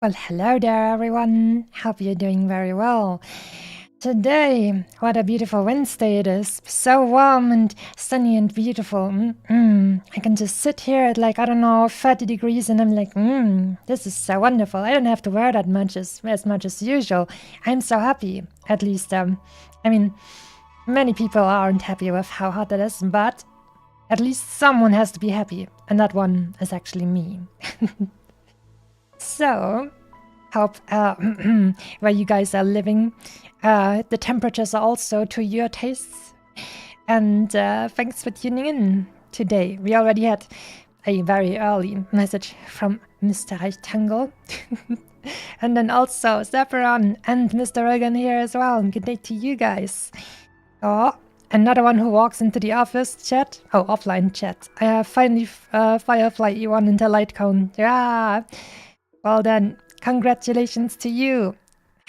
Well, hello there, everyone. Hope you're doing very well. Today, what a beautiful Wednesday it is. So warm and sunny and beautiful. I can just sit here at like, I don't know, 30 degrees and I'm like, this is so wonderful. I don't have to wear that much as usual. I'm so happy. At least, I mean, many people aren't happy with how hot it is, but at least someone has to be happy. And that one is actually me. So, hope where you guys are living, the temperatures are also to your tastes. And thanks for tuning in today. We already had a very early message from Mr. Rectangle. And then also Zephyron and Mr. Regan here as well. Good day to you guys. Oh, another one who walks into the office chat. Oh, offline chat. I have finally Firefly E1 into Lightcone. Yeah. Well then, congratulations to you.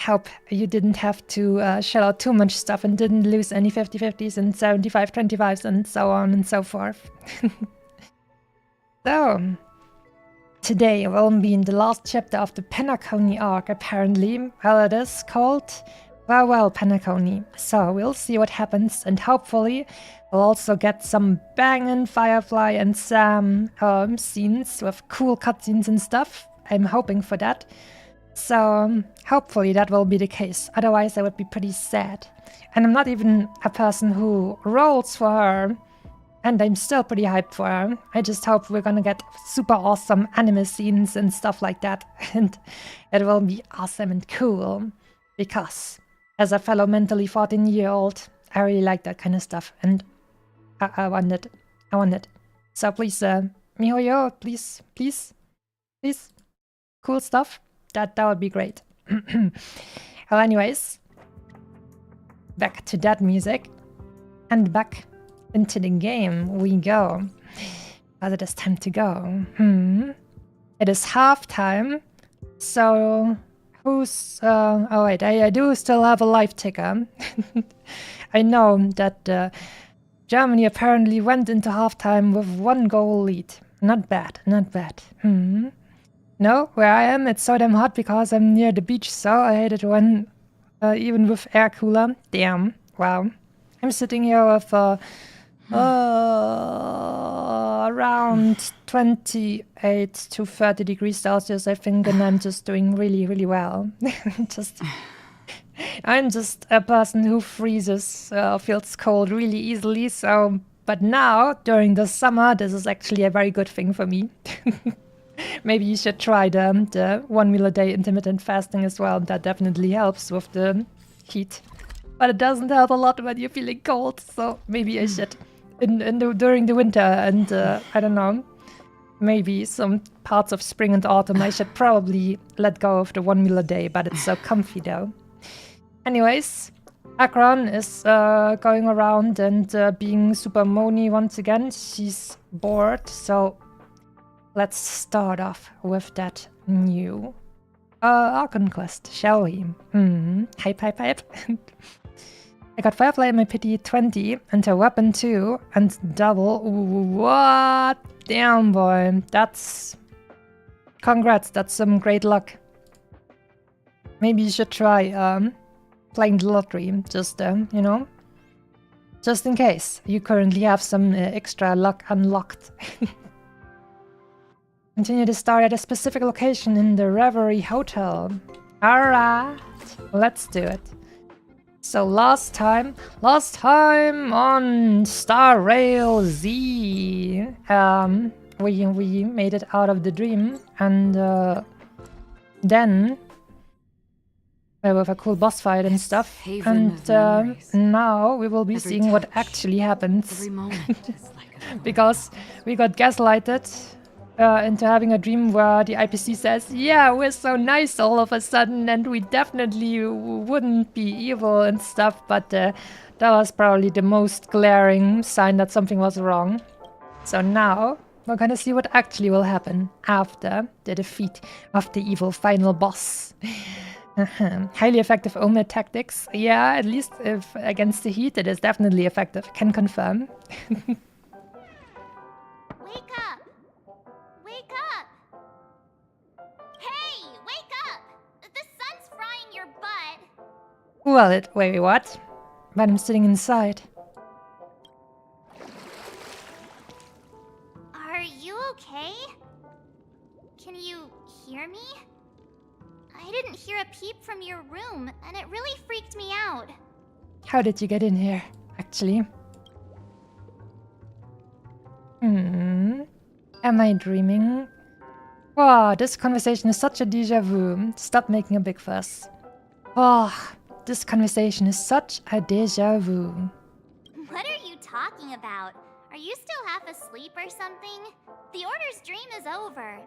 Hope you didn't have to shell out too much stuff and didn't lose any 50-50s and 75-25s and so on and so forth. So, today we'll be in the last chapter of the Penacony arc, apparently. Well, it is called Farewell Penacony. So, we'll see what happens and hopefully we'll also get some bangin' Firefly and some scenes with cool cutscenes and stuff. I'm hoping for that. So hopefully that will be the case. Otherwise I would be pretty sad. And I'm not even a person who rolls for her. And I'm still pretty hyped for her. I just hope we're gonna get super awesome anime scenes and stuff like that. And it will be awesome and cool. Because as a fellow mentally 14-year-old, I really like that kind of stuff. And I want it. I want it. So please, MiHoYo, please. Cool stuff. That would be great. Well, anyways, back to that music and back into the game we go. But it is time to go. It is halftime. So who's oh wait, I do still have a life ticker. I know that Germany apparently went into halftime with 1-goal lead. Not bad, not bad. No, where I am, it's so damn hot because I'm near the beach, so I hate it when, even with air cooler. Damn, wow. I'm sitting here with around 28 to 30 degrees Celsius, I think, and I'm just doing really, really well. I'm just a person who freezes, feels cold really easily, so, but now, during the summer, this is actually a very good thing for me. Maybe you should try the 1 meal a day intermittent fasting as well. That definitely helps with the heat. But it doesn't help a lot when you're feeling cold. So maybe I should, during the winter and I don't know, maybe some parts of spring and autumn, I should probably let go of the 1 meal a day. But it's so comfy though. Anyways, Akron is going around and being super moany once again. She's bored, so let's start off with that new Archon quest, shall we? Hype. I got Firefly in my pity 20 and a weapon 2 and double. What? Damn, boy. That's... Congrats, that's some great luck. Maybe you should try playing the lottery, just, you know? Just in case you currently have some extra luck unlocked. Continue to start at a specific location in the Reverie Hotel. Alright, let's do it. So last time on Star Rail Z, we made it out of the dream, and then with a cool boss fight and stuff. And now we will be seeing what actually happens. Because we got gaslighted into having a dream where the IPC says, yeah, we're so nice all of a sudden and we definitely wouldn't be evil and stuff. But that was probably the most glaring sign that something was wrong. So now we're gonna see what actually will happen after the defeat of the evil final boss. Highly effective Omer tactics. Yeah, at least if against the heat, it is definitely effective. Can confirm. Wake up! Wake up! Hey, wake up! The sun's frying your butt. Well, wait, what? But I'm sitting inside. Are you okay? Can you hear me? I didn't hear a peep from your room, and it really freaked me out. How did you get in here, actually? Am I dreaming? Wow, this conversation is such a déjà vu. Stop making a big fuss. Oh, this conversation is such a déjà vu. What are you talking about? Are you still half asleep or something? The Order's dream is over.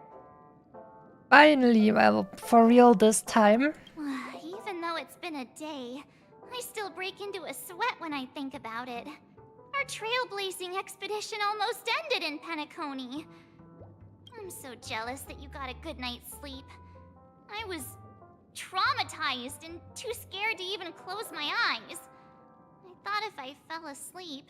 Finally, well, for real this time. Even though it's been a day, I still break into a sweat when I think about it. Our trailblazing expedition almost ended in Penacony. I'm so jealous that you got a good night's sleep. I was traumatized and too scared to even close my eyes. I thought if I fell asleep,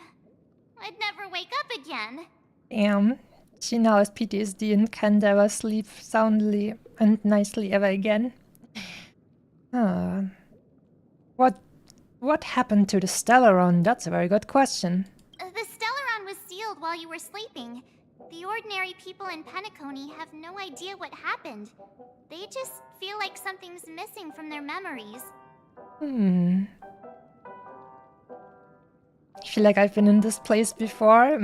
I'd never wake up again. Damn. She now has PTSD and can't ever sleep soundly and nicely ever again. What happened to the Stellaron? That's a very good question. The Stellaron was sealed while you were sleeping. The ordinary people in Penacony have no idea what happened. They just feel like something's missing from their memories. I feel like I've been in this place before.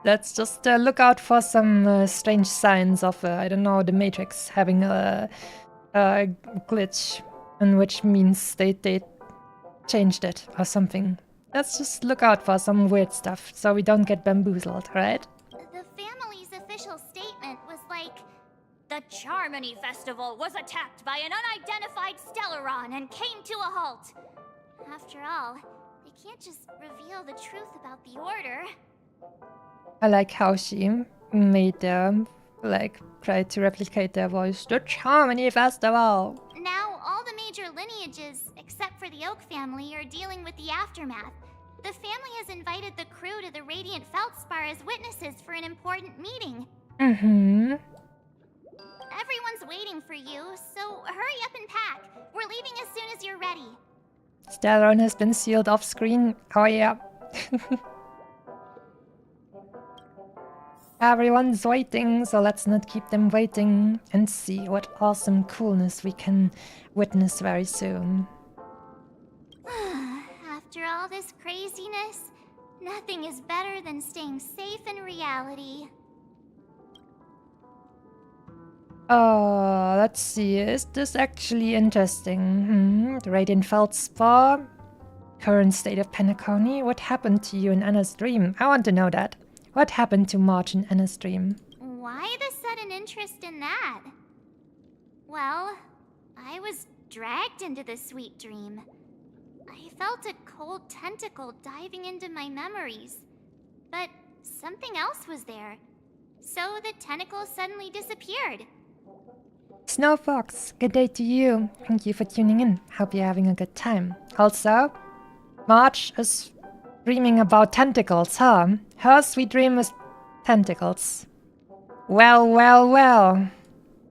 Let's just look out for some strange signs of, I don't know, the Matrix having a glitch, and which means they changed it or something. Let's just look out for some weird stuff so we don't get bamboozled, right? The family's official statement was like, the Charmony Festival was attacked by an unidentified Stellaron and came to a halt. After all, they can't just reveal the truth about the Order. I like how she made them, tried to replicate their voice. The Charmony Festival! Now, all the major lineages, except for the Oak family, are dealing with the aftermath. The family has invited the crew to the Radiant Feldspar as witnesses for an important meeting. Everyone's waiting for you, so hurry up and pack. We're leaving as soon as you're ready. Stellaron has been sealed off screen. Oh yeah. Everyone's waiting, so let's not keep them waiting and see what awesome coolness we can witness very soon. After all this craziness, nothing is better than staying safe in reality. Oh, let's see. Is this actually interesting? The Radiant Feldspar? Current state of Penacony? What happened to you in Anna's dream? I want to know that. What happened to March in Anna's dream? Why the sudden interest in that? Well, I was dragged into the sweet dream. I felt a cold tentacle diving into my memories. But something else was there. So the tentacle suddenly disappeared. Snow Fox, good day to you. Thank you for tuning in. Hope you're having a good time. Also, March is dreaming about tentacles, huh? Her sweet dream is tentacles. Well.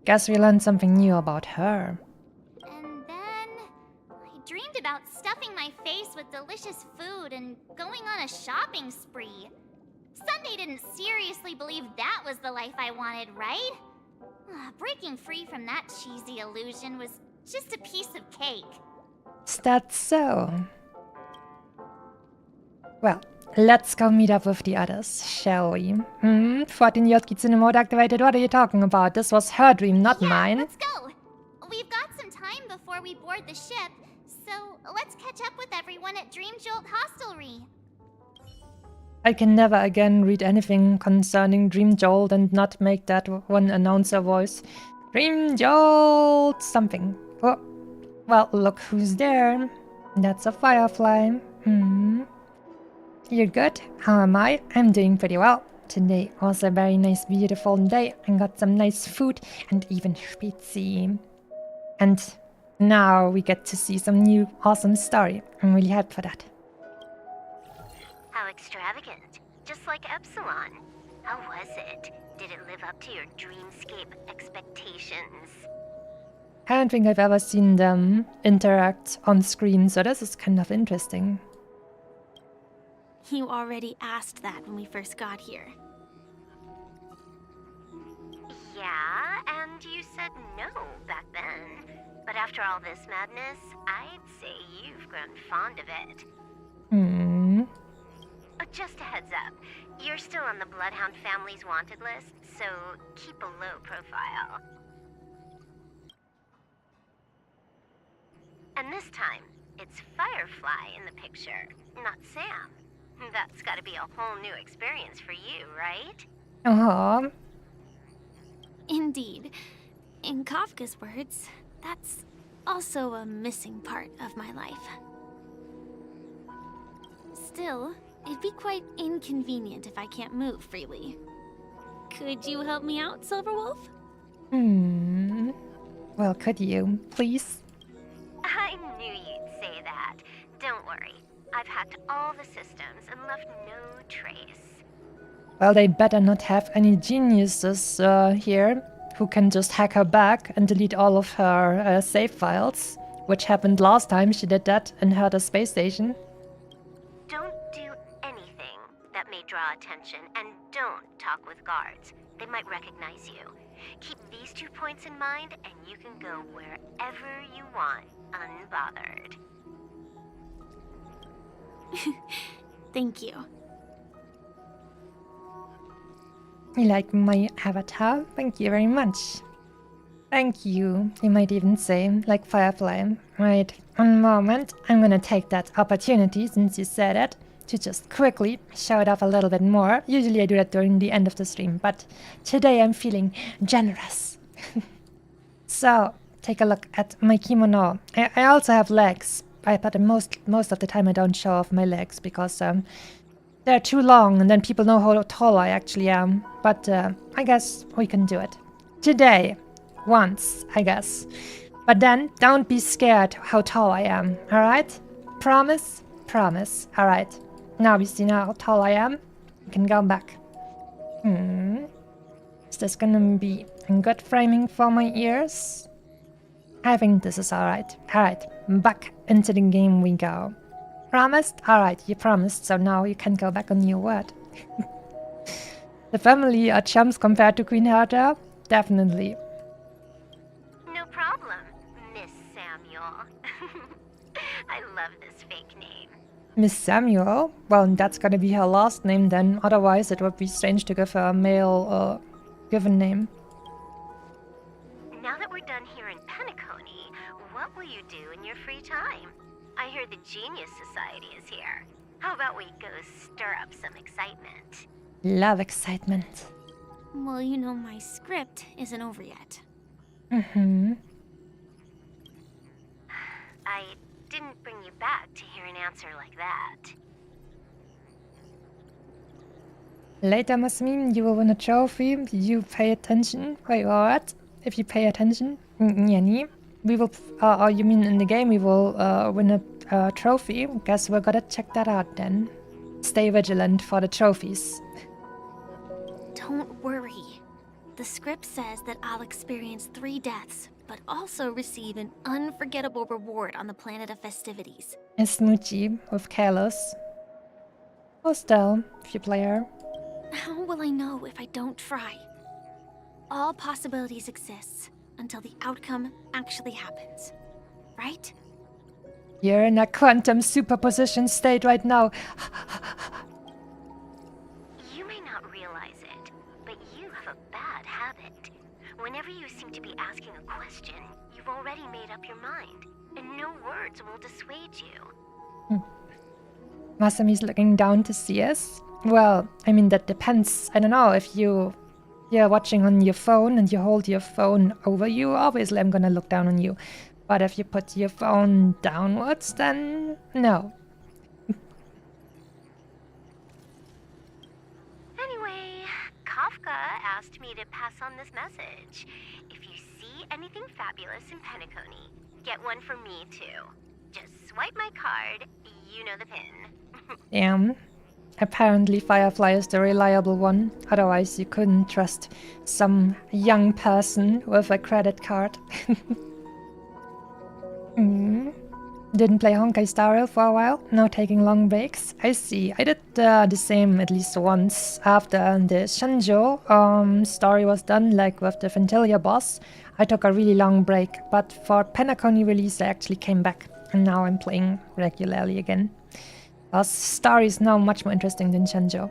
Guess we learned something new about her. And then I dreamed about stuffing my face with delicious food and going on a shopping spree. Sunday didn't seriously believe that was the life I wanted, right? Breaking free from that cheesy illusion was just a piece of cake. Is that so? Well, let's go meet up with the others, shall we? 14 Yotki Cinema mode activated. What are you talking about? This was her dream, not mine. Let's go. We've got some time before we board the ship, so let's catch up with everyone at Dream Jolt Hostelry. I can never again read anything concerning Dream Jolt and not make that one announcer voice. Dream Jolt something. Oh, well, look who's there. That's a firefly. You're good? How am I? I'm doing pretty well. Today was a very nice, beautiful day. I got some nice food and even spezi. And now we get to see some new awesome story. I'm really happy for that. How extravagant. Just like Epsilon. How was it? Did it live up to your dreamscape expectations? I don't think I've ever seen them interact on screen, so this is kind of interesting. You already asked that when we first got here. Yeah, and you said no back then. But after all this madness, I'd say you've grown fond of it. Just a heads up, you're still on the Bloodhound family's wanted list, so keep a low profile. And this time, it's Firefly in the picture, not Sam. That's gotta be a whole new experience for you, right? Uh-huh. Indeed. In Kafka's words, that's also a missing part of my life. Still, it'd be quite inconvenient if I can't move freely. Could you help me out, Silverwolf? Well, could you, please? I knew you'd say that. Don't worry. I've hacked all the systems and left no trace. Well, they better not have any geniuses here who can just hack her back and delete all of her save files, which happened last time she did that in her space station. Don't do anything that may draw attention, and don't talk with guards. They might recognize you. Keep these 2 points in mind, and you can go wherever you want, unbothered. Thank you. You like my avatar? Thank you very much. Thank you, you might even say, like Firefly. Right, one moment. I'm gonna take that opportunity, since you said it, to just quickly show it off a little bit more. Usually I do that during the end of the stream, but today I'm feeling generous. So, take a look at my kimono. I also have legs, but most of the time I don't show off my legs because they're too long and then people know how tall I actually am. But I guess we can do it. Today. Once, I guess. But then, don't be scared how tall I am, alright? Promise? Promise. Alright. Now we see how tall I am. We can go back. Is this gonna be good framing for my ears? I think this is alright. Alright, back into the game we go. Promised? Alright, you promised, so now you can go back on your word. The family are chumps compared to Queen Herta? Definitely. No problem, Miss Samuel. I love this fake name. Miss Samuel? Well, that's gonna be her last name then, otherwise it would be strange to give her a male given name. Now that we're done here in Penacony, what will you do in your free time? I hear the Genius Society is here. How about we go stir up some excitement? Love excitement. Well, you know my script isn't over yet. I didn't bring you back to hear an answer like that. Later, Masmin, you will win a trophy. You pay attention. Wait, what? If you pay attention? Yani. We will, or you mean in the game we will win a trophy? Guess we're gonna check that out then. Stay vigilant for the trophies. Don't worry. The script says that I'll experience 3 deaths, but also receive an unforgettable reward on the planet of festivities. A smoochie with Kalos. Or Stell, if you play her. How will I know if I don't try? All possibilities exist until the outcome actually happens, right? You're in a quantum superposition state right now. You may not realize it, but you have a bad habit. Whenever you seem to be asking a question, you've already made up your mind, and no words will dissuade you. Masami's looking down to see us. Well, I mean, that depends. I don't know, if you're watching on your phone and you hold your phone over you, obviously I'm gonna look down on you. But if you put your phone downwards, then no. Anyway, Kafka asked me to pass on this message. If you see anything fabulous in Penacony, get one for me too. Just swipe my card, you know the pin. Damn. Apparently Firefly is the reliable one. Otherwise you couldn't trust some young person with a credit card. Didn't play Honkai Star Rail for a while, now taking long breaks. I see. I did the same at least once after the Shenzhou story was done, like with the Ventilia boss. I took a really long break, but for Penacony release I actually came back, and now I'm playing regularly again. Story is now much more interesting than Shenzhou.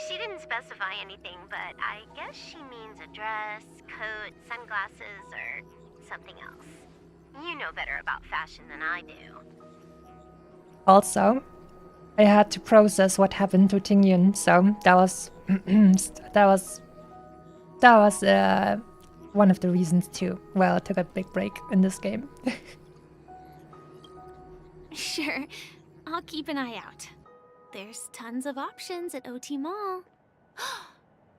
She didn't specify anything, but I guess she means a dress, coat, sunglasses, or something else. You know better about fashion than I do. Also, I had to process what happened to Tingyun, so that was one of the reasons too. Well, I took a big break in this game. Sure, I'll keep an eye out. There's tons of options at OT Mall.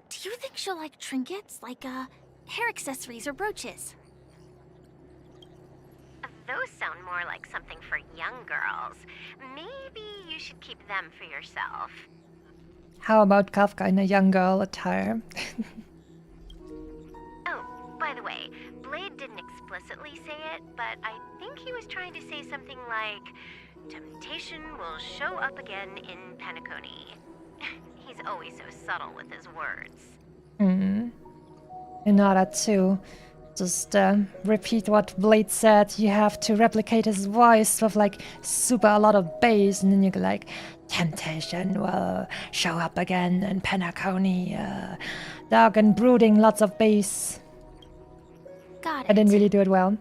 Do you think she'll like trinkets, like hair accessories or brooches? Those sound more like something for young girls. Maybe you should keep them for yourself. How about Kafka in a young girl attire? Oh, by the way, Blade didn't explicitly say it, but I think he was trying to say something like, temptation will show up again in Penacony. He's always so subtle with his words. In order to just repeat what Blade said, you have to replicate his voice with like a lot of bass, and then you go like, temptation will show up again in Penacony. Dark and brooding, lots of bass. Got it. I didn't really do it well.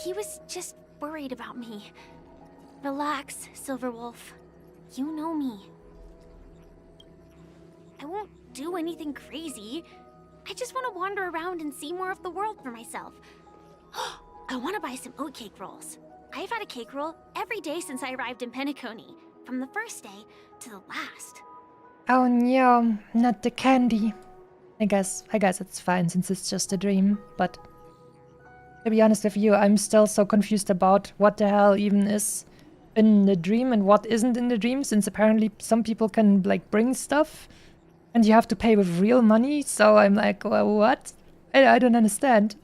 He was just worried about me. Relax, Silverwolf. You know me. I won't do anything crazy. I just want to wander around and see more of the world for myself. I want to buy some oatcake rolls. I've had a cake roll every day since I arrived in Penacony, from the first day to the last. Oh no, not the candy. I guess it's fine since it's just a dream, but to be honest with you, I'm still so confused about what the hell even is in the dream and what isn't in the dream, since apparently some people can like bring stuff and you have to pay with real money, so I'm like, well, what? I don't understand.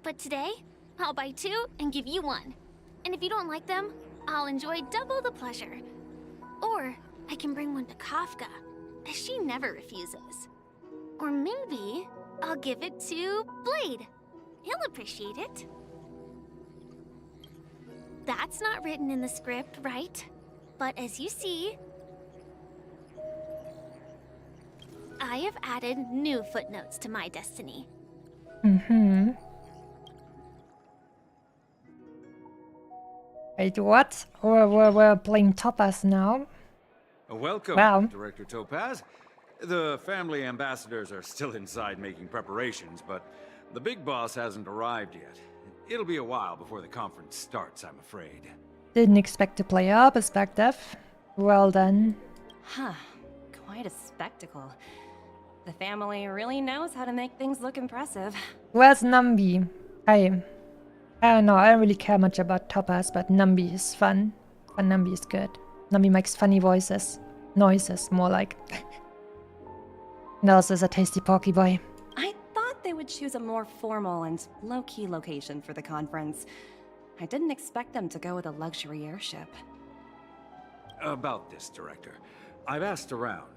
But today, I'll buy 2 and give you 1. And if you don't like them, I'll enjoy double the pleasure. Or I can bring one to Kafka, as she never refuses. Or maybe I'll give it to Blade. He'll appreciate it. That's not written in the script, right? But as you see, I have added new footnotes to my destiny. Wait, what? We're playing Topaz now? Welcome, Wow. Director Topaz. The family ambassadors are still inside making preparations, but the big boss hasn't arrived yet. It'll be a while before the conference starts, I'm afraid. Didn't expect to play our perspective. Well then. Huh. Quite a spectacle. The family really knows how to make things look impressive. Where's Nambi? I don't know, I don't really care much about Topaz, but Nambi is fun. And Nambi is good. Nambi makes funny noises, more like. And also is a tasty porky boy. I thought they would choose a more formal and low-key location for the conference. I didn't expect them to go with a luxury airship. About this, Director. I've asked around.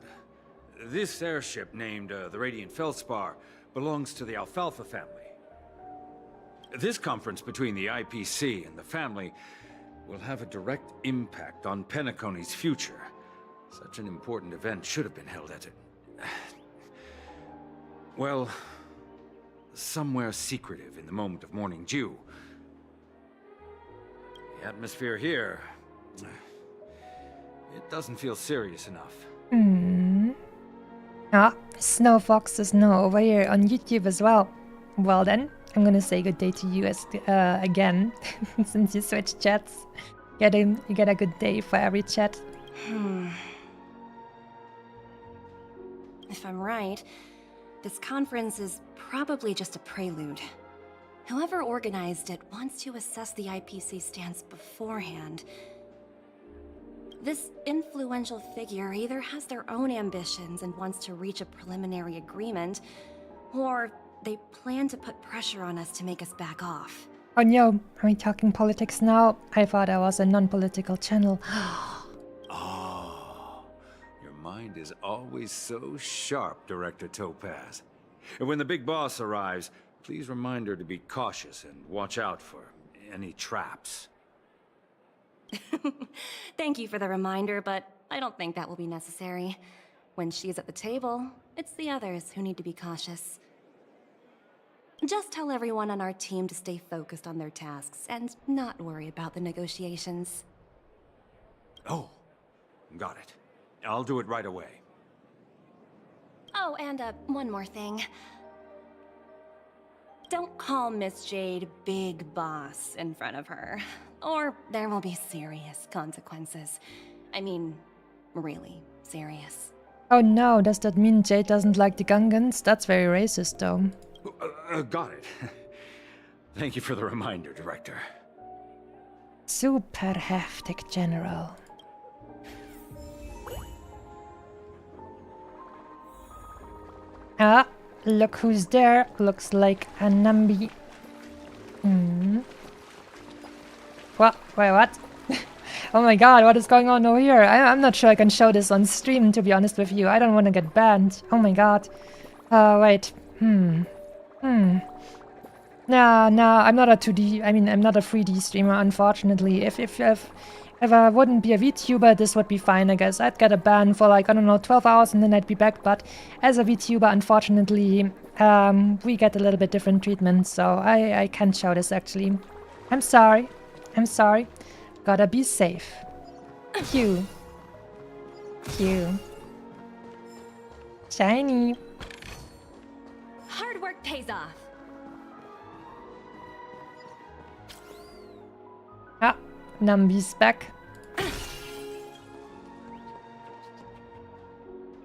This airship, named the Radiant Feldspar, belongs to the Alfalfa family. This conference between the IPC and the family will have a direct impact on Penacony's future. Such an important event should have been held at Well, somewhere secretive in the moment of morning dew. The atmosphere here... it doesn't feel serious enough. Ah, Snow Fox is now over here on YouTube as well. Well then, I'm gonna say good day to you again, since you switched chats. You get a good day for every chat. If I'm right, this conference is probably just a prelude. Whoever organized it wants to assess the IPC stance beforehand. This influential figure either has their own ambitions and wants to reach a preliminary agreement, or they plan to put pressure on us to make us back off. Oh no, are we talking politics now? I thought I was a non-political channel. Oh, your mind is always so sharp, Director Topaz. And when the big boss arrives, please remind her to be cautious and watch out for any traps. Thank you for the reminder, but I don't think that will be necessary. When she's at the table, it's the others who need to be cautious. Just tell everyone on our team to stay focused on their tasks and not worry about the negotiations. Oh, got it. I'll do it right away. Oh, and one more thing. Don't call Miss Jade Big Boss in front of her, or there will be serious consequences. I mean, really serious. Oh no, does that mean Jade doesn't like the Gungans? That's very racist though. Got it. Thank you for the reminder, Director. Super heftig, General. Ah, look who's there. Looks like a Nambi. What? Wait, what? Oh my god, what is going on over here? I'm not sure I can show this on stream, to be honest with you. I don't want to get banned. Oh my god. Wait. No, I'm not a 2D, I'm not a 3D streamer, unfortunately. If I wouldn't be a VTuber, this would be fine, I guess. I'd get a ban for like, I don't know, 12 hours and then I'd be back. But as a VTuber, unfortunately, we get a little bit different treatment. So I can't show this, actually. I'm sorry. Gotta be safe. Q. Shiny. Hard work pays off. Ah, Nambi's back.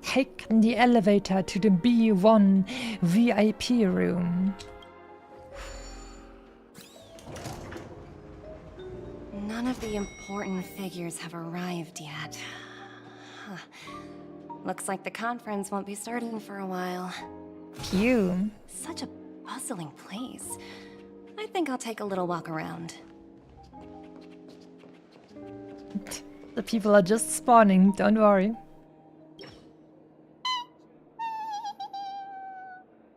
Take the elevator to the B1 VIP room. None of the important figures have arrived yet. Huh. Looks like the conference won't be starting for a while. Q. Such a bustling place. I think I'll take a little walk around. The people are just spawning, don't worry.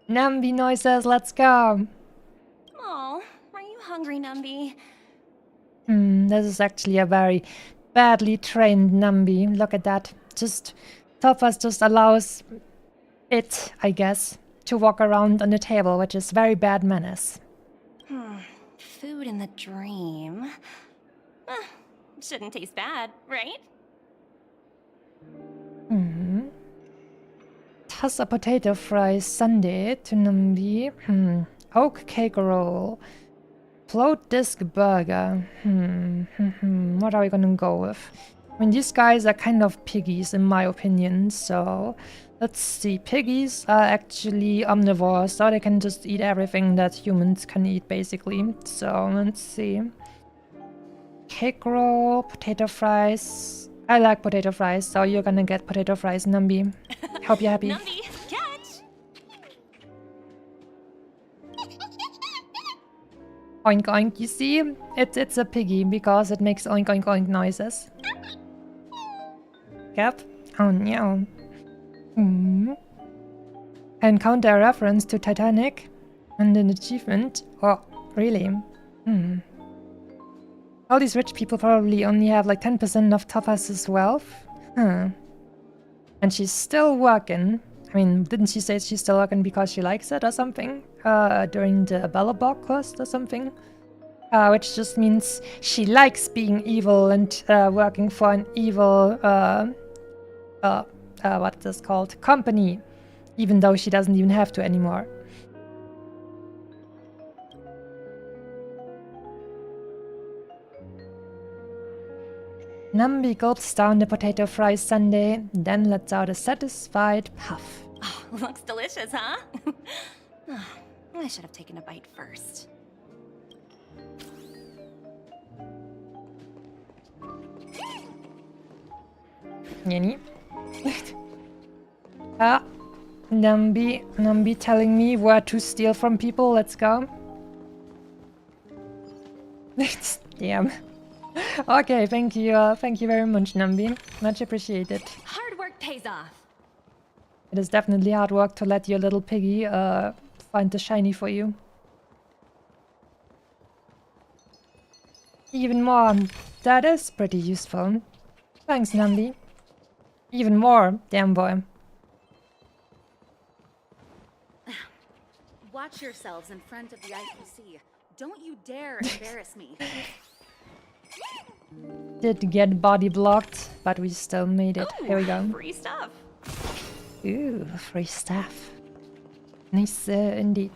Nambi noises, let's go! Oh, are you hungry, Numby? This is actually a very badly trained Nambi. Look at that. Topaz just allows it, I guess, to walk around on the table, which is very bad manners. Food in the dream. Shouldn't taste bad, right? Toss a potato fries sundae to Nambi. Oak cake roll. Float disc burger. What are we gonna go with? I mean, these guys are kind of piggies in my opinion, so let's see. Piggies are actually omnivores, so they can just eat everything that humans can eat, basically. So let's see. Cake roll, potato fries. I like potato fries, so you're gonna get potato fries, Nambi. Hope you're happy. Numby, catch! Oink oink, you see? It's a piggy because it makes oink oink oink noises. Yep. Oh no. I encounter a reference to Titanic and an achievement. Oh, really? All these rich people probably only have like 10% of Topaz's wealth. And she's still working. I mean, didn't she say she's still working because she likes it or something? During the Bellabog quest or something? Which just means she likes being evil and working for an evil, what's this called? Company. Even though she doesn't even have to anymore. Nambi gulps down the potato fries sundae, then lets out a satisfied puff. Oh, looks delicious, huh? Oh, I should have taken a bite first. Yenny. Ah, Nambi telling me where to steal from people. Let's go. Damn. Okay, thank you very much, Nambi. Much appreciated. Hard work pays off. It is definitely hard work to let your little piggy find the shiny for you. Even more. That is pretty useful. Thanks, Nambi. Even more, damn boy. Watch yourselves in front of the IPC. Don't you dare embarrass me. Did get body blocked, but we still made it. Ooh, Here we go. Free stuff. Ooh, free stuff. Nice, indeed.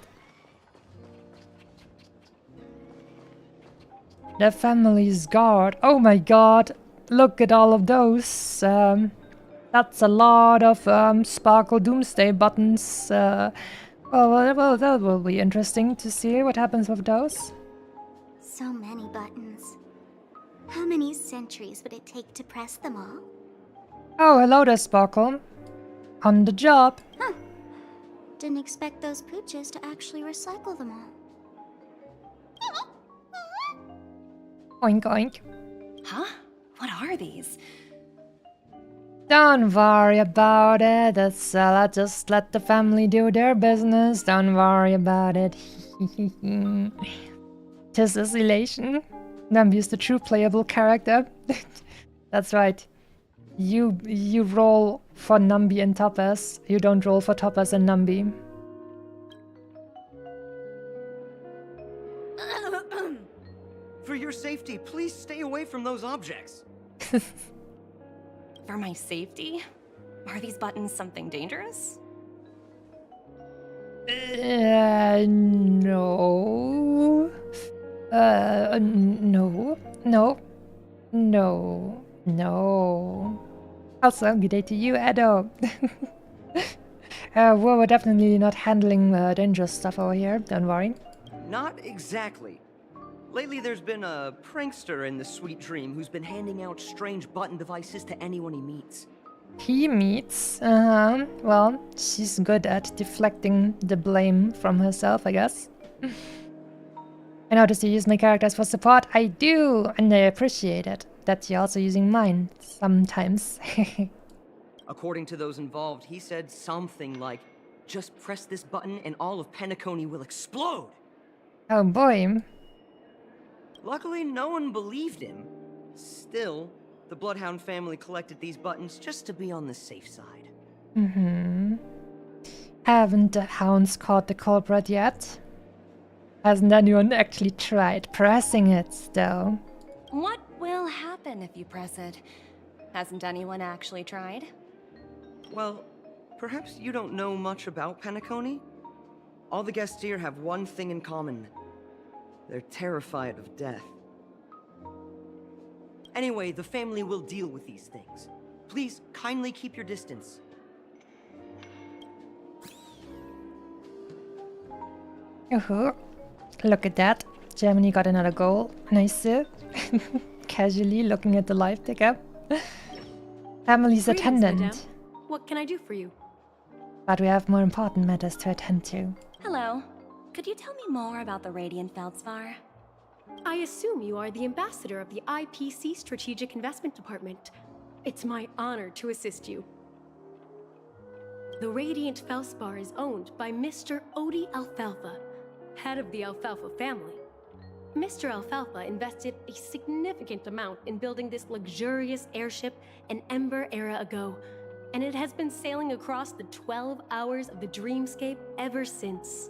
The family's guard. Oh my god! Look at all of those. That's a lot of Sparkle Doomsday buttons. Well, that will be interesting to see what happens with those. So many buttons. How many centuries would it take to press them all? Oh, hello there, Sparkle. On the job. Huh. Didn't expect those pooches to actually recycle them all. Oink oink. Huh? What are these? Don't worry about it. Let's just let the family do their business. Don't worry about it. Tis is elation. Nambi is the true playable character. That's right. You roll for Nambi and Topaz. You don't roll for Topaz and Nambi. For your safety, please stay away from those objects. For my safety? Are these buttons something dangerous? No. No. Also, good day to you, Edo. We're definitely not handling dangerous stuff over here, don't worry. Not exactly. Lately, there's been a prankster in the Sweet Dream who's been handing out strange button devices to anyone he meets. He meets, well, she's good at deflecting the blame from herself, I guess. I noticed you use my characters for support. I do, and I appreciate it. That you're also using mine sometimes. According to those involved, he said something like, "Just press this button and all of Penacony will explode." Oh boy. Luckily, no one believed him. Still, the Bloodhound family collected these buttons just to be on the safe side. Haven't the hounds caught the culprit yet? Hasn't anyone actually tried pressing it, though? What will happen if you press it? Hasn't anyone actually tried? Well, perhaps you don't know much about Penacony? All the guests here have one thing in common. They're terrified of death. Anyway, the family will deal with these things. Please, kindly keep your distance. Look at that. Germany got another goal. Nice. Casually looking at the live ticker. Family's Greetings, attendant. madame. What can I do for you? But we have more important matters to attend to. Hello. Could you tell me more about the Radiant Feldspar? I assume you are the ambassador of the IPC Strategic Investment Department. It's my honor to assist you. The Radiant Feldspar is owned by Mr. Odie Alfalfa, head of the Alfalfa family. Mr. Alfalfa invested a significant amount in building this luxurious airship an Ember era ago, and it has been sailing across the 12 hours of the dreamscape ever since.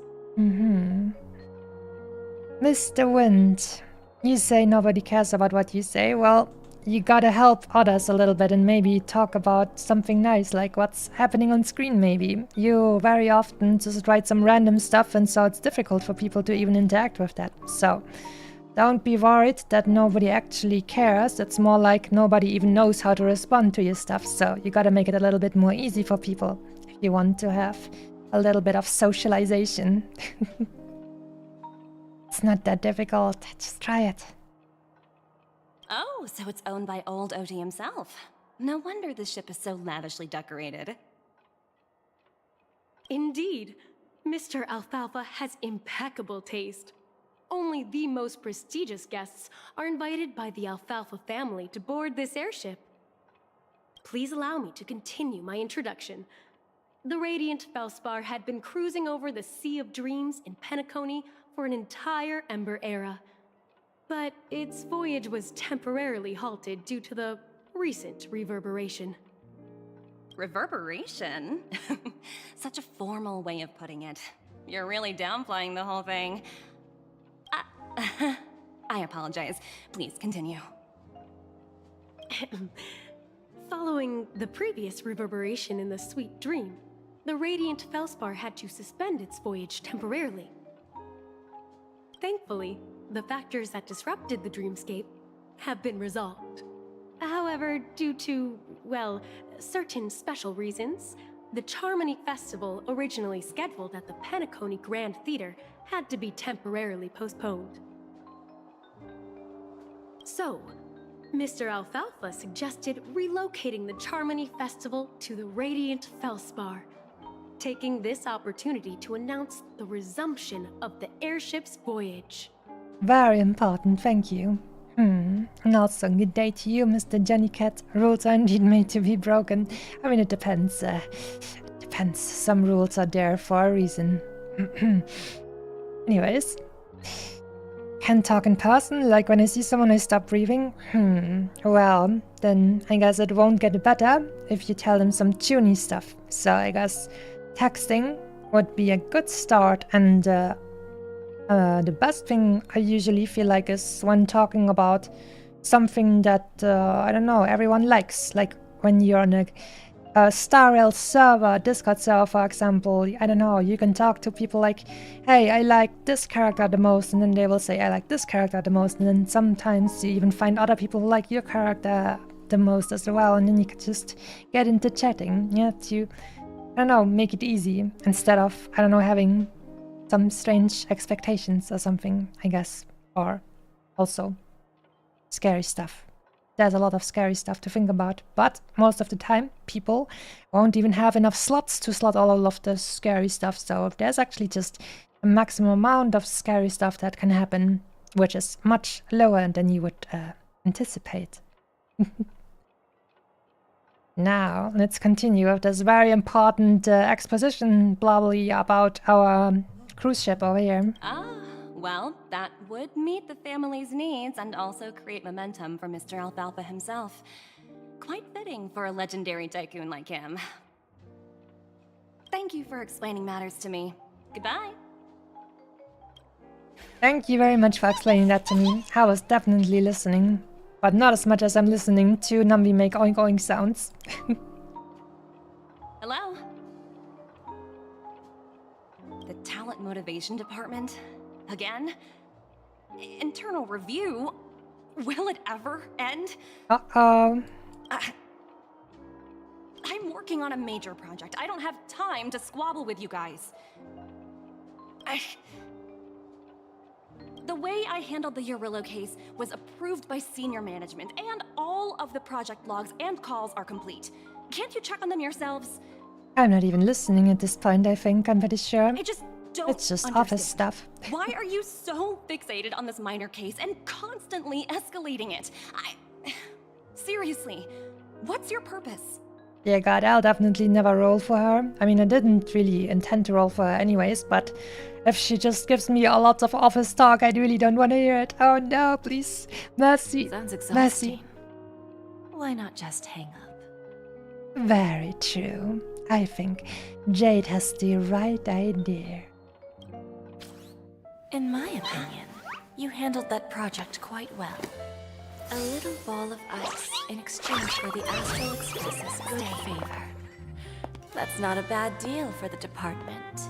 Mr. Wind, you say nobody cares about what you say. Well, you gotta help others a little bit and maybe talk about something nice, like what's happening on screen maybe. You very often just write some random stuff, and so it's difficult for people to even interact with that. So don't be worried that nobody actually cares. It's more like nobody even knows how to respond to your stuff. So you gotta make it a little bit more easy for people if you want to have a little bit of socialization. It's not that difficult. Just try it. Oh, so it's owned by old Oti himself. No wonder the ship is so lavishly decorated. Indeed, Mr. Alfalfa has impeccable taste. Only the most prestigious guests are invited by the Alfalfa family to board this airship. Please allow me to continue my introduction. The Radiant Felspar had been cruising over the Sea of Dreams in Penacony for an entire Ember era. But its voyage was temporarily halted due to the recent reverberation. Reverberation? Such a formal way of putting it. You're really downplaying the whole thing. I apologize. Please continue. Following the previous reverberation in the Sweet Dream, the Radiant Felspar had to suspend its voyage temporarily. Thankfully, the factors that disrupted the dreamscape have been resolved. However, due to, well, certain special reasons, the Charmony Festival, originally scheduled at the Penacony Grand Theater, had to be temporarily postponed. So, Mr. Alfalfa suggested relocating the Charmony Festival to the Radiant Felspar, taking this opportunity to announce the resumption of the airship's voyage. Very important, thank you. And also, good day to you, Mr. Jellycat. Rules are indeed made to be broken. I mean, it depends. Depends. Some rules are there for a reason. Anyways. Can't talk in person? Like when I see someone I stop breathing? Well, then I guess it won't get better if you tell them some tuney stuff. So I guess texting would be a good start, and the best thing I usually feel like is when talking about something that, I don't know, everyone likes. Like when you're on a Star Rail server, Discord server, for example, I don't know, you can talk to people like, hey, I like this character the most, and then they will say, I like this character the most, and then sometimes you even find other people who like your character the most as well, and then you can just get into chatting, yeah, to, I don't know, make it easy, instead of, I don't know, having some strange expectations or something, I guess, or also scary stuff. There's a lot of scary stuff to think about, but most of the time people won't even have enough slots to slot all of the scary stuff, so there's actually just a maximum amount of scary stuff that can happen, which is much lower than you would anticipate. Now, let's continue with this very important exposition blah blah about our cruise ship over here. Well, that would meet the family's needs and also create momentum for Mr. Alfalfa himself. Quite fitting for a legendary tycoon like him. Thank you for explaining matters to me. Goodbye. Thank you very much for explaining that to me. I was definitely listening, but not as much as I'm listening to Nambi make oink oink sounds. Hello? The talent motivation department? Again? Internal review? Will it ever end? Uh-oh. I'm working on a major project. I don't have time to squabble with you guys. The way I handled the Urillo case was approved by senior management, and all of the project logs and calls are complete. Can't you check on them yourselves? I'm not even listening at this point, I think. I'm pretty sure. I just don't It's just understand. office stuff. Why are you so fixated on this minor case and constantly escalating it? Seriously, what's your purpose? Yeah, God, I'll definitely never roll for her. I mean, I didn't really intend to roll for her anyways, but if she just gives me a lot of office talk, I really don't want to hear it. Oh no, please. Mercy. Sounds exhausting. Mercy. Why not just hang up? Very true. I think Jade has the right idea. In my opinion, you handled that project quite well. A little ball of ice in exchange for the Astral Express's good favor. That's not a bad deal for the department.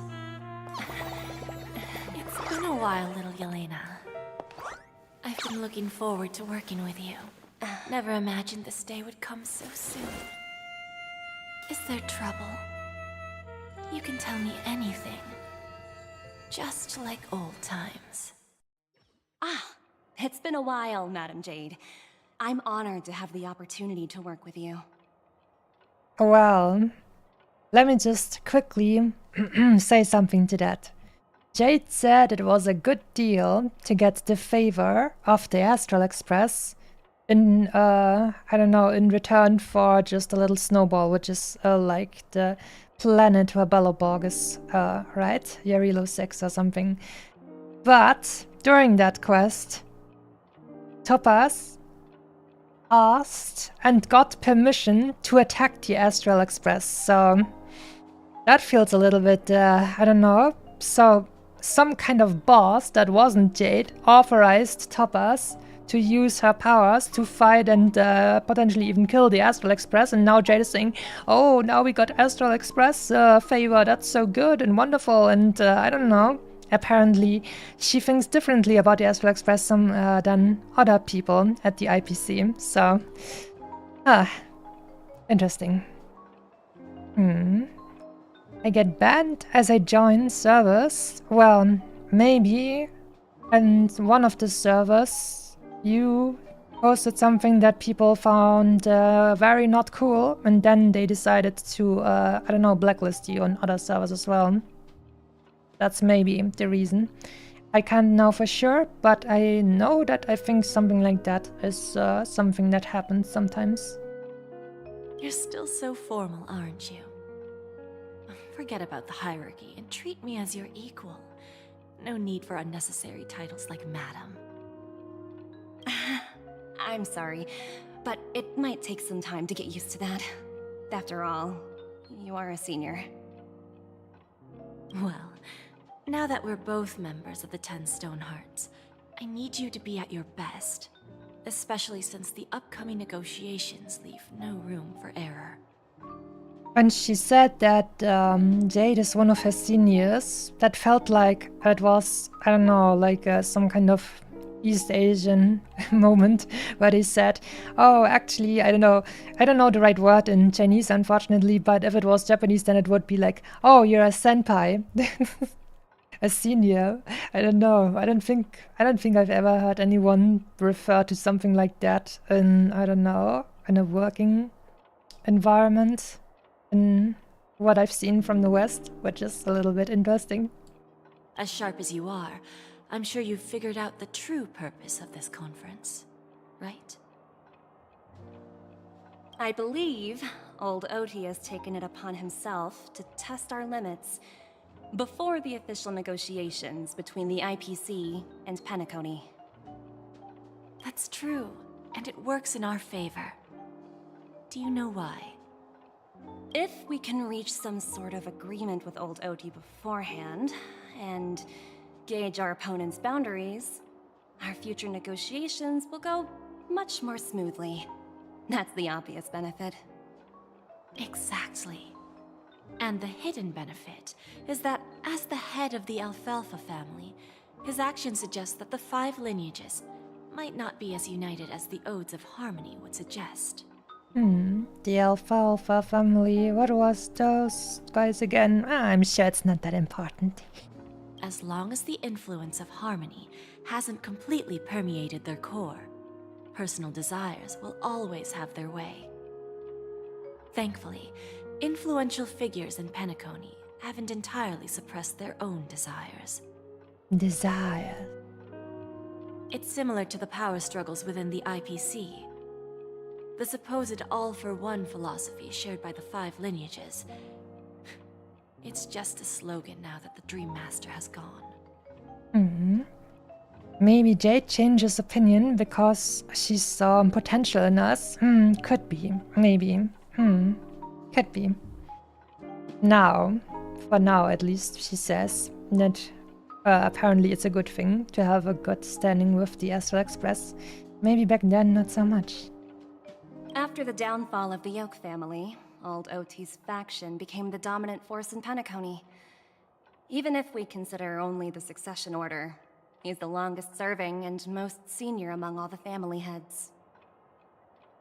It's been a while, little Yelena. I've been looking forward to working with you. Never imagined this day would come so soon. Is there trouble? You can tell me anything. Just like old times. Ah, it's been a while, Madam Jade. I'm honored to have the opportunity to work with you. Well, let me just quickly say something to that. Jade said it was a good deal to get the favor of the Astral Express in, I don't know, in return for just a little snowball, which is like the planet where Belobog is, right? Yarilo 6 or something. But during that quest, Topaz asked and got permission to attack the Astral Express. So that feels a little bit, I don't know. So some kind of boss that wasn't Jade authorized Topaz to use her powers to fight and potentially even kill the Astral Express, and now Jade is saying, oh, now we got Astral Express favor, that's so good and wonderful, and I don't know. Apparently, she thinks differently about the Astral Express than other people at the IPC, so... interesting. I get banned as I join servers? Well, maybe. And one of the servers, you posted something that people found very not cool, and then they decided to, I don't know, blacklist you on other servers as well. That's maybe the reason. I can't know for sure, but I know that I think something like that is something that happens sometimes. You're still so formal, aren't you? Forget about the hierarchy and treat me as your equal. No need for unnecessary titles like Madam. I'm sorry, but it might take some time to get used to that. After all, you are a senior. Well, now that we're both members of the 10 Stone Hearts, I need you to be at your best. Especially since the upcoming negotiations leave no room for error. When she said that Jade is one of her seniors, that felt like it was, I don't know, like some kind of East Asian moment where they said, oh, actually, I don't know the right word in Chinese, unfortunately, but if it was Japanese, then it would be like, oh, you're a senpai. A senior. I don't know. I don't think I've ever heard anyone refer to something like that in, I don't know, in a working environment. In what I've seen from the West, which is a little bit interesting. As sharp as you are, I'm sure you've figured out the true purpose of this conference, right? I believe old Oti has taken it upon himself to test our limits before the official negotiations between the IPC and Penacony. That's true, and it works in our favor. Do you know why? If we can reach some sort of agreement with old Oti beforehand, and gauge our opponent's boundaries, our future negotiations will go much more smoothly. That's the obvious benefit. Exactly. And the hidden benefit is that as the head of the Alfalfa family, his actions suggest that the 5 lineages might not be as united as the Odes of Harmony would suggest. The Alfalfa family, what was those guys again? I'm sure it's not that important. As long as the influence of Harmony hasn't completely permeated their core, personal desires will always have their way. Thankfully, influential figures in Penacony haven't entirely suppressed their own desires. Desire. It's similar to the power struggles within the IPC. The supposed all-for-one philosophy shared by the 5 lineages. It's just a slogan now that the Dream Master has gone. Maybe Jade changes opinion because she saw potential in us. Could be. Maybe. Could be. Now, for now at least, she says that apparently it's a good thing to have a good standing with the Astral Express. Maybe back then, not so much. After the downfall of the Yoke family, Old OT's faction became the dominant force in Penacony. Even if we consider only the succession order, he's the longest serving and most senior among all the family heads.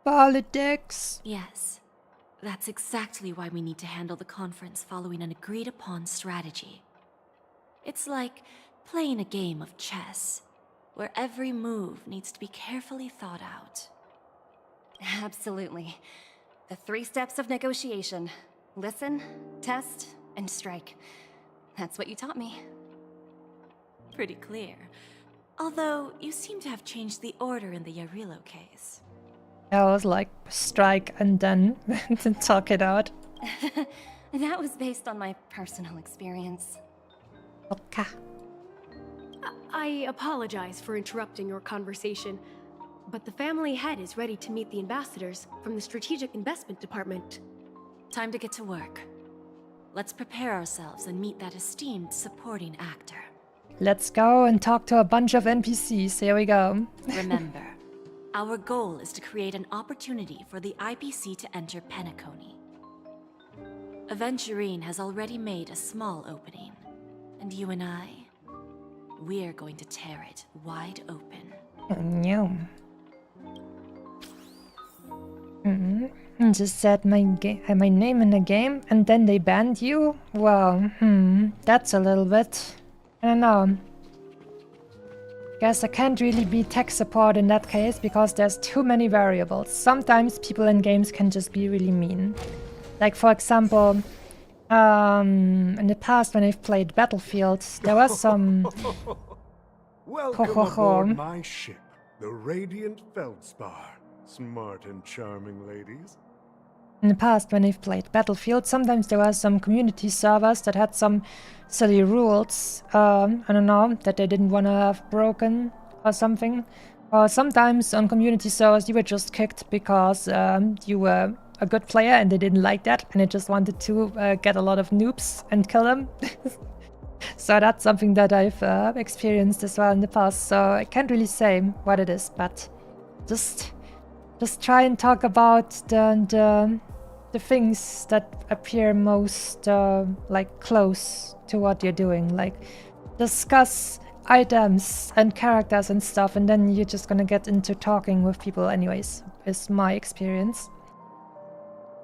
Politics! Yes. That's exactly why we need to handle the conference following an agreed-upon strategy. It's like playing a game of chess, where every move needs to be carefully thought out. Absolutely. The 3 steps of negotiation. Listen, test, and strike. That's what you taught me. Pretty clear. Although, you seem to have changed the order in the Yarilo case. I was like, strike and then to talk it out. That was based on my personal experience. Okay. I apologize for interrupting your conversation, but the family head is ready to meet the ambassadors from the Strategic Investment Department. Time to get to work. Let's prepare ourselves and meet that esteemed supporting actor. Let's go and talk to a bunch of NPCs. Here we go. Remember, our goal is to create an opportunity for the IPC to enter Penacony. Aventurine has already made a small opening, and you and I, we're going to tear it wide open. Yum. Just said my name in the game and then they banned you? Well, that's a little bit... I don't know. Guess I can't really be tech support in that case because there's too many variables. Sometimes people in games can just be really mean. Like for example, in the past when I've played Battlefield, there was some... Welcome aboard my ship, the Radiant Feldspar. Smart and charming ladies. In the past, when I've played Battlefield, sometimes there were some community servers that had some silly rules, I don't know, that they didn't want to have broken or something. Or sometimes on community servers you were just kicked because you were a good player and they didn't like that and they just wanted to get a lot of noobs and kill them. So that's something that I've experienced as well in the past, so I can't really say what it is, but just try and talk about the things that appear most like close to what you're doing. Like discuss items and characters and stuff, and then you're just gonna get into talking with people anyways, is my experience.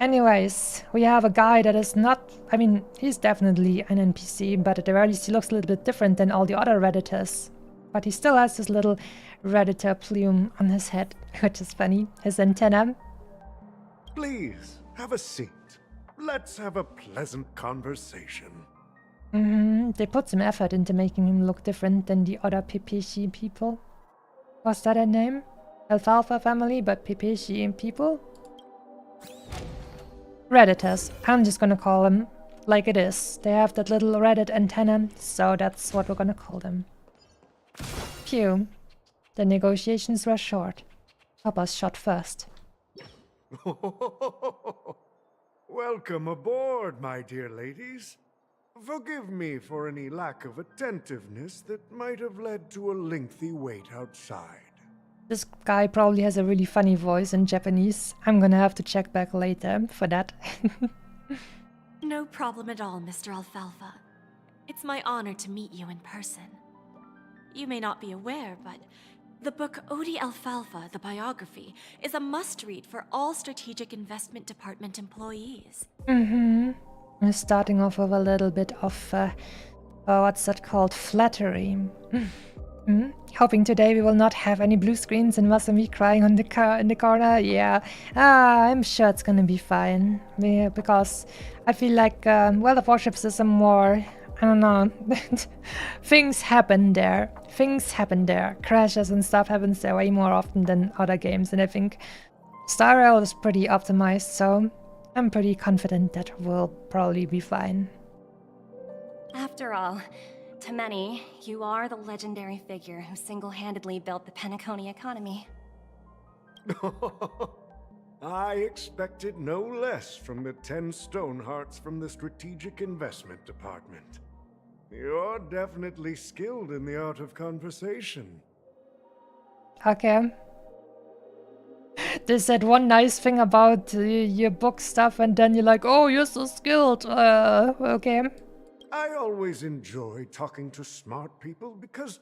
Anyways, we have a guy that is not... I mean, he's definitely an NPC, but at the very least he looks a little bit different than all the other Redditors. But he still has this little Redditor plume on his head, which is funny. His antenna. Please, have a seat. Let's have a pleasant conversation. They put some effort into making him look different than the other Pepeshi people. Was that a name? Alfalfa family, but Pepeshi people? Redditors. I'm just gonna call them like it is. They have that little Reddit antenna, so that's what we're gonna call them. Phew. The negotiations were short. Papa's shot first. Welcome aboard, my dear ladies. Forgive me for any lack of attentiveness that might have led to a lengthy wait outside. This guy probably has a really funny voice in Japanese. I'm gonna have to check back later for that. No problem at all, Mr. Alfalfa. It's my honor to meet you in person. You may not be aware, but the book Odi Alfalfa, the biography, is a must-read for all Strategic Investment Department employees. We're starting off with a little bit of, what's that called? Flattery. Hoping today we will not have any blue screens and Masami crying on in the corner. Yeah, I'm sure it's gonna be fine. Yeah, because I feel like World of Warships is a more, I don't know, things happen there. Crashes and stuff happens there way more often than other games, and I think Star Rail is pretty optimized, so I'm pretty confident that we'll probably be fine. After all, to many, you are the legendary figure who single-handedly built the Penacony economy. I expected no less from the 10 Stonehearts from the Strategic Investment Department. You're definitely skilled in the art of conversation. Okay. They said one nice thing about your book stuff, and then you're like, oh, you're so skilled. Okay. I always enjoy talking to smart people because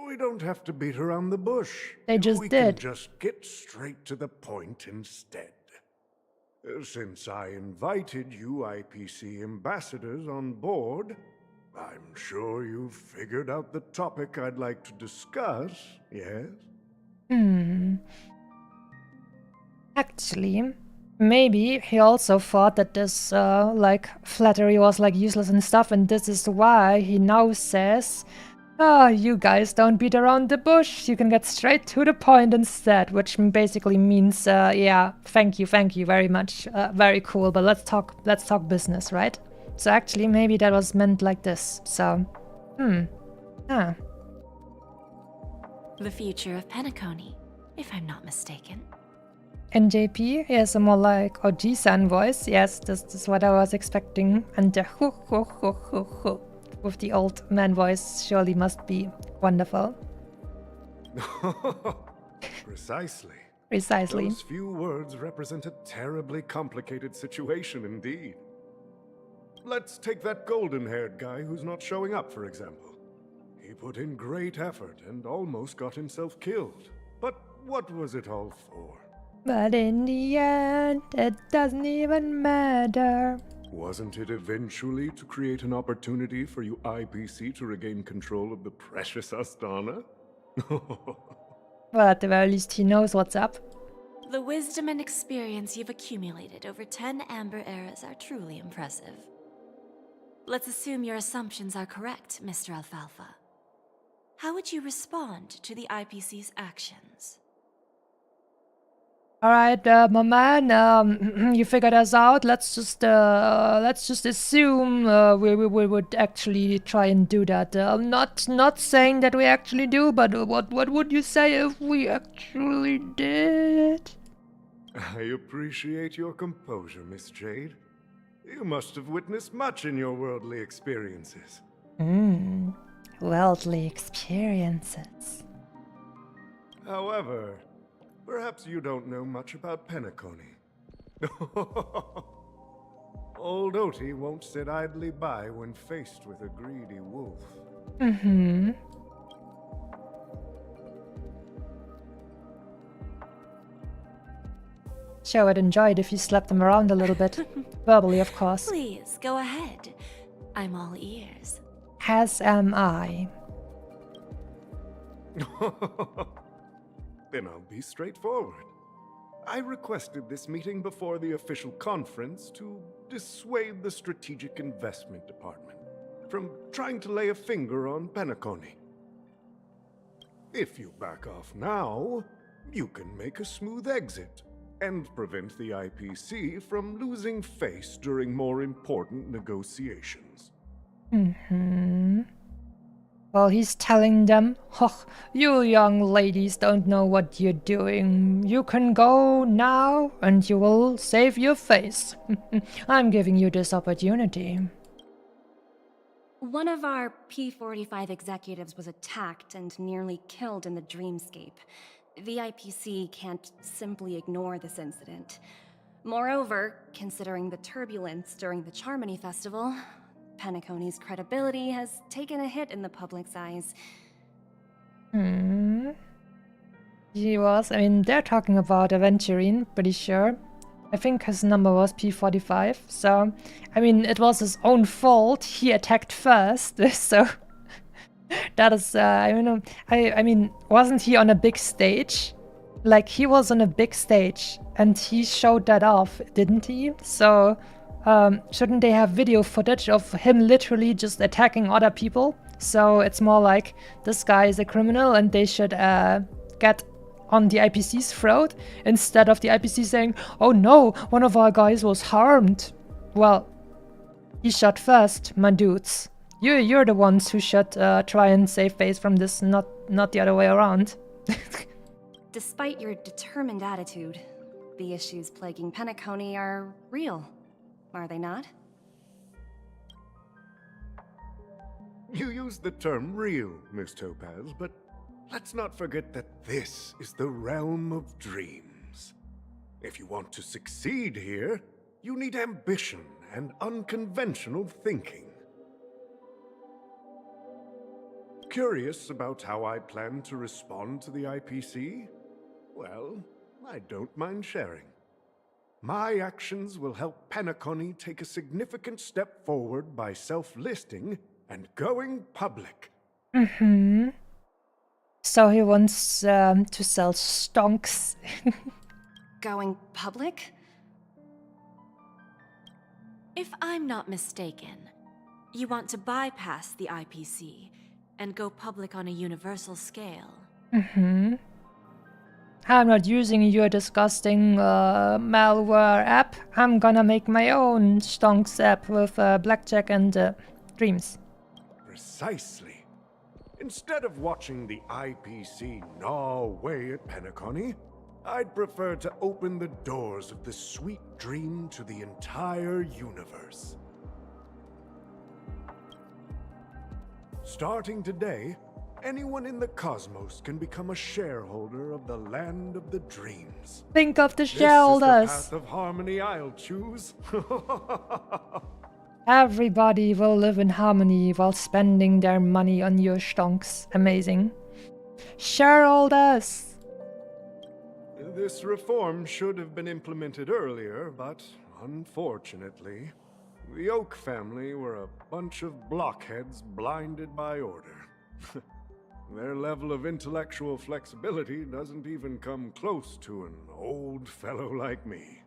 we don't have to beat around the bush. They just we did. can just get straight to the point instead. Since I invited you IPC ambassadors on board, I'm sure you've figured out the topic I'd like to discuss, yes? Actually, maybe he also thought that this, like, flattery was, like, useless and stuff, and this is why he now says, you guys don't beat around the bush, you can get straight to the point instead, which basically means, yeah, thank you very much, very cool, but let's talk business, right? So actually, maybe that was meant like this, so, The future of Penacony, if I'm not mistaken. NJP, yes, a more like OG-san voice, yes, this is what I was expecting, and the with the old man voice surely must be wonderful. Precisely. Precisely. Those few words represent a terribly complicated situation indeed. Let's take that golden-haired guy who's not showing up, for example. He put in great effort and almost got himself killed. But what was it all for? But in the end, it doesn't even matter. Wasn't it eventually to create an opportunity for you IPC to regain control of the precious Astana? Well, at the very least, he knows what's up. The wisdom and experience you've accumulated over 10 Amber Eras are truly impressive. Let's assume your assumptions are correct, Mr. Alfalfa. How would you respond to the IPC's actions? Alright, my man, you figured us out. Let's just assume we would actually try and do that. Not saying that we actually do, but what would you say if we actually did? I appreciate your composure, Miss Jade. You must have witnessed much in your worldly experiences. Worldly experiences. However, perhaps you don't know much about Penacony. Old Oti won't sit idly by when faced with a greedy wolf. Sure, I'd enjoy it if you slapped him around a little bit. Verbally, of course. Please, go ahead. I'm all ears. As am I. Then I'll be straightforward. I requested this meeting before the official conference to dissuade the Strategic Investment Department from trying to lay a finger on Penacony. If you back off now, you can make a smooth exit and prevent the IPC from losing face during more important negotiations. Well, he's telling them, oh, you young ladies don't know what you're doing. You can go now and you will save your face. I'm giving you this opportunity. One of our P45 executives was attacked and nearly killed in the dreamscape. The IPC can't simply ignore this incident. Moreover, considering the turbulence during the Charmony Festival, Penacony's credibility has taken a hit in the public's eyes. He was, I mean, they're talking about Aventurine, pretty sure. I think his number was P45, so, I mean, it was his own fault. He attacked first, so that is, I mean, wasn't he on a big stage? Like, he was on a big stage, and he showed that off, didn't he? So, shouldn't they have video footage of him literally just attacking other people? So it's more like, this guy is a criminal, and they should get on the IPC's throat, instead of the IPC saying, oh no, one of our guys was harmed. Well, he shot first, my dudes. You're the ones who should try and save face from this, not the other way around. Despite your determined attitude, The issues plaguing Penacony are real, are they not? You used the term real, Miss Topaz, but let's not forget that this is the realm of dreams. If you want to succeed here, you need ambition and unconventional thinking. Curious about how I plan to respond to the IPC? Well, I don't mind sharing. My actions will help Penacony take a significant step forward by self-listing and going public. Mm-hmm. So he wants to sell stonks. Going public? If I'm not mistaken, you want to bypass the IPC and go public on a universal scale. Mm-hmm. I'm not using your disgusting malware app. I'm gonna make my own stonks app with blackjack and dreams. Precisely. Instead of watching the IPC gnaw away at Penacony, I'd prefer to open the doors of the sweet dream to the entire universe. Starting today, anyone in the cosmos can become a shareholder of the land of the dreams. Think of the shareholders. This is the path of harmony I'll choose. Everybody will live in harmony while spending their money on your stonks. Amazing. Shareholders! This reform should have been implemented earlier, but unfortunately, the Oak family were a bunch of blockheads blinded by order. Their level of intellectual flexibility doesn't even come close to an old fellow like me.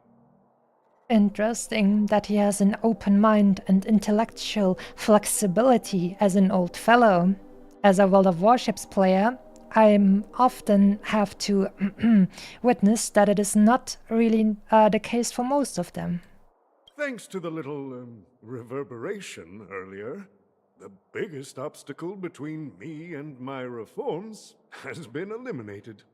Interesting that he has an open mind and intellectual flexibility as an old fellow. As a World of Warships player, I often have to witness that it is not really the case for most of them. Thanks to the little reverberation earlier, the biggest obstacle between me and my reforms has been eliminated.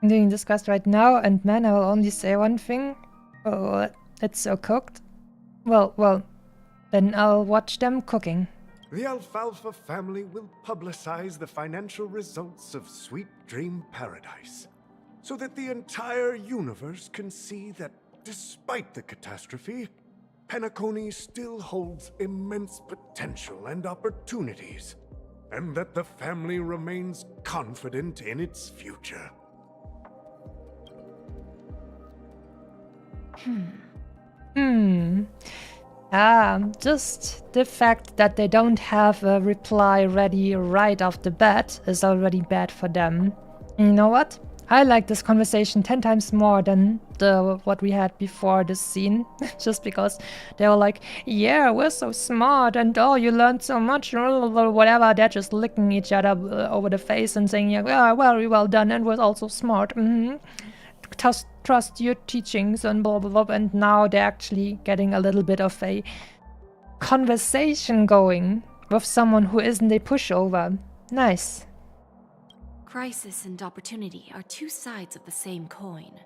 Being discussed right now, and man, I will only say one thing. Oh, it's so cooked. Well, then I'll watch them cooking. The Alfalfa family will publicize the financial results of Sweet Dream Paradise, so that the entire universe can see that despite the catastrophe, Penacony still holds immense potential and opportunities, and that the family remains confident in its future. Just the fact that they don't have a reply ready right off the bat is already bad for them. And you know what? I like this conversation 10 times more than what we had before this scene. Just because they were like, yeah, we're so smart and oh, you learned so much, or whatever. They're just licking each other over the face and saying, yeah, very well done and we're also smart. Trust your teachings and blah, blah, blah. And now they're actually getting a little bit of a conversation going with someone who isn't a pushover. Nice. Crisis and opportunity are two sides of the same coin.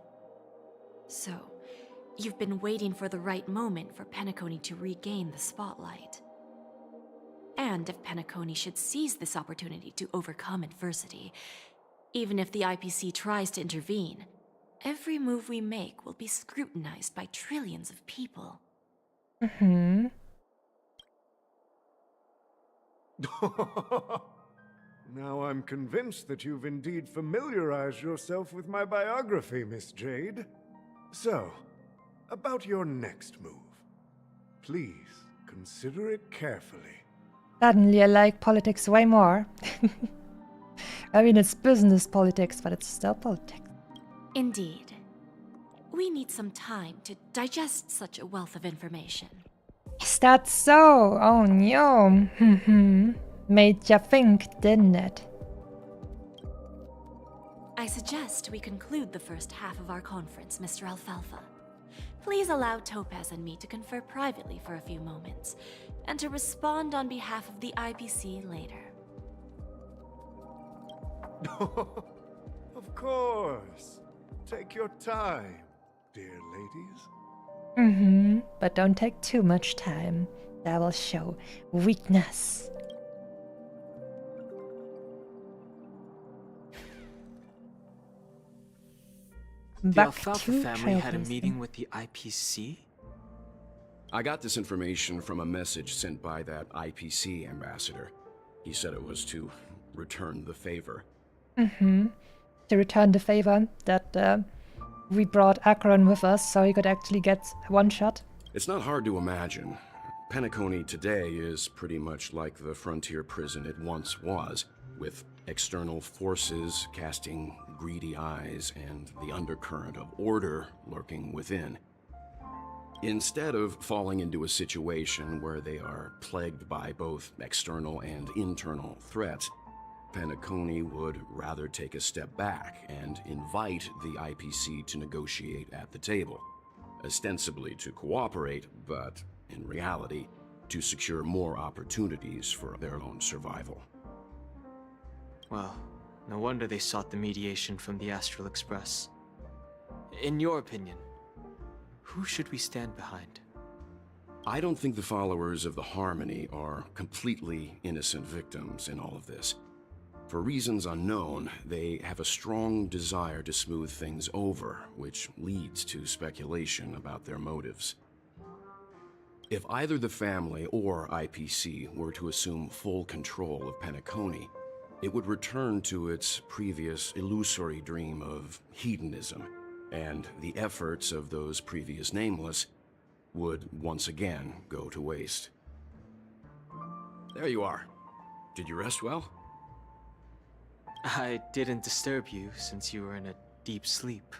So, you've been waiting for the right moment for Penacony to regain the spotlight. And if Penacony should seize this opportunity to overcome adversity, even if the IPC tries to intervene, every move we make will be scrutinized by trillions of people. Now I'm convinced that you've indeed familiarized yourself with my biography, Miss Jade. So, about your next move. Please, consider it carefully. Suddenly I like politics way more. I mean, it's business politics, but it's still politics. Indeed. We need some time to digest such a wealth of information. Is that so? Oh no. Made ya think, didn't it? I suggest we conclude the first half of our conference, Mr. Alfalfa. Please allow Topaz and me to confer privately for a few moments, and to respond on behalf of the IPC later. Of course. Take your time, dear ladies. Mm-hmm. But don't take too much time. That will show weakness. The Alfalfa family had a trailblazing. meeting with the IPC? I got this information from a message sent by that IPC ambassador. He said it was to return the favor. Mm-hmm. To return the favor that we brought Akron with us so he could actually get one shot. It's not hard to imagine. Penacony today is pretty much like the frontier prison it once was, with external forces casting greedy eyes and the undercurrent of order lurking within. Instead of falling into a situation where they are plagued by both external and internal threats, Penacony would rather take a step back and invite the IPC to negotiate at the table, ostensibly to cooperate, but in reality, to secure more opportunities for their own survival. Well, no wonder they sought the mediation from the Astral Express. In your opinion, who should we stand behind? I don't think the followers of the Harmony are completely innocent victims in all of this. For reasons unknown, they have a strong desire to smooth things over, which leads to speculation about their motives. If either the family or IPC were to assume full control of Penacony, it would return to its previous illusory dream of hedonism, and the efforts of those previous nameless would once again go to waste. There you are. Did you rest well? I didn't disturb you since you were in a deep sleep.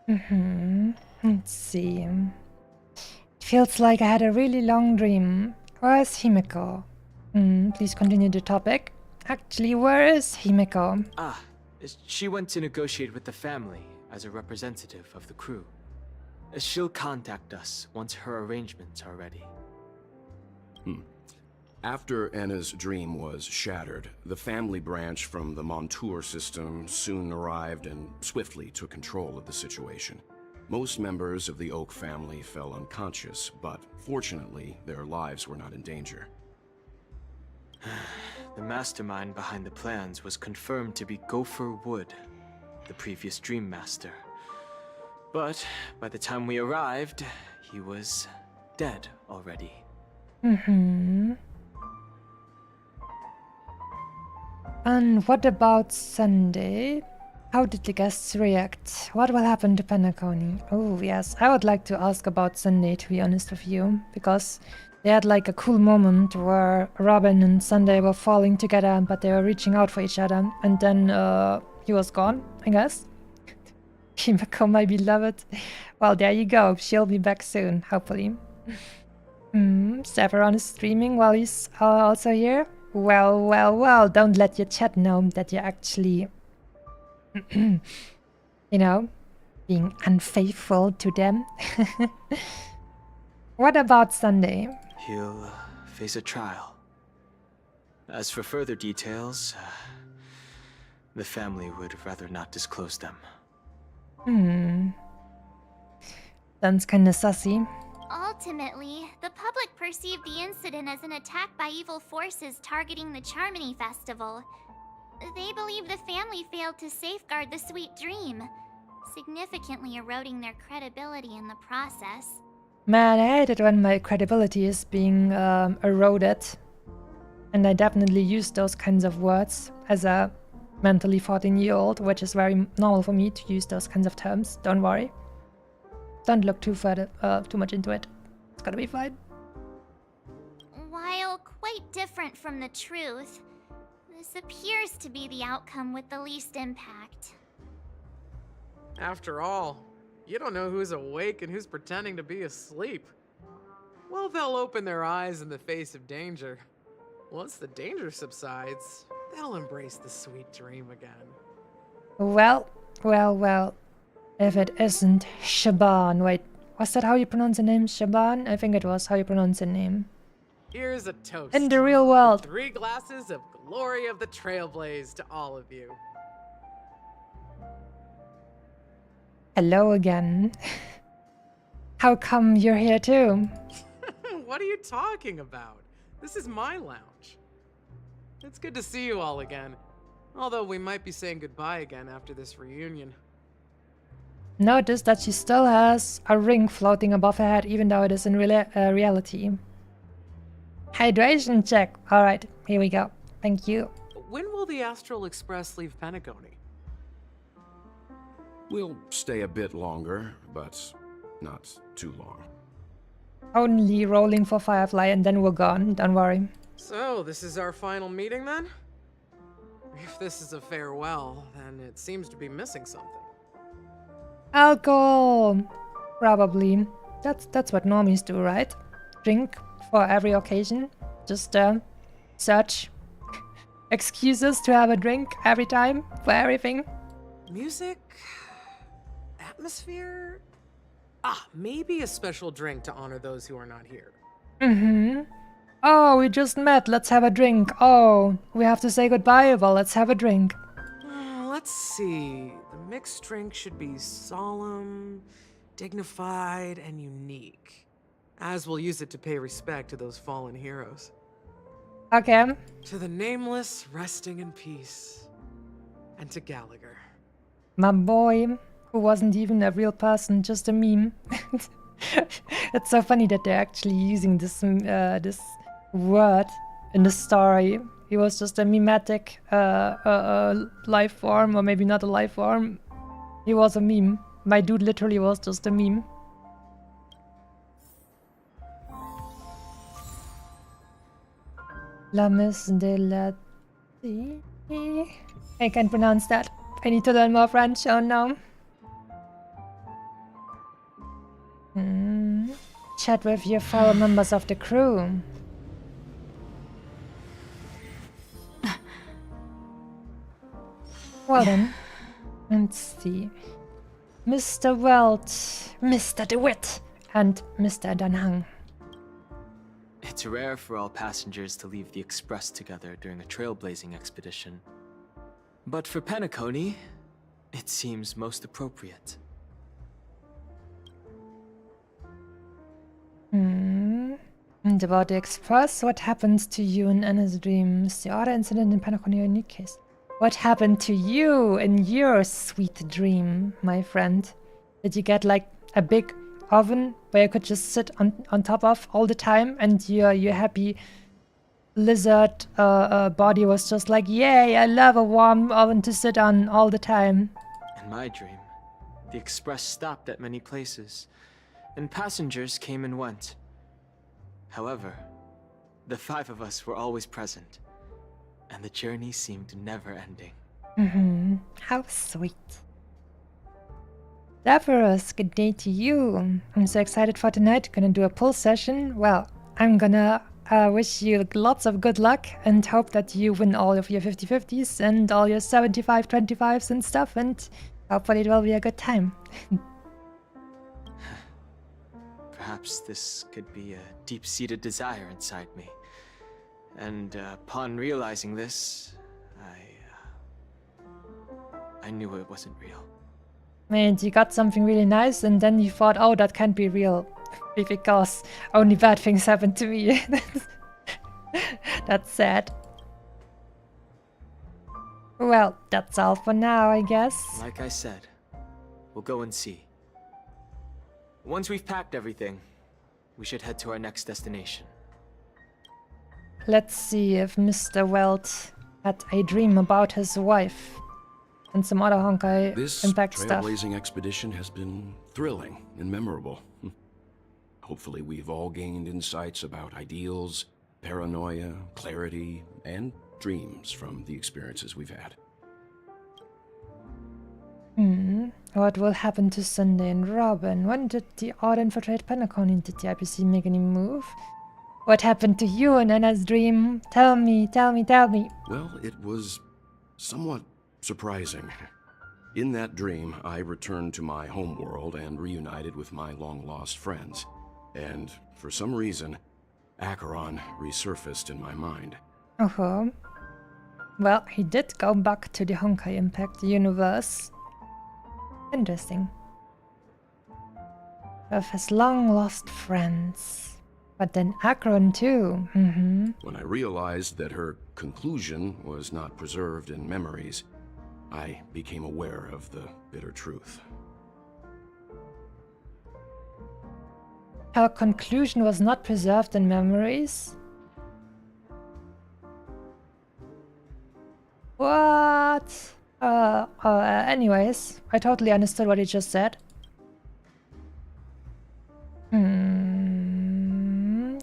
Mm-hmm. Let's see. It feels like I had a really long dream. Where is Himeko? Please continue the topic. Actually, where is Himeko? Ah, she went to negotiate with the family as a representative of the crew. She'll contact us once her arrangements are ready. After Anna's dream was shattered, the family branch from the Montour system soon arrived and swiftly took control of the situation. Most members of the Oak family fell unconscious, but fortunately, their lives were not in danger. The mastermind behind the plans was confirmed to be Gopher Wood, the previous Dream Master. But by the time we arrived, he was dead already. And what about Sunday? How did the guests react? What will happen to Penacony? Oh yes, I would like to ask about Sunday, to be honest with you, because they had like a cool moment where Robin and Sunday were falling together, but they were reaching out for each other, and then he was gone, I guess. Himeko, my beloved. Well, there you go. She'll be back soon, hopefully. Severon is streaming while he's also here. Well, don't let your chat know that you're actually, you know, being unfaithful to them. What about Sunday? He'll face a trial. As for further details, the family would rather not disclose them. Sounds kinda sussy. Ultimately, the public perceived the incident as an attack by evil forces targeting the Charmony Festival. They believe the family failed to safeguard the sweet dream, significantly eroding their credibility in the process. Man, I hate it when my credibility is being eroded. And I definitely use those kinds of words as a mentally 14-year-old, which is very normal for me to use those kinds of terms. Don't worry. Don't look too much into it. It's gonna be fine. While quite different from the truth, this appears to be the outcome with the least impact. After all, you don't know who's awake and who's pretending to be asleep. Well, they'll open their eyes in the face of danger. Once the danger subsides, they'll embrace the sweet dream again. Well. If it isn't Shaban. Wait, was that how you pronounce the name? Shaban? I think it was how you pronounce the name. Here's a toast. In the real world. 3 glasses of glory of the Trailblaze to all of you. Hello again. How come you're here too? What are you talking about? This is my lounge. It's good to see you all again. Although we might be saying goodbye again after this reunion. Notice that she still has a ring floating above her head, even though it is in reality. Hydration check. Alright, here we go. Thank you. When will the Astral Express leave Penacony? We'll stay a bit longer, but not too long. Only rolling for Firefly and then we're gone, don't worry. So, this is our final meeting then? If this is a farewell, then it seems to be missing something. Alcohol! Probably. That's what normies do, right? Drink for every occasion. Just search excuses to have a drink every time for everything. Music? Atmosphere? Ah, maybe a special drink to honor those who are not here. Mm-hmm. Oh, we just met. Let's have a drink. Oh, we have to say goodbye. Well, let's have a drink. Let's see. The mixed drink should be solemn, dignified, and unique. As we'll use it to pay respect to those fallen heroes. Okay. To the nameless, resting in peace. And to Gallagher. My boy, who wasn't even a real person, just a meme. It's so funny that they're actually using this this word in the story. He was just a mimetic life form, or maybe not a life form. He was a meme. My dude literally was just a meme. La Miss de la... I can't pronounce that. I need to learn more French, oh no. Chat with your fellow members of the crew. Well then, let's see. Mr. Welt, Mr. DeWitt, and Mr. Danhang. It's rare for all passengers to leave the Express together during a trailblazing expedition. But for Penacony, it seems most appropriate. And about the Express, what happened to you in Anna's dream? Is the other incident in Penacony a unique case? What happened to you in your sweet dream, my friend? Did you get like a big oven where you could just sit on top of all the time, and your happy lizard body was just like, yay, I love a warm oven to sit on all the time? In my dream, the Express stopped at many places, and passengers came and went. However, the 5 of us were always present, and the journey seemed never ending. How sweet. Davros, good day to you. I'm so excited for tonight. Gonna do a pull session. Well, I'm gonna wish you lots of good luck and hope that you win all of your 50-50s and all your 75-25s and stuff, and hopefully it will be a good time. Perhaps this could be a deep-seated desire inside me. And upon realizing this, I knew it wasn't real. And you got something really nice, and then you thought, oh, that can't be real, because only bad things happen to me. That's sad. Well, that's all for now, I guess. Like I said, we'll go and see. Once we've packed everything, we should head to our next destination. Let's see if Mr. Welt had a dream about his wife and some other Honkai impact stuff. This trailblazing expedition has been thrilling and memorable. Hopefully we've all gained insights about ideals, paranoia, clarity, and dreams from the experiences we've had. What will happen to Sunday and Robin? When did the Order infiltrate Penacony? Did the IPC make any move? What happened to you in Anna's dream? Tell me, tell me, tell me. Well, it was somewhat surprising. In that dream, I returned to my homeworld and reunited with my long-lost friends. And for some reason, Acheron resurfaced in my mind. Well, he did go back to the Honkai Impact universe. Interesting. Of his long-lost friends. But then Akron too. When I realized that her conclusion was not preserved in memories, I became aware of the bitter truth. Her conclusion was not preserved in memories? What? Anyways, I totally understood what he just said.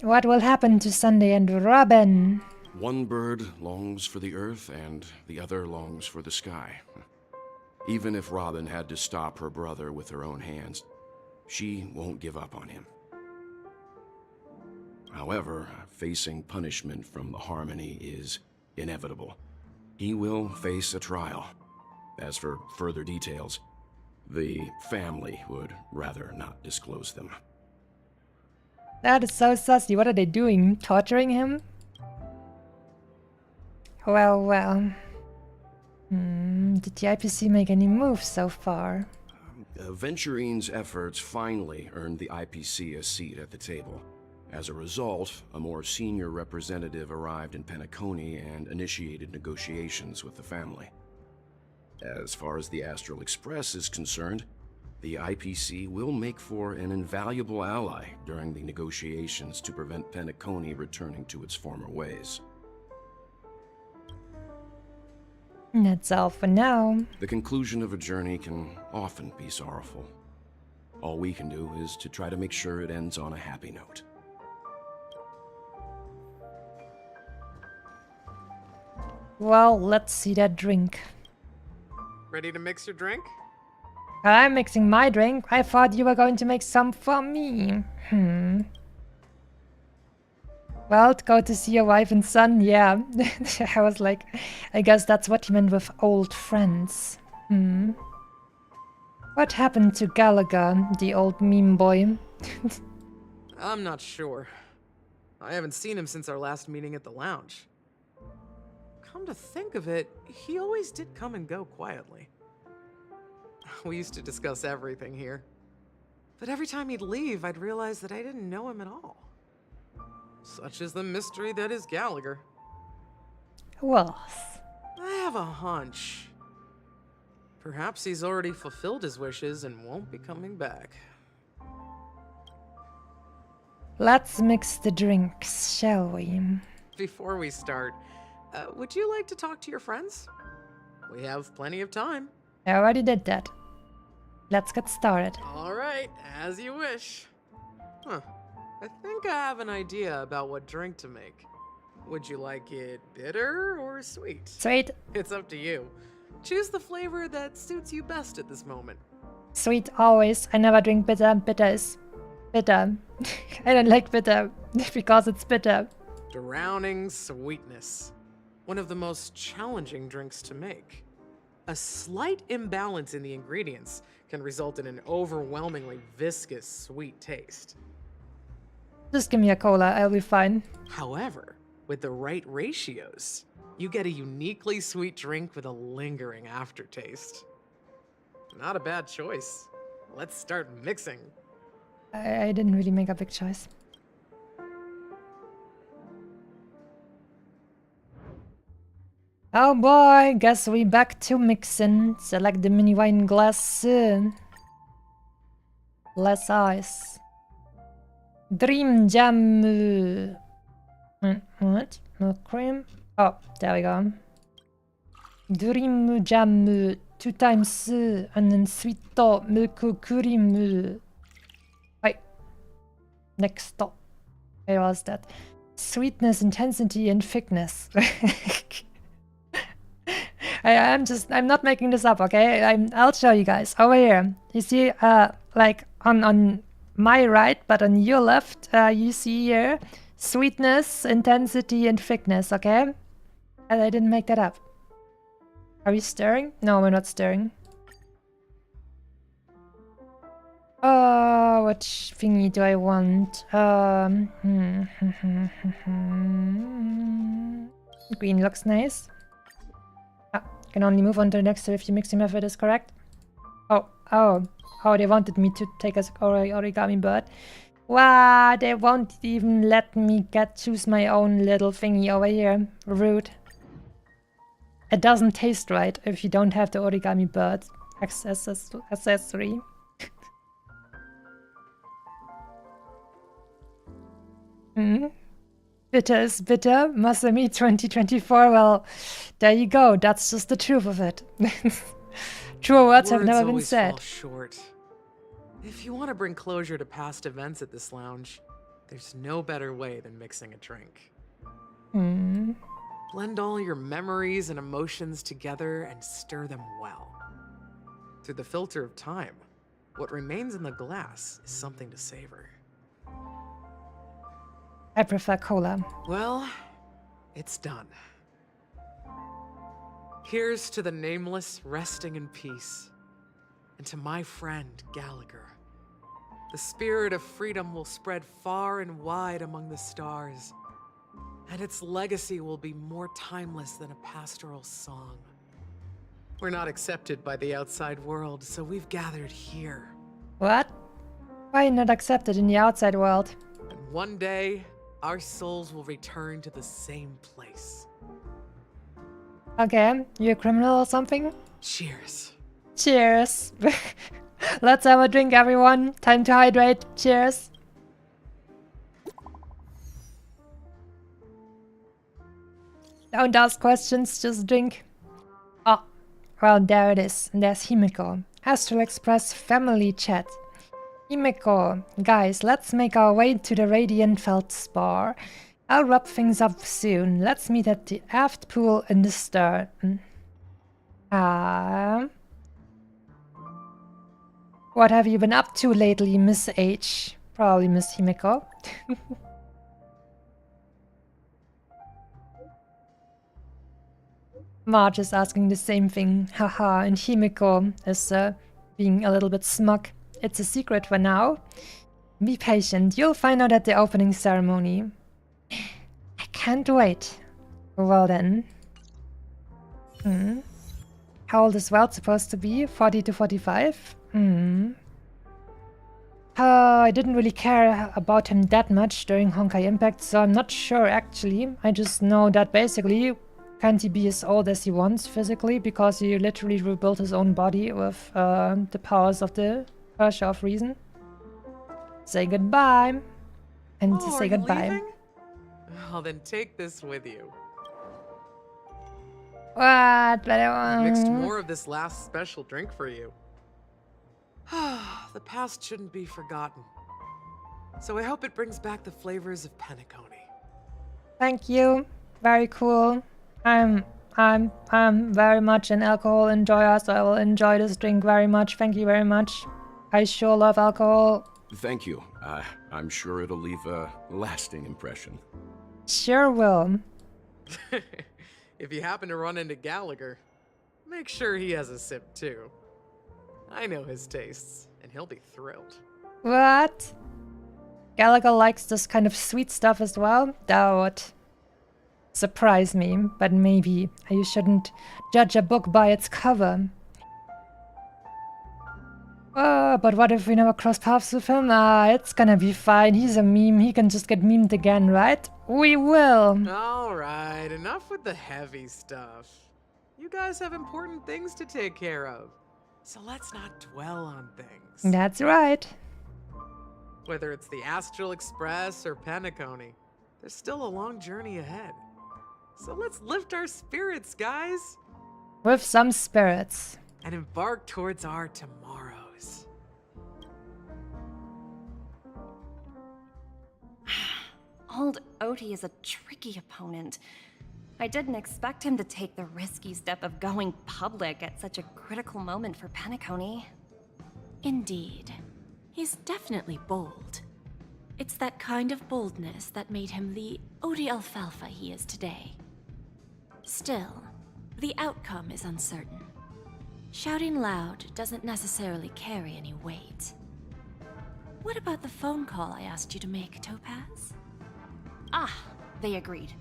What will happen to Sunday and Robin? One bird longs for the earth and the other longs for the sky. Even if Robin had to stop her brother with her own hands, she won't give up on him. However, facing punishment from the Harmony is inevitable. He will face a trial. As for further details, the family would rather not disclose them. That is so sussy. What are they doing? Torturing him? Well, well. Did the IPC make any moves so far? Venturine's efforts finally earned the IPC a seat at the table. As a result, a more senior representative arrived in Penacony and initiated negotiations with the family. As far as the Astral Express is concerned, the IPC will make for an invaluable ally during the negotiations to prevent Penacony returning to its former ways. That's all for now. The conclusion of a journey can often be sorrowful. All we can do is to try to make sure it ends on a happy note. Well, let's see that drink. Ready to mix your drink? I'm mixing my drink. I thought you were going to make some for me. Well, to go to see your wife and son, yeah. I was like, I guess that's what he meant with old friends. What happened to Gallagher, the old meme boy? I'm not sure. I haven't seen him since our last meeting at the lounge. Come to think of it, he always did come and go quietly. We used to discuss everything here. But every time he'd leave, I'd realize that I didn't know him at all. Such is the mystery that is Gallagher. Who else? I have a hunch. Perhaps he's already fulfilled his wishes and won't be coming back. Let's mix the drinks, shall we? Before we start, would you like to talk to your friends? We have plenty of time. I already did that. Let's get started. All right, as you wish. I think I have an idea about what drink to make. Would you like it bitter or sweet? Sweet. It's up to you. Choose the flavor that suits you best at this moment. Sweet, always. I never drink bitter. Bitter is bitter. I don't like bitter because it's bitter. Drowning sweetness. One of the most challenging drinks to make. A slight imbalance in the ingredients can result in an overwhelmingly viscous, sweet taste. Just give me a cola, I'll be fine. However, with the right ratios, you get a uniquely sweet drink with a lingering aftertaste. Not a bad choice. Let's start mixing. I didn't really make a big choice. Oh boy, guess we back to mixing. Select the mini wine glass. Less ice. Dream jam. What? Milk cream? Oh, there we go. Dream jam 2 times and then sweet milk cream. Wait. Next stop. Where was that? Sweetness, intensity, and thickness. I'm not making this up, okay? I'll show you guys. Over here, you see, like on my right, but on your left, you see here, sweetness, intensity, and thickness, okay? And I didn't make that up. Are we stirring? No, we're not stirring. Which thingy do I want? Green looks nice. Can only move on to the next if your mixing method is correct. Oh, they wanted me to take a origami bird. Wow, they won't even let me choose my own little thingy over here. Rude. It doesn't taste right if you don't have the origami bird accessory. Bitter is bitter. Masami 2024. Well, there you go. That's just the truth of it. True words have never been said. Fall short. If you want to bring closure to past events at this lounge, there's no better way than mixing a drink. Blend all your memories and emotions together and stir them well. Through the filter of time, what remains in the glass is something to savor. I prefer cola. Well, it's done. Here's to the nameless resting in peace, and to my friend Gallagher. The spirit of freedom will spread far and wide among the stars, and its legacy will be more timeless than a pastoral song. We're not accepted by the outside world, so we've gathered here. What? Why not accepted in the outside world? And one day, our souls will return to the same place. Okay, you a criminal or something? Cheers. Cheers. Let's have a drink, everyone. Time to hydrate. Cheers. Don't ask questions, just drink. Oh, well, there it is. There's Himeko. Astral Express family chat. Himeko, guys, let's make our way to the Radiant Feldspar. I'll wrap things up soon. Let's meet at the aft pool in the stern. What have you been up to lately, Miss H? Probably Miss Himeko. Marge is asking the same thing. Haha, and Himeko is being a little bit smug. It's a secret for now. Be patient. You'll find out at the opening ceremony. I can't wait. Well then. How old is Welt supposed to be? 40 to 45? I didn't really care about him that much during Honkai Impact, so I'm not sure actually. I just know that basically can't he be as old as he wants physically, because he literally rebuilt his own body with the powers of the Ursha of Reason. Say goodbye. And say goodbye. Leaving? Well, then take this with you. What? Mixed more of this last special drink for you. The past shouldn't be forgotten. So I hope it brings back the flavors of Penacony. Thank you. Very cool. I'm very much an alcohol enjoyer, so I will enjoy this drink very much. Thank you very much. I sure love alcohol. Thank you. I'm sure it'll leave a lasting impression. Sure will. If you happen to run into Gallagher, make sure he has a sip too. I know his tastes, and he'll be thrilled. What? Gallagher likes this kind of sweet stuff as well? That would surprise me, but maybe you shouldn't judge a book by its cover. But what if we never cross paths with him? It's gonna be fine. He's a meme. He can just get memed again, right? We will. Alright, enough with the heavy stuff. You guys have important things to take care of, so let's not dwell on things. That's right. Whether it's the Astral Express or Penacony, there's still a long journey ahead. So let's lift our spirits, guys! With some spirits. And embark towards our tomorrows. Old Oti is a tricky opponent. I didn't expect him to take the risky step of going public at such a critical moment for Penacony. Indeed. He's definitely bold. It's that kind of boldness that made him the Odi Alfalfa he is today. Still, the outcome is uncertain. Shouting loud doesn't necessarily carry any weight. What about the phone call I asked you to make, Topaz? They agreed.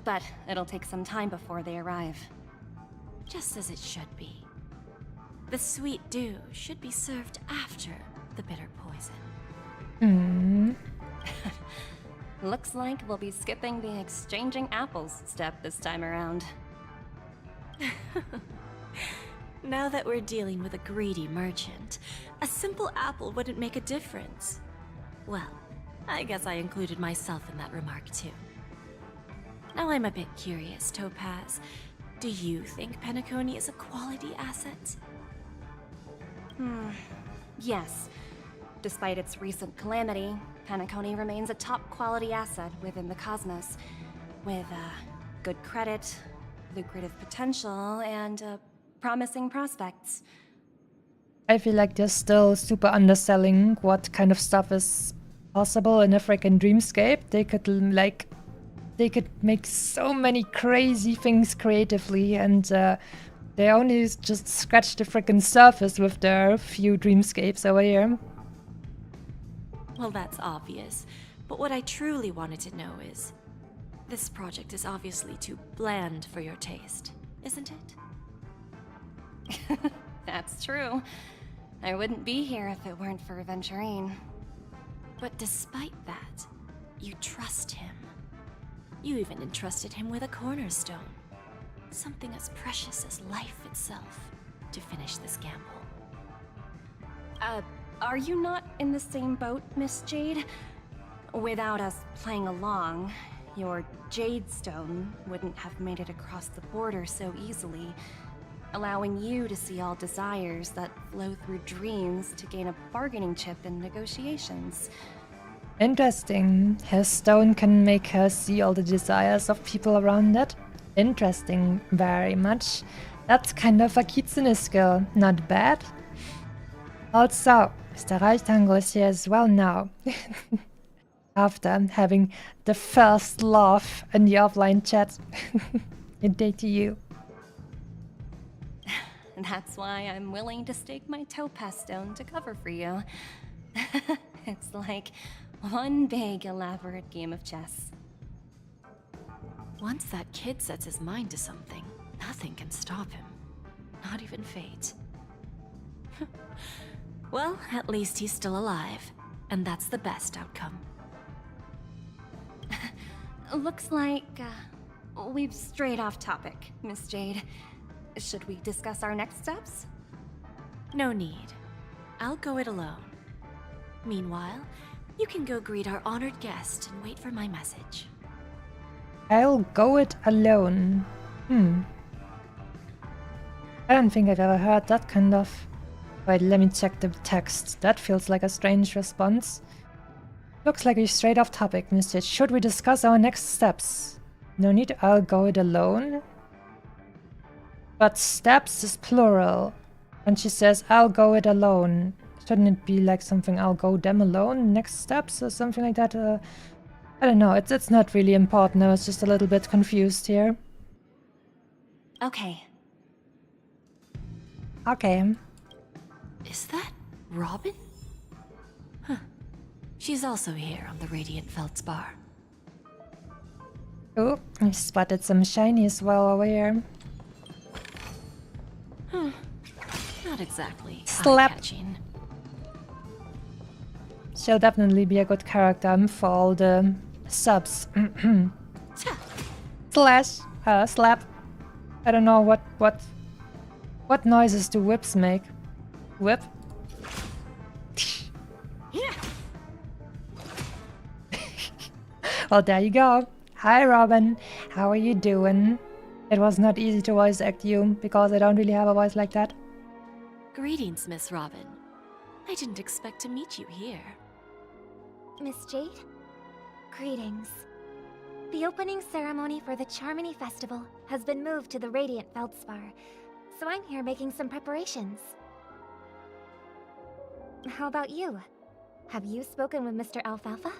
But it'll take some time before they arrive. just as it should be. The sweet dew should be served after the bitter poison. Hmm. Looks like we'll be skipping the exchanging apples step this time around. Now that we're dealing with a greedy merchant, a simple apple wouldn't make a difference. Well, I guess I included myself in that remark too. Now I'm a bit curious, Topaz. Do you think Penacony is a quality asset? Yes. Despite its recent calamity, Penacony remains a top quality asset within the cosmos, with good credit, lucrative potential, and promising prospects. I feel like they're still super underselling what kind of stuff is possible in a freaking dreamscape. They could make so many crazy things creatively, and they only just scratched the freaking surface with their few dreamscapes over here. Well, that's obvious. But what I truly wanted to know is, this project is obviously too bland for your taste, isn't it? That's true. I wouldn't be here if it weren't for Venturine. But despite that, you trust him. You even entrusted him with a cornerstone. Something as precious as life itself, to finish this gamble. Are you not in the same boat, Miss Jade? Without us playing along, your Jade Stone wouldn't have made it across the border so easily, allowing you to see all desires that flow through dreams to gain a bargaining chip in negotiations. Interesting. Her stone can make her see all the desires of people around it. Interesting, very much. That's kind of a kitsune skill, not bad. Also, Mr. Rectangle is here as well now. After having the first laugh in the offline chat. Good day to you. That's why I'm willing to stake my topaz stone to cover for you. It's like one big elaborate game of chess. Once that kid sets his mind to something, nothing can stop him. Not even fate. Well, at least he's still alive, and that's the best outcome. Looks like we've strayed off topic, Miss Jade. Should we discuss our next steps? No need. I'll go it alone. Meanwhile, you can go greet our honored guest and wait for my message. I'll go it alone. I don't think I've ever heard that kind of... Wait, let me check the text. That feels like a strange response. Looks like we're straight off topic, Mr. Should we discuss our next steps? No need, I'll go it alone. But steps is plural. And she says, I'll go it alone. Shouldn't it be like something, I'll go them alone? Next steps or something like that? I don't know, it's not really important. I was just a little bit confused here. Okay. Okay. Is that Robin? Huh. She's also here on the Radiant Feldspar. Oh, I spotted some shiny as well over here. Not exactly Slap. eye-catching. She'll definitely be a good character for all the subs. Slash. Slap. I don't know what noises do whips make. Whip? Well, there you go. Hi, Robin. How are you doing? It was not easy to voice act you, because I don't really have a voice like that. Greetings, Miss Robin. I didn't expect to meet you here. Miss Jade? Greetings. The opening ceremony for the Charmony Festival has been moved to the Radiant Feldspar, so I'm here making some preparations. How about you? Have you spoken with Mr. Alfalfa?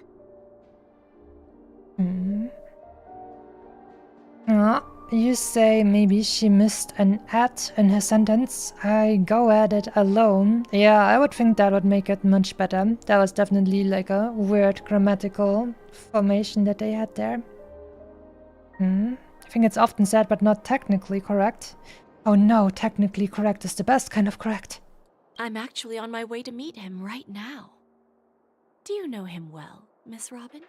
You say maybe she missed an at in her sentence. I go at it alone. Yeah, I would think that would make it much better. That was definitely like a weird grammatical formation that they had there. I think it's often said, but not technically correct. Oh no, technically correct is the best kind of correct. I'm actually on my way to meet him right now. Do you know him well, Miss Robin?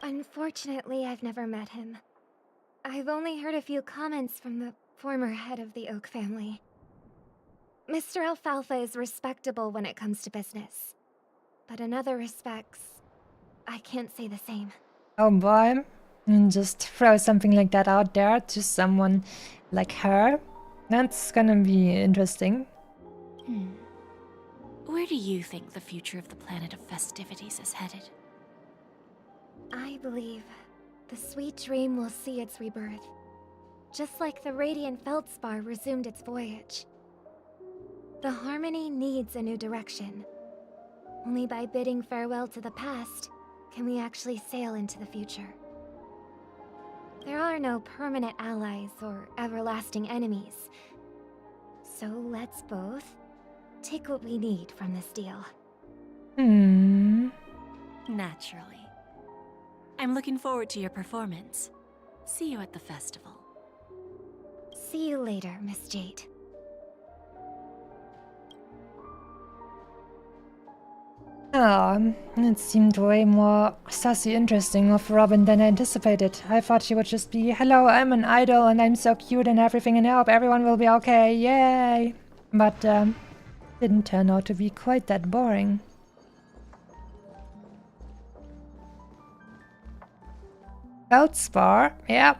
Unfortunately, I've never met him. I've only heard a few comments from the former head of the Oak family. Mr. Alfalfa is respectable when it comes to business. But in other respects, I can't say the same. Oh boy. And just throw something like that out there to someone like her. That's gonna be interesting. Where do you think the future of the planet of festivities is headed? I believe the sweet dream will see its rebirth. Just like the radiant Feldspar resumed its voyage. The Harmony needs a new direction. Only by bidding farewell to the past can we actually sail into the future. There are no permanent allies or everlasting enemies. So let's both take what we need from this deal. Naturally. I'm looking forward to your performance. See you at the festival. See you later, Miss Jade. It seemed way more sassy interesting of Robin than I anticipated. I thought she would just be, hello, I'm an idol and I'm so cute and everything and I hope everyone will be okay, yay! But, didn't turn out to be quite that boring. Feldspar, yeah.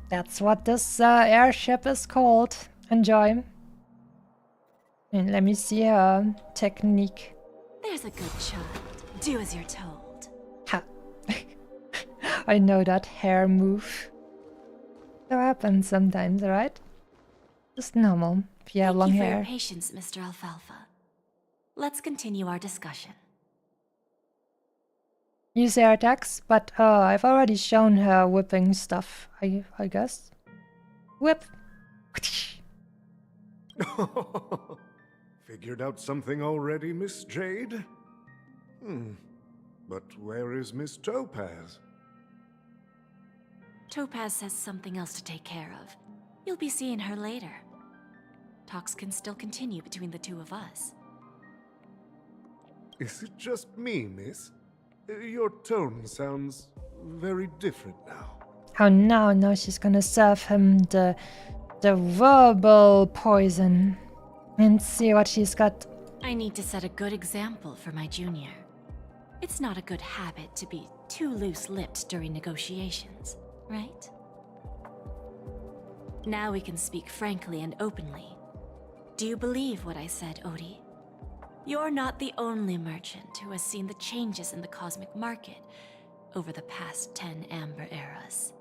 That's what this airship is called. Enjoy. And let me see her technique. There's a good child. Do as you're told. Ha. I know that hair move. That happens sometimes, right? Just normal if you have long Thank you for hair. your patience, Mr. Alfalfa. Let's continue our discussion. Use air attacks, but I've already shown her whipping stuff, I guess. Whip! Figured out something already, Miss Jade? But where is Miss Topaz? Topaz has something else to take care of. You'll be seeing her later. Talks can still continue between the two of us. Is it just me, miss? Your tone sounds very different now. Oh no, now she's gonna serve him the verbal poison. And see what she's got. I need to set a good example for my junior. It's not a good habit to be too loose-lipped during negotiations, right? Now we can speak frankly and openly. Do you believe what I said, Odie? You're not the only merchant who has seen the changes in the cosmic market over the past 10 Amber Eras.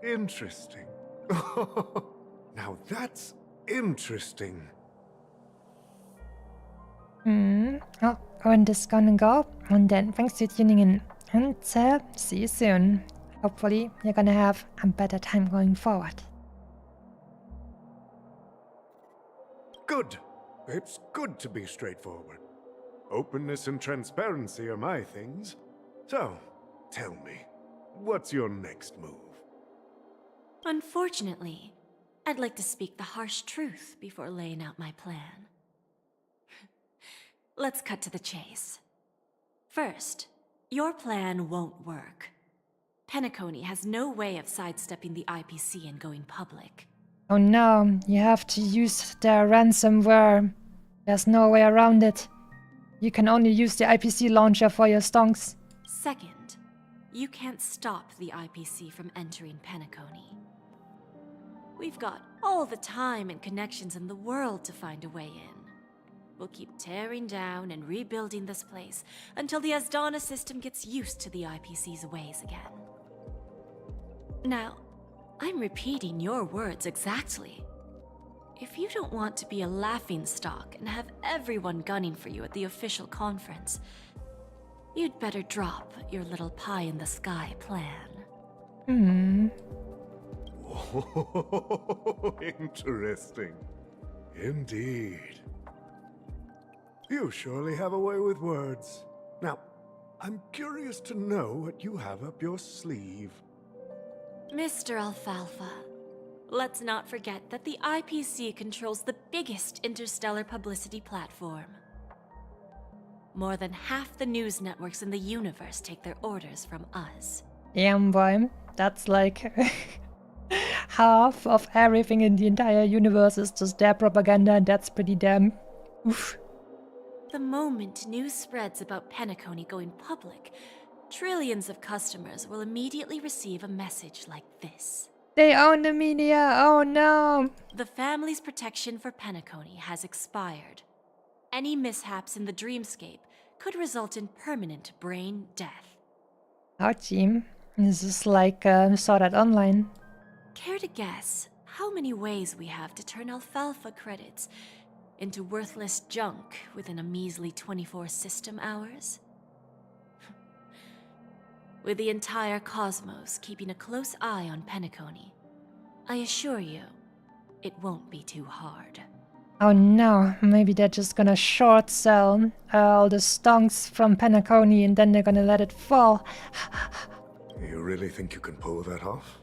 Interesting. Now that's interesting. Oh, and this gonna go. And then thanks for tuning in. And see you soon. Hopefully you're gonna have a better time going forward. Good. It's good to be straightforward. Openness and transparency are my things. So, tell me, what's your next move? Unfortunately, I'd like to speak the harsh truth before laying out my plan. Let's cut to the chase. First, your plan won't work. Penacony has no way of sidestepping the IPC and going public. Oh no, you have to use their ransomware. There's no way around it. You can only use the IPC launcher for your stonks. Second, you can't stop the IPC from entering Penacony. We've got all the time and connections in the world to find a way in. We'll keep tearing down and rebuilding this place until the Asdana system gets used to the IPC's ways again. Now, I'm repeating your words exactly. If you don't want to be a laughingstock and have everyone gunning for you at the official conference, you'd better drop your little pie-in-the-sky plan. Oh, interesting. Indeed. You surely have a way with words. Now, I'm curious to know what you have up your sleeve. Mr. Alfalfa, Let's not forget that the IPC controls the biggest interstellar publicity platform. More than half the news networks in the universe take their orders from us. Yeah, boy. That's like half of everything in the entire universe is just their propaganda, and that's pretty damn. Oof. The moment news spreads about Penacony going public, trillions of customers will immediately receive a message like this. They own the media! Oh no! The family's protection for Penacony has expired. Any mishaps in the dreamscape could result in permanent brain death. Ouchie. This is like, saw that online. Care to guess how many ways we have to turn alfalfa credits into worthless junk within a measly 24 system hours? With the entire cosmos keeping a close eye on Penacony, I assure you, it won't be too hard. Oh no, maybe they're just gonna short sell all the stonks from Penacony and then they're gonna let it fall. You really think you can pull that off?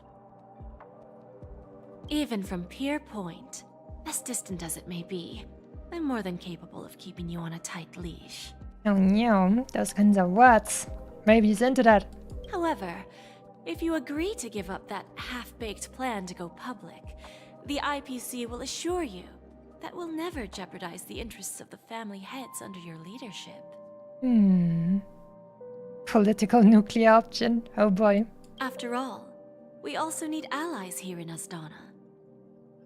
Even from Pier Point, as distant as it may be, I'm more than capable of keeping you on a tight leash. Oh no, those kinds of words. Maybe he's into that. However, if you agree to give up that half-baked plan to go public, the IPC will assure you that we'll never jeopardize the interests of the family heads under your leadership. Political nuclear option? Oh boy. After all, we also need allies here in Asdana.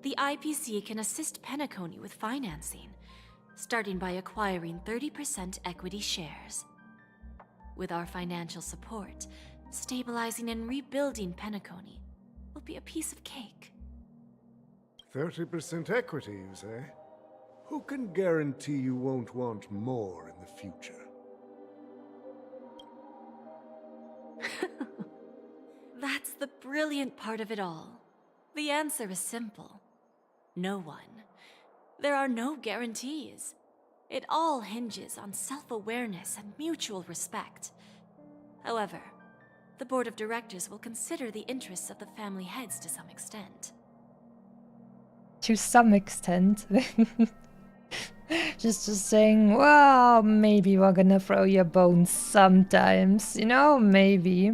The IPC can assist Penacony with financing, starting by acquiring 30% equity shares. With our financial support, stabilizing and rebuilding Penacony will be a piece of cake. 30% equity, you say? Who can guarantee you won't want more in the future? That's the brilliant part of it all. The answer is simple. No one. There are no guarantees. It all hinges on self-awareness and mutual respect. However, the board of directors will consider the interests of the family heads to some extent. To some extent. just saying, well, maybe we're gonna throw your bones sometimes. You know, maybe.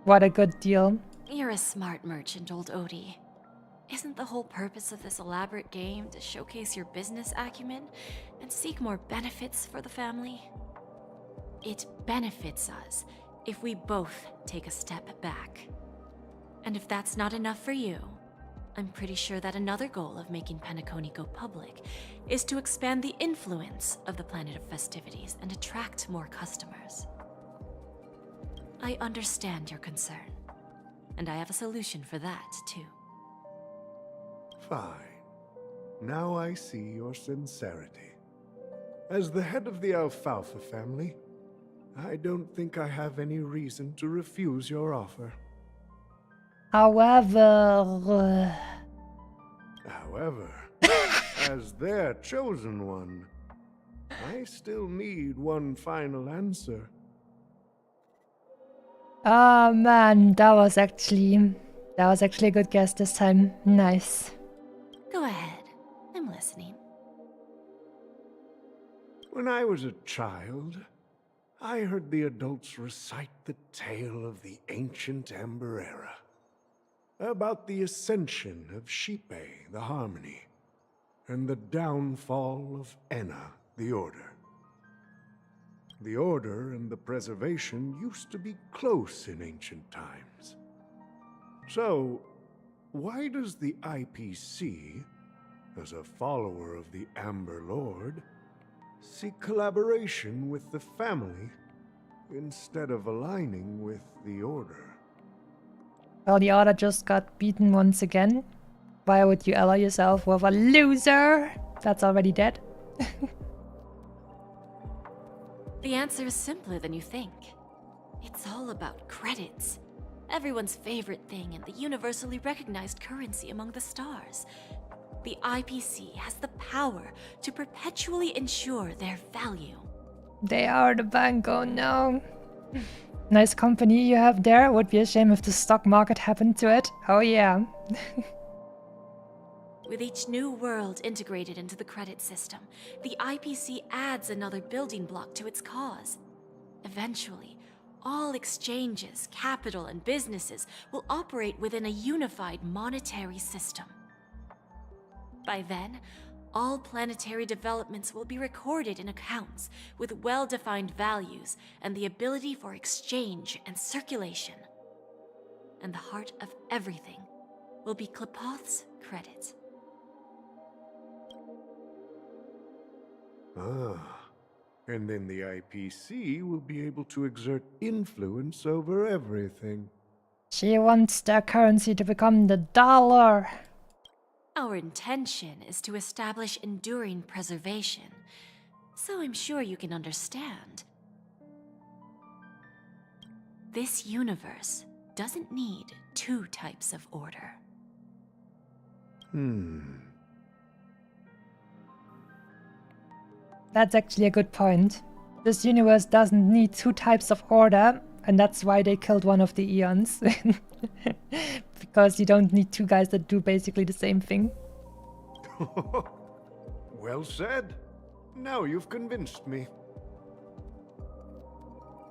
What a good deal. You're a smart merchant, old Odie. Isn't the whole purpose of this elaborate game to showcase your business acumen and seek more benefits for the family? It benefits us if we both take a step back. And if that's not enough for you, I'm pretty sure that another goal of making Penacony go public is to expand the influence of the Planet of Festivities and attract more customers. I understand your concern, and I have a solution for that, too. Fine. Now I see your sincerity. As the head of the Alfalfa family, I don't think I have any reason to refuse your offer. However, as their chosen one, I still need one final answer. oh man, that was actually a good guess this time. Nice. Go ahead. I'm listening. When I was a child, I heard the adults recite the tale of the ancient Amber Era, about the ascension of Shipe, the Harmony, and the downfall of Enna, the Order. The Order and the Preservation used to be close in ancient times. So, why does the IPC, as a follower of the Amber Lord, seek collaboration with the family instead of aligning with the Order? Well, the Order just got beaten once again. Why would you ally yourself with a loser that's already dead? The answer is simpler than you think. It's all about credits. Everyone's favorite thing and the universally recognized currency among the stars. The IPC has the power to perpetually ensure their value. They are the bank, oh no. Nice company you have there. Would be a shame if the stock market happened to it. Oh yeah. With each new world integrated into the credit system, the IPC adds another building block to its cause. Eventually, all exchanges, capital, and businesses will operate within a unified monetary system. By then, all planetary developments will be recorded in accounts with well-defined values and the ability for exchange and circulation. And the heart of everything will be Klepoth's credit. Ah, and then the IPC will be able to exert influence over everything. She wants their currency to become the dollar. Our intention is to establish enduring preservation, so I'm sure you can understand. This universe doesn't need two types of order. That's actually a good point. This universe doesn't need two types of order, and that's why they killed one of the Eons. Because you don't need two guys that do basically the same thing. Well said. Now you've convinced me.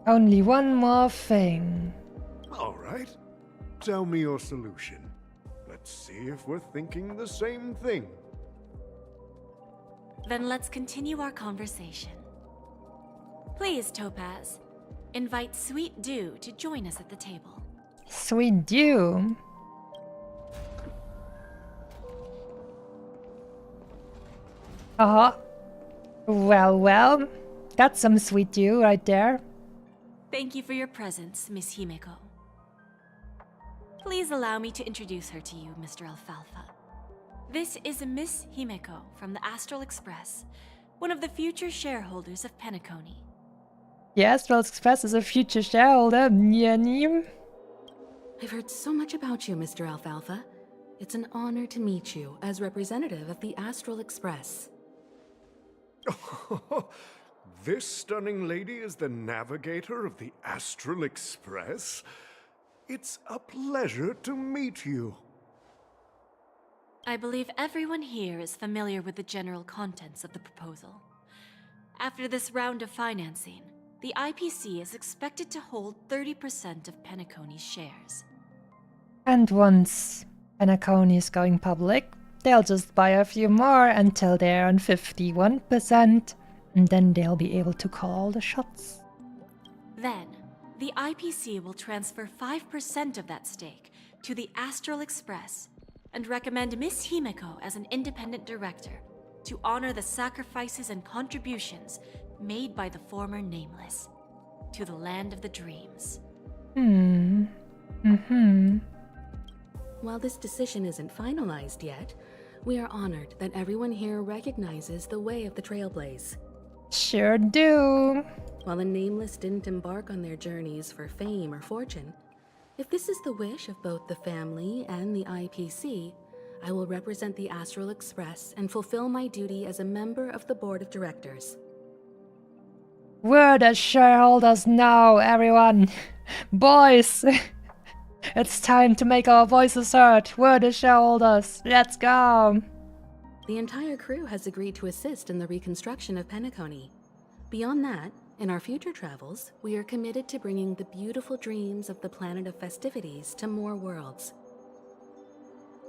Only one more thing. All right. Tell me your solution. Let's see if we're thinking the same thing. Then let's continue our conversation. Please, Topaz, invite Sweet Dew to join us at the table. Sweet Dew? Uh-huh. Well, that's some Sweet Dew right there. Thank you for your presence, Miss Himeko. Please allow me to introduce her to you, Mr. Alfalfa. This is Miss Himeko from the Astral Express, one of the future shareholders of Penacony. The Astral Express is a future shareholder. Nyanim. I've heard so much about you, Mr. Alfalfa. It's an honor to meet you as representative of the Astral Express. This stunning lady is the navigator of the Astral Express? It's a pleasure to meet you. I believe everyone here is familiar with the general contents of the proposal. After this round of financing, the IPC is expected to hold 30% of Penacony's shares. And once Penacony is going public, they'll just buy a few more until they're on 51%, and then they'll be able to call all the shots. Then, the IPC will transfer 5% of that stake to the Astral Express and recommend Miss Himeko as an independent director to honor the sacrifices and contributions made by the former Nameless to the land of the dreams. While this decision isn't finalized yet, we are honored that everyone here recognizes the way of the Trailblaze. Sure do. While the Nameless didn't embark on their journeys for fame or fortune, if this is the wish of both the family and the IPC, I will represent the Astral Express and fulfill my duty as a member of the board of directors. We're the shareholders now, everyone. Boys, it's time to make our voices heard. We're the shareholders. Let's go. The entire crew has agreed to assist in the reconstruction of Penacony. Beyond that, in our future travels, we are committed to bringing the beautiful dreams of the planet of festivities to more worlds.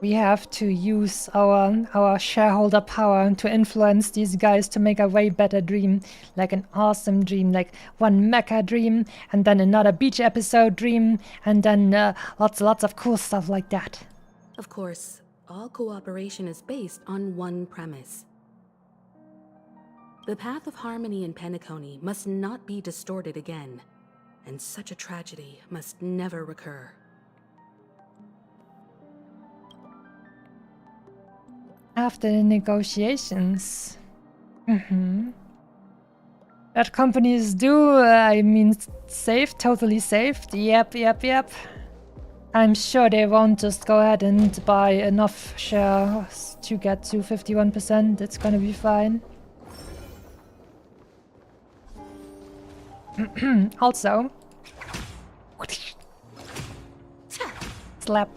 We have to use our shareholder power to influence these guys to make a way better dream. Like an awesome dream, like one mecha dream, and then another beach episode dream, and then lots of cool stuff like that. Of course, all cooperation is based on one premise. The path of harmony in Penacony must not be distorted again, and such a tragedy must never recur. After the negotiations. That companies do, I mean, safe, totally safe. Yep. I'm sure they won't just go ahead and buy enough shares to get to 51%. It's gonna be fine. Also, slap.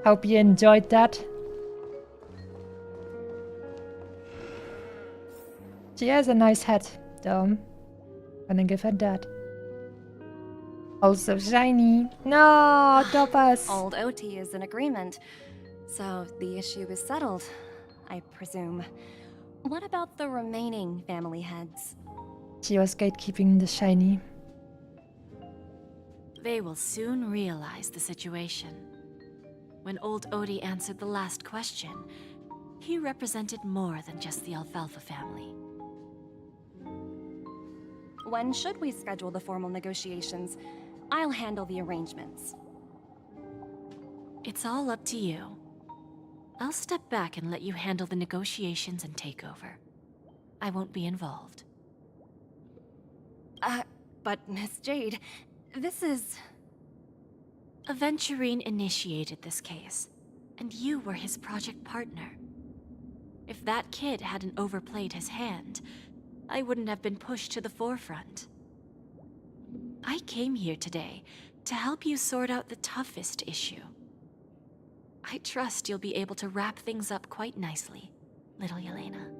Hope you enjoyed that. She has a nice hat, though. Gonna give her that. Also shiny. No, Topaz. Old OT is in agreement, so the issue is settled, I presume. What about the remaining family heads? She was gatekeeping the shiny. They will soon realize the situation. When old Odie answered the last question, he represented more than just the Alfalfa family. When should we schedule the formal negotiations? I'll handle the arrangements. It's all up to you. I'll step back and let you handle the negotiations and takeover. I won't be involved. But Miss Jade, this is... Aventurine initiated this case, and you were his project partner. If that kid hadn't overplayed his hand, I wouldn't have been pushed to the forefront. I came here today to help you sort out the toughest issue. I trust you'll be able to wrap things up quite nicely, little Yelena.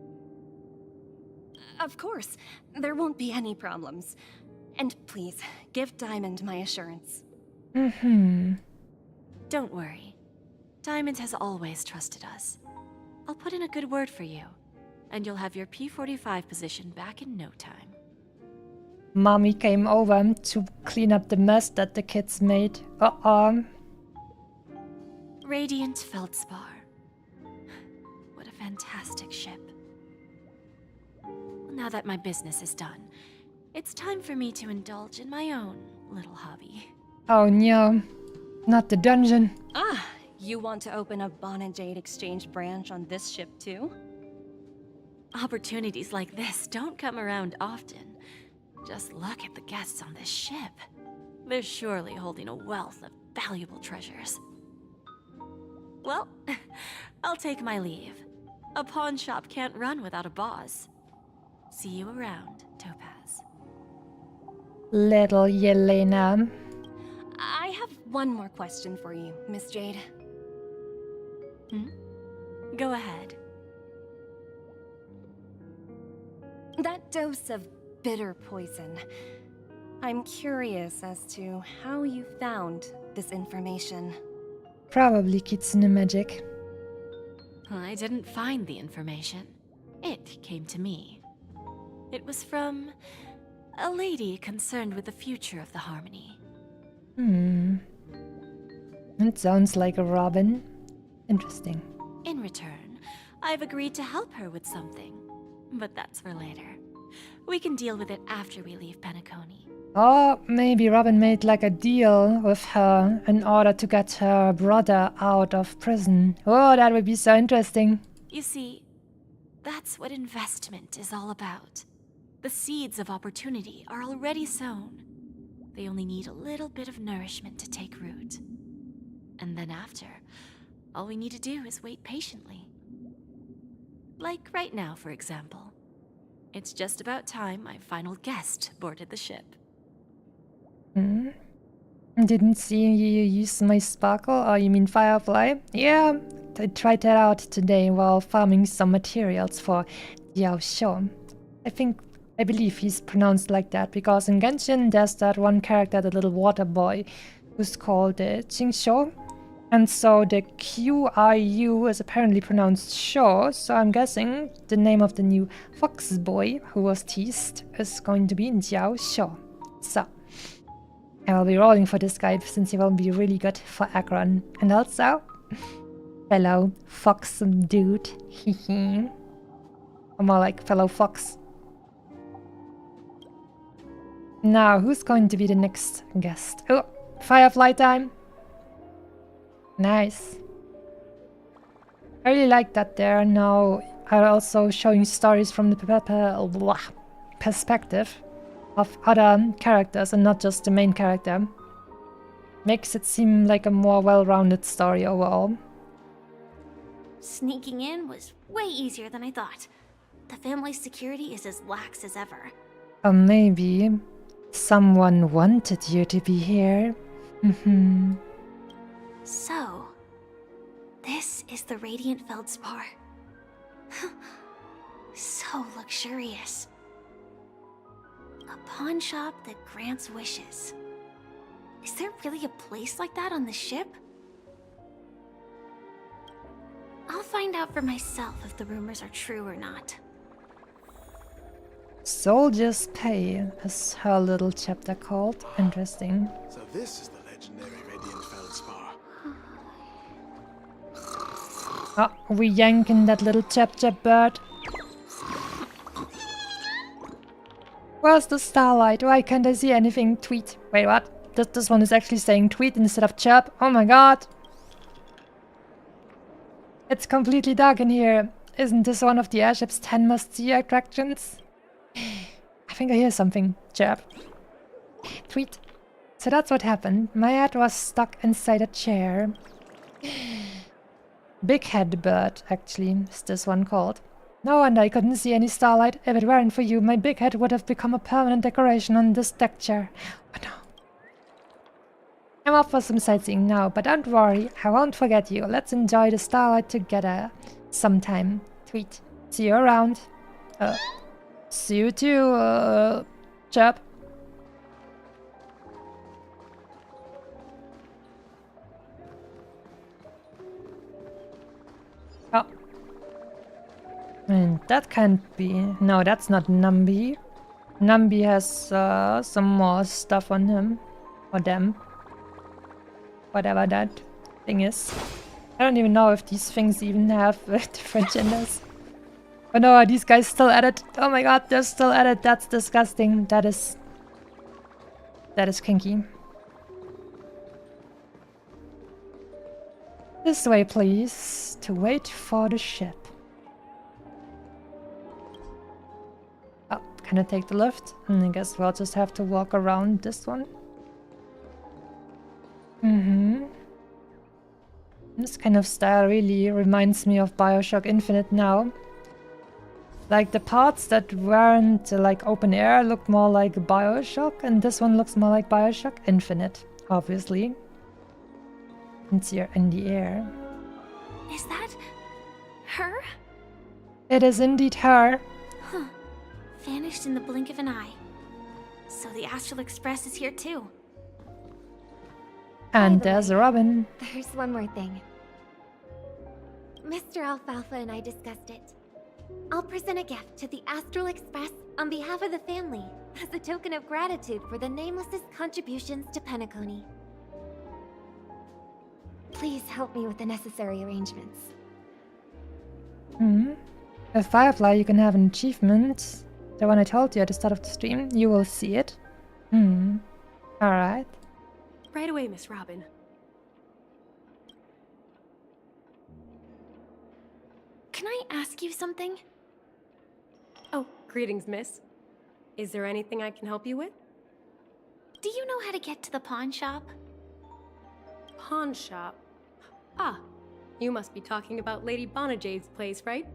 Of course, there won't be any problems. And please, give Diamond my assurance. Don't worry. Diamond has always trusted us. I'll put in a good word for you, and you'll have your P45 position back in no time. Mommy came over to clean up the mess that the kids made. Radiant Feldspar. What a fantastic ship. Now that my business is done, it's time for me to indulge in my own little hobby. Oh no, not the dungeon. You want to open a Bon and Jade exchange branch on this ship too? Opportunities like this don't come around often. Just look at the guests on this ship. They're surely holding a wealth of valuable treasures. Well, I'll take my leave. A pawn shop can't run without a boss. See you around, Topaz. Little Yelena. I have one more question for you, Miss Jade. Go ahead. That dose of bitter poison. I'm curious as to how you found this information. Probably Kitsune magic. I didn't find the information. It came to me. It was from a lady concerned with the future of the Harmony. It sounds like a Robin. Interesting. In return, I've agreed to help her with something. But that's for later. We can deal with it after we leave Penacony. Or maybe Robin made like a deal with her in order to get her brother out of prison. Oh, that would be so interesting. You see, that's what investment is all about. The seeds of opportunity are already sown. They only need a little bit of nourishment to take root. And then after, all we need to do is wait patiently. Like right now, for example. It's just about time my final guest boarded the ship. Didn't see you use my sparkle, or you mean Firefly? Yeah, I tried that out today while farming some materials for Yao Shou. I believe he's pronounced like that, because in Genshin there's that one character, the little water boy, who's called Qingshou. And so the Q-I-U is apparently pronounced Shou, so I'm guessing the name of the new fox boy who was teased is going to be Jiao Shou. So, I will be rolling for this guy since he will be really good for Akron. And also, fellow fox dude. Or more like fellow fox. Now, who's going to be the next guest? Oh, Firefly time! Nice. I really like that they're now also showing stories from the perspective of other characters and not just the main character. Makes it seem like a more well-rounded story overall. Sneaking in was way easier than I thought. The family's security is as lax as ever. Or maybe someone wanted you to be here. So, This is the Radiant Feldspar. So luxurious. A pawn shop that grants wishes. Is there really a place like that on the ship? I'll find out for myself if the rumors are true or not. Soldiers Pay is her little chapter called. Interesting. So this is the legendary Radiant Feldspar. Oh, we yanking that little chapter bird. Where's the starlight? Why can't I see anything? Tweet. Wait, what? This one is actually saying tweet instead of chirp. Oh my god. It's completely dark in here. Isn't this one of the airship's 10 must-see attractions? I think I hear something. Chirp. Tweet. So that's what happened. My head was stuck inside a chair. Big head bird, actually, is this one called. No wonder I couldn't see any starlight. If it weren't for you, my big head would have become a permanent decoration on this deck chair. Oh no. I'm off for some sightseeing now, but don't worry, I won't forget you. Let's enjoy the starlight together sometime. Tweet. See you around. See you too, chap. Oh. That can't be. No, that's not Nambi. Nambi has some more stuff on him. Or them. Whatever that thing is. I don't even know if these things even have different genders. Oh no, are these guys still at it? Oh my god, they're still at it. That's disgusting. That is kinky. This way, please. To wait for the ship. Oh, can I take the lift? I guess we'll just have to walk around this one. This kind of style really reminds me of BioShock Infinite now. Like the parts that weren't like open air looked more like BioShock, and this one looks more like BioShock Infinite, obviously. Since you're in the air. Is that her? It is indeed her. Huh. Vanished in the blink of an eye. So the Astral Express is here too. And there's Robin. There's one more thing. Mr. Alfalfa and I discussed it. I'll present a gift to the Astral Express on behalf of the family as a token of gratitude for the Nameless's contributions to Penacony. Please help me with the necessary arrangements. With Firefly you can have an achievement. The one I told you at the start of the stream. You will see it. Alright. Right away, Miss Robin. Can I ask you something? Oh, greetings, miss. Is there anything I can help you with? Do you know how to get to the pawn shop? Pawn shop? Ah, you must be talking about Lady Bonajade's place, right?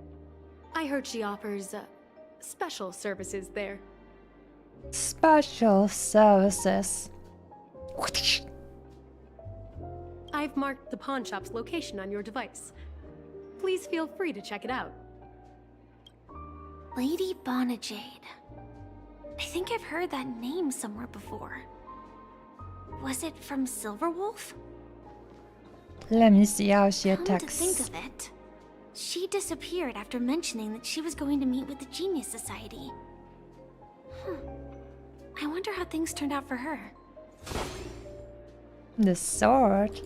I heard she offers, special services there. Special services. I've marked the pawn shop's location on your device. Please feel free to check it out. Lady Bonajade. I think I've heard that name somewhere before. Was it from Silverwolf? Let me see how she Come attacks. to think of it, she disappeared after mentioning that she was going to meet with the Genius Society. I wonder how things turned out for her. The sword.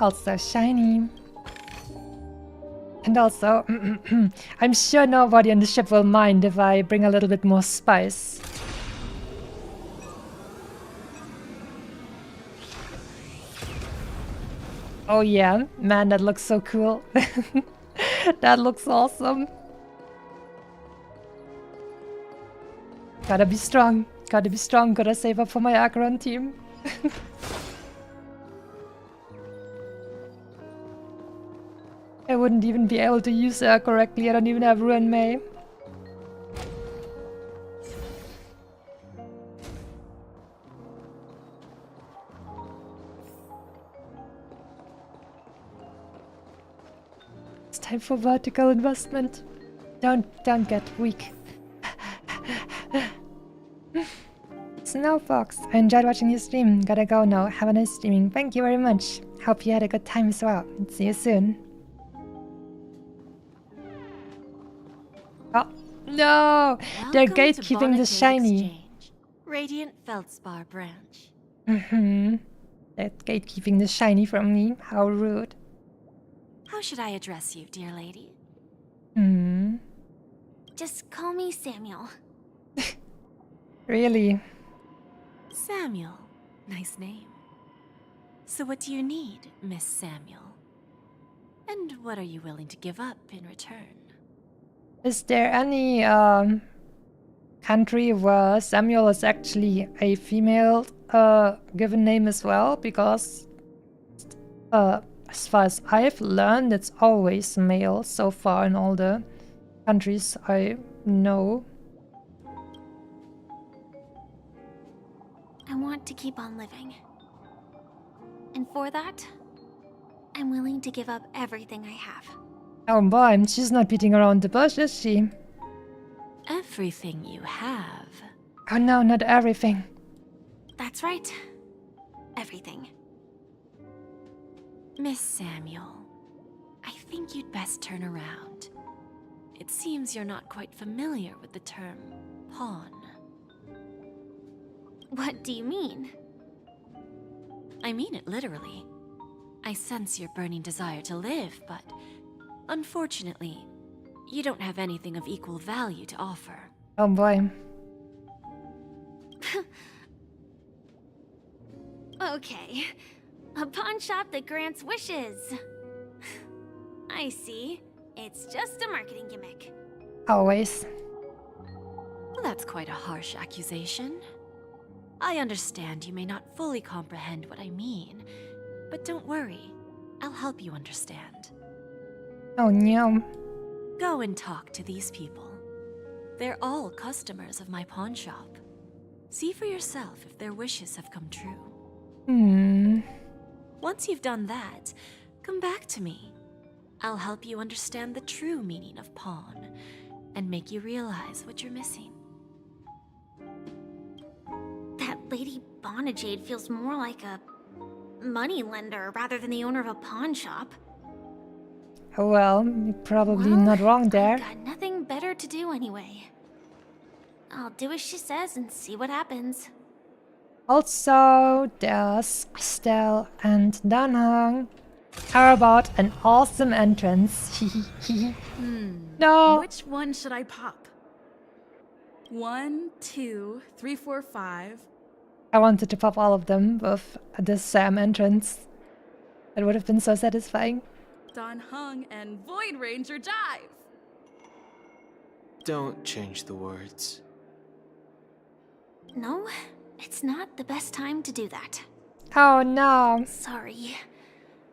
Also shiny. And also, I'm sure nobody on the ship will mind if I bring a little bit more spice. Oh yeah, man, that looks so cool. That looks awesome. Gotta be strong. Gotta be strong. Gotta save up for my Acheron team. I wouldn't even be able to use her correctly. I don't even have Ruin May. time for vertical investment. Don't get weak. Snowfox, I enjoyed watching you stream. Gotta go now. Have a nice streaming. Thank you very much. Hope you had a good time as well. See you soon. Oh, no! They're Welcome to gatekeeping the Bonnetade shiny. Exchange, Radiant Feldspar branch. They're gatekeeping the shiny from me. How rude. How should I address you, dear lady? Just call me Samuel. Really? Samuel. Nice name. So what do you need, Miss Samuel? And what are you willing to give up in return? Is there any country where Samuel is actually a female given name as well? Because as far as I've learned, it's always male so far in all the countries I know. I want to keep on living. And for that, I'm willing to give up everything I have. Oh boy, she's not beating around the bush, is she? Everything you have. Oh no, not everything. That's right. Everything. Miss Samuel, I think you'd best turn around. It seems you're not quite familiar with the term pawn. What do you mean? I mean it literally. I sense your burning desire to live, but unfortunately, you don't have anything of equal value to offer. Oh boy. Okay. A pawn shop that grants wishes. I see. It's just a marketing gimmick. Always. Well, that's quite a harsh accusation. I understand you may not fully comprehend what I mean, but don't worry. I'll help you understand. Oh no. Go and talk to these people. They're all customers of my pawn shop. See for yourself if their wishes have come true. Once you've done that, come back to me. I'll help you understand the true meaning of pawn and make you realize what you're missing. That Lady Bonajade feels more like a money lender rather than the owner of a pawn shop. Well, you're probably not wrong there. I've got nothing better to do anyway. I'll do as she says and see what happens. Also, there's Estelle and Danhang. How about an awesome entrance? No. Which one should I pop? 1, 2, 3, 4, 5. I wanted to pop all of them with the Sam entrance. It would have been so satisfying. Don Hung and Void Ranger Jive. Don't change the words. No, it's not the best time to do that. Oh no. Sorry.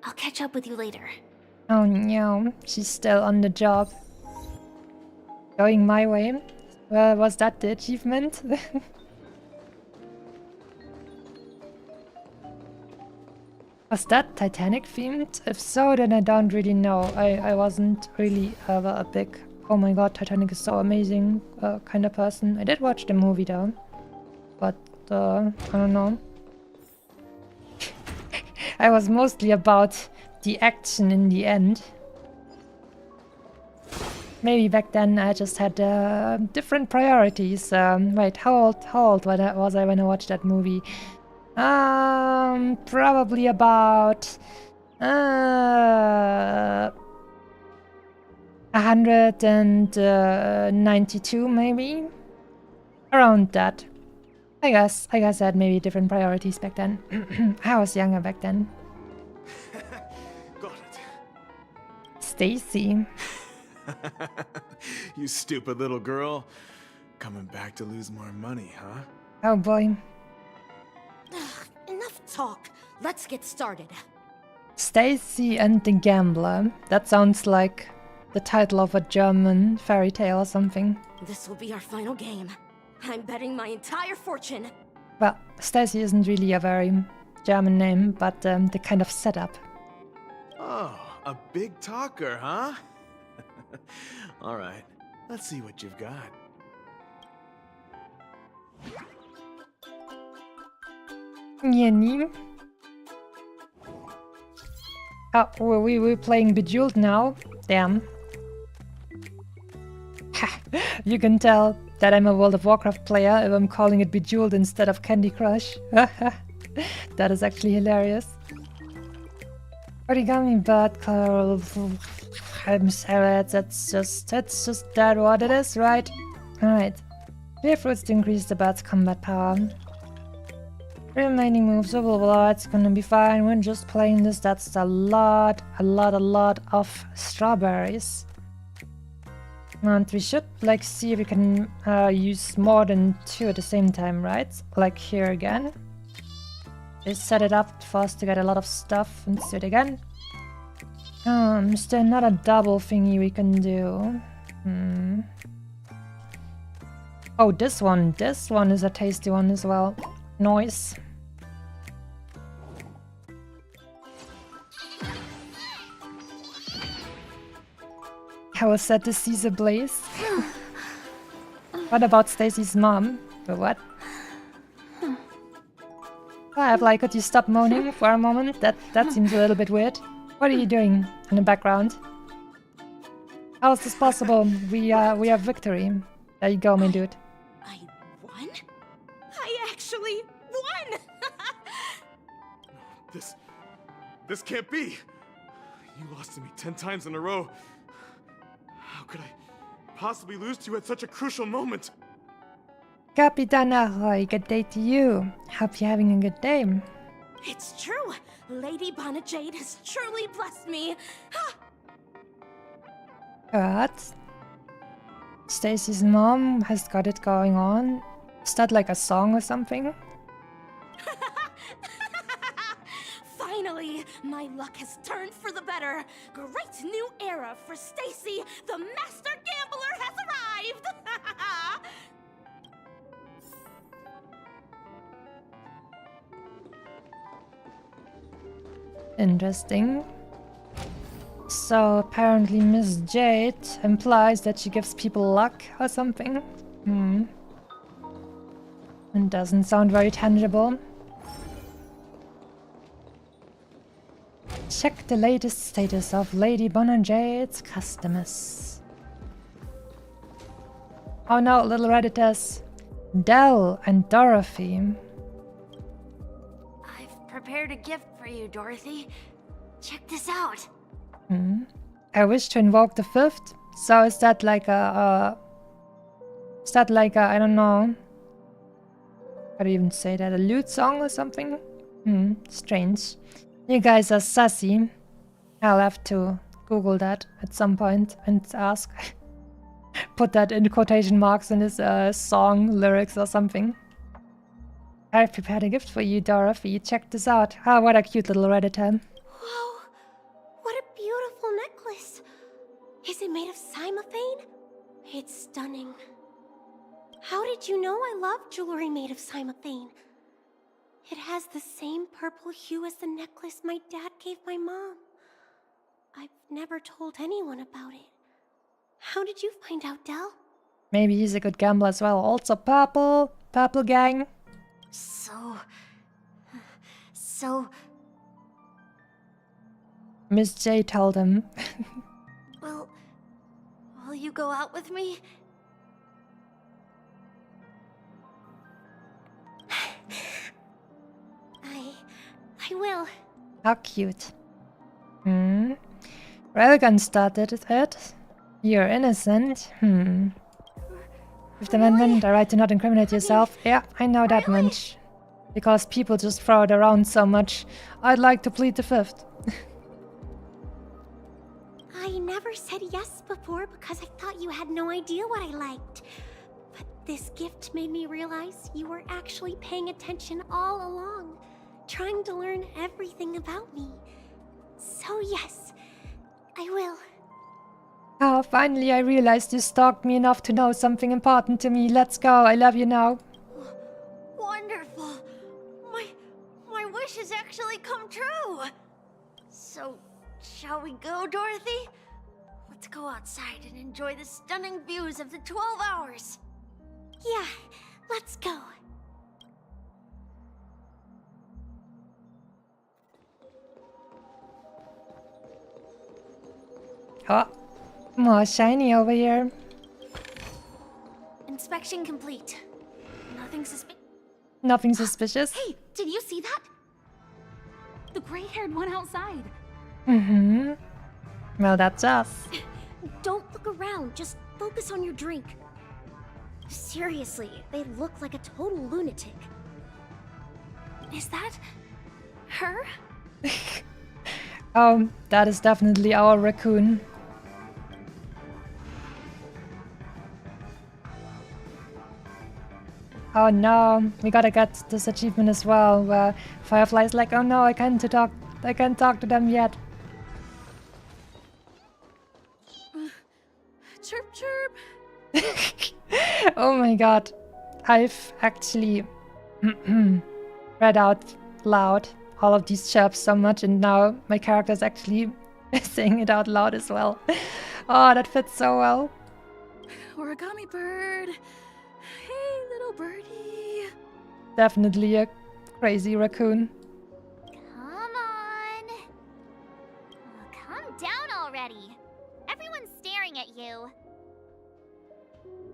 I'll catch up with you later. Oh no, she's still on the job. Going my way. Well, was that the achievement? Was that Titanic themed? If so, then I don't really know. I wasn't really ever a big, oh my god, Titanic is so amazing kind of person. I did watch the movie though. But, I don't know. I was mostly about the action in the end. Maybe back then I just had different priorities. Wait, how old was I when I watched that movie? Probably about 192 maybe? Around that. I guess I had maybe different priorities back then. I was younger back then. Got it. Stacy. You stupid little girl. Coming back to lose more money, huh? Oh boy. Enough talk. Let's get started. Stacy and the Gambler. That sounds like the title of a German fairy tale or something. This will be our final game. I'm betting my entire fortune. Well, Stacy isn't really a very German name, but the kind of setup. Oh, a big talker, huh? All right, let's see what you've got. Jenny. Oh, we're playing Bejeweled now. Damn. Ha! You can tell that I'm a World of Warcraft player if I'm calling it Bejeweled instead of Candy Crush. That is actually hilarious. Origami bad Carl. I'm sorry, that's just that what it is, right? Alright. Clear fruits to increase the bat's combat power. Remaining moves, blah, blah, blah, it's gonna be fine. When just playing this, that's a lot of strawberries. And we should like see if we can use more than 2 at the same time, right? Like here again. Just set it up for us to get a lot of stuff and do it again. Is there not a double thingy we can do? Oh, this one is a tasty one as well. Noise. I was sad to see the blaze. What about Stacy's mom? The what? Like, could you stop moaning for a moment? That seems a little bit weird. What are you doing in the background? How is this possible? We have victory. There you go, my dude. I won? I actually won! This can't be! You lost to me 10 times in a row. How could I possibly lose to you at such a crucial moment? Capitan Ahoy, good day to you. Hope you're having a good day. It's true! Lady Bonajade has truly blessed me! What? Stacy's mom has got it going on? Is that like a song or something? Finally, my luck has turned for the better. Great new era for Stacy. The master gambler has arrived. Interesting. So apparently Miss Jade implies that she gives people luck or something. It doesn't sound very tangible. Check the latest status of Lady Bonajade's customers. Oh no, little Redditors. Dell and Dorothy. I've prepared a gift for you, Dorothy. Check this out. I wish to invoke the 5th. So is that like a I don't know. How do you even say that? A lute song or something? Strange. You guys are sassy. I'll have to Google that at some point and ask. Put that in quotation marks in his song lyrics or something. I've prepared a gift for you, Dorothy. Check this out. Ah, what a cute little Redditor. Whoa! What a beautiful necklace! Is it made of cymophane? It's stunning. How did you know I love jewelry made of cymophane? It has the same purple hue as the necklace my dad gave my mom. I've never told anyone about it. How did you find out, Dell? Maybe he's a good gambler as well. Also purple. Purple gang. So... Miss J told him. Will you go out with me? I will. How cute. Railgun started it. You're innocent. Fifth Amendment, the right to not incriminate yourself. Yeah, I know that much. Because people just throw it around so much. I'd like to plead the 5th. I never said yes before because I thought you had no idea what I liked. But this gift made me realize you were actually paying attention all along, trying to learn everything about me. So yes, I will. Oh, finally I realized you stalked me enough to know something important to me. Let's go, I love you now. Wonderful! My wish has actually come true! So, shall we go, Dorothy? Let's go outside and enjoy the stunning views of the 12 hours. Yeah, let's go. Oh, more shiny over here. Inspection complete. Nothing suspicious. Nothing suspicious. Hey, did you see that? The gray-haired one outside. Mm-hmm. Well, that's us. Don't look around, just focus on your drink. Seriously, they look like a total lunatic. Is that her? That is definitely our raccoon. Oh no, we gotta get this achievement as well, where Firefly's like, oh no, I can't talk to them yet. Chirp chirp. Oh my god. I've actually read out loud all of these chirps so much, and now my character is actually saying it out loud as well. Oh, that fits so well. Origami bird. Hey, little birdie. Definitely a crazy raccoon. Come on. Oh, calm down already. Everyone's staring at you.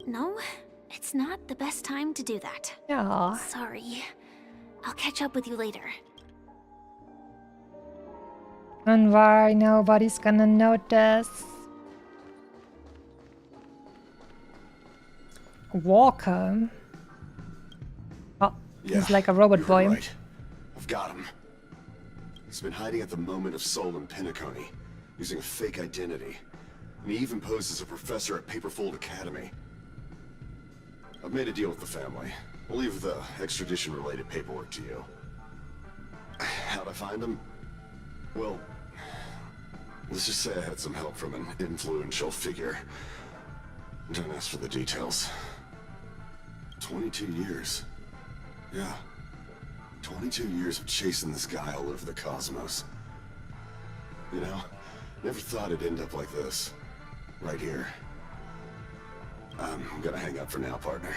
No, it's not the best time to do that. Yeah. Sorry. I'll catch up with you later. And why nobody's gonna notice? Walker. Oh, he's like a robot boy. Right. I've got him. He's been hiding at the Moment of Soul in Penacony, using a fake identity. And he even posed as a professor at Paperfold Academy. I've made a deal with the family. We'll leave the extradition-related paperwork to you. How'd I find him? Well, let's just say I had some help from an influential figure. Don't ask for the details. 22 years. Yeah. 22 years of chasing this guy all over the cosmos. You know, never thought it'd end up like this. Right here. I'm gonna hang up for now, partner.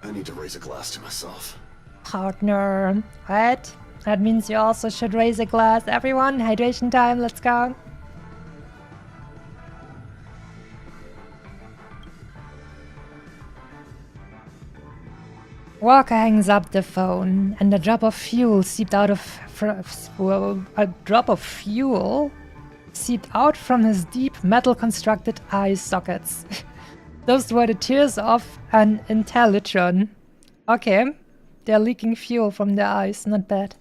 I need to raise a glass to myself. Partner. Right? That means you also should raise a glass. Everyone, hydration time, let's go. Walker hangs up the phone, and a drop of fuel seeped out from his deep metal-constructed eye sockets. Those were the tears of an Intelligron. Okay, they're leaking fuel from their eyes, not bad.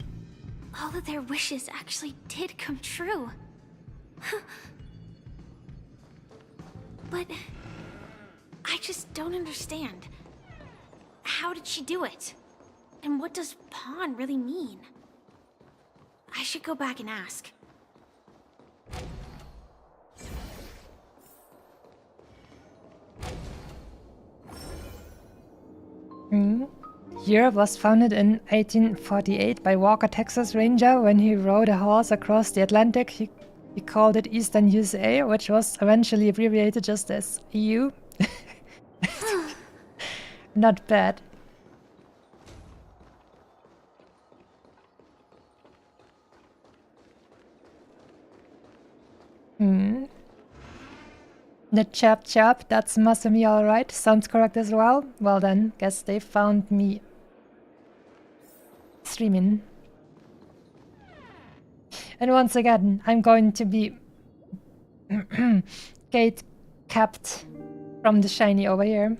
All of their wishes actually did come true. But I just don't understand. How did she do it? And what does pawn really mean? I should go back and ask. Europe was founded in 1848 by Walker, Texas Ranger. When he rode a horse across the Atlantic, he called it Eastern USA, which was eventually abbreviated just as EU. Not bad. The chap chap, that's Masumi alright. Sounds correct as well. Well then, guess they found me streaming. And once again, I'm going to be gate capped from the shiny over here.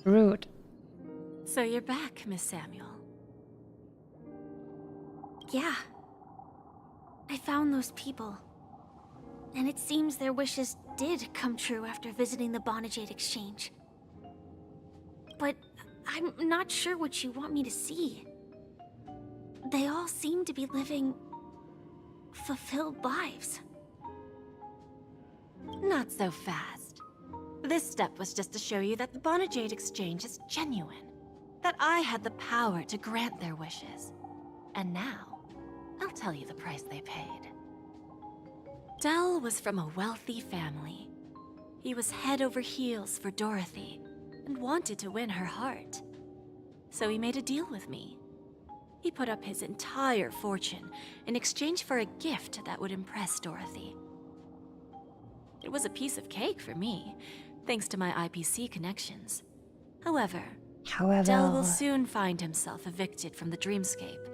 Rude. So you're back, Miss Samuel. Yeah. I found those people. And it seems their wishes did come true after visiting the Bonajade Exchange. But I'm not sure what you want me to see. They all seem to be living fulfilled lives. Not so fast. This step was just to show you that the Bonajade Exchange is genuine. That I had the power to grant their wishes. And now, I'll tell you the price they paid. Dell was from a wealthy family. He was head over heels for Dorothy and wanted to win her heart. So he made a deal with me. He put up his entire fortune in exchange for a gift that would impress Dorothy. It was a piece of cake for me, thanks to my IPC connections. However, Dell will soon find himself evicted from the dreamscape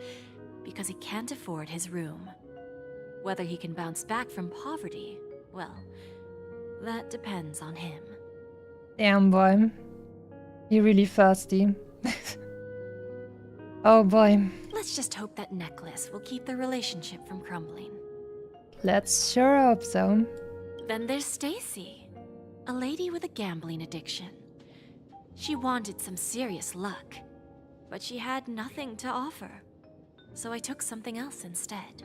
because he can't afford his room. Whether he can bounce back from poverty, well, that depends on him. Damn, boy. You're really thirsty. Oh boy. Let's just hope that necklace will keep their relationship from crumbling. Let's sure hope so. Then there's Stacy, a lady with a gambling addiction. She wanted some serious luck, but she had nothing to offer. So I took something else instead.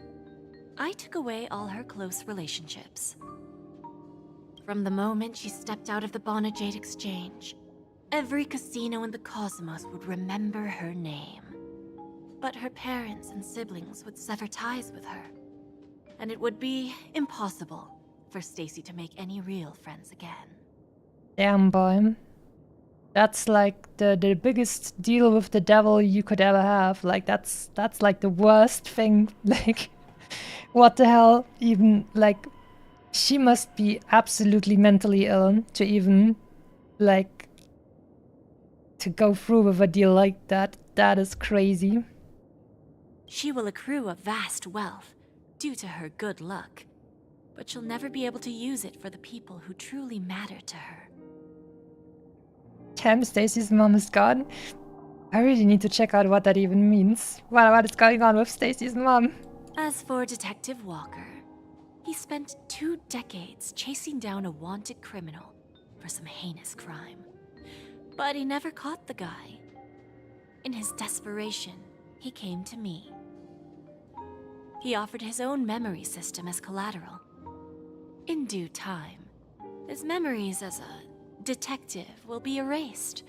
I took away all her close relationships. From the moment she stepped out of the Bonajade Exchange, every casino in the cosmos would remember her name. But her parents and siblings would sever ties with her, and it would be impossible for Stacy to make any real friends again. Damn, boy. That's like the biggest deal with the devil you could ever have. Like, that's like the worst thing. Like, what the hell? Even, like, she must be absolutely mentally ill to even, like, to go through with a deal like that. That is crazy. She will accrue a vast wealth due to her good luck, but she'll never be able to use it for the people who truly matter to her. Damn, Stacy's mom is gone. I really need to check out what that even means. What is going on with Stacy's mom? As for Detective Walker, he spent 2 decades chasing down a wanted criminal for some heinous crime. But he never caught the guy. In his desperation, he came to me. He offered his own memory system as collateral. In due time, his memories as a detective will be erased,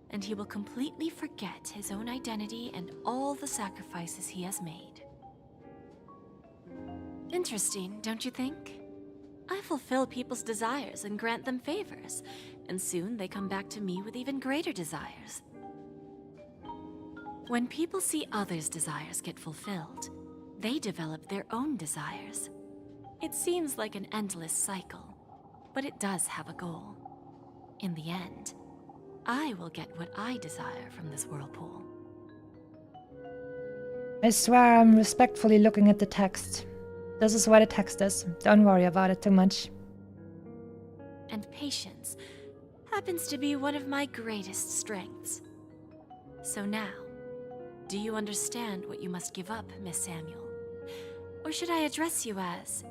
and he will completely forget his own identity and all the sacrifices he has made. Interesting, don't you think? I fulfill people's desires and grant them favors, and soon they come back to me with even greater desires. When people see others' desires get fulfilled, they develop their own desires. It seems like an endless cycle, but it does have a goal. In the end, I will get what I desire from this whirlpool. I swear I'm respectfully looking at the text. This is what the text is. Don't worry about it too much. And patience happens to be one of my greatest strengths. So now, do you understand what you must give up, Miss Samuel? Or should I address you as...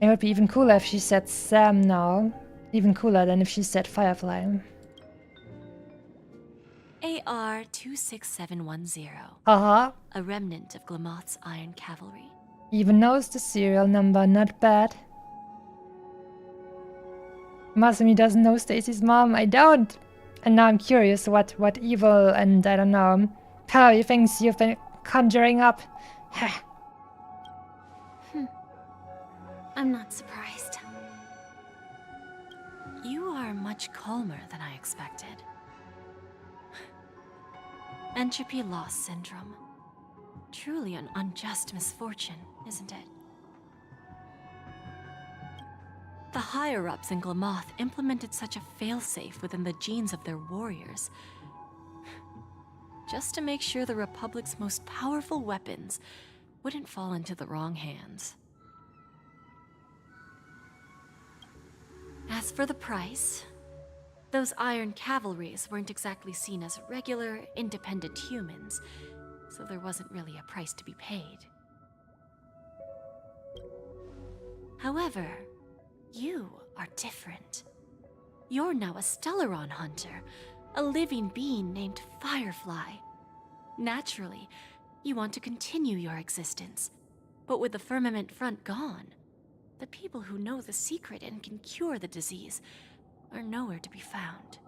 It would be even cooler if she said Sam now. Even cooler than if she said Firefly. AR-26710. Uh-huh. A remnant of Glamoth's Iron Cavalry. Even knows the serial number, not bad. Masumi doesn't know Stacy's mom, I don't. And now I'm curious what evil and, I don't know, fiery things you've been conjuring up. I'm not surprised. You are much calmer than I expected. Entropy loss syndrome. Truly an unjust misfortune, isn't it? The higher-ups in Glamoth implemented such a failsafe within the genes of their warriors, just to make sure the Republic's most powerful weapons wouldn't fall into the wrong hands. As for the price, those Iron Cavalries weren't exactly seen as regular, independent humans, so there wasn't really a price to be paid. However, you are different. You're now a Stellaron hunter, a living being named Firefly. Naturally, you want to continue your existence, but with the Firmament Front gone, the people who know the secret and can cure the disease are nowhere to be found.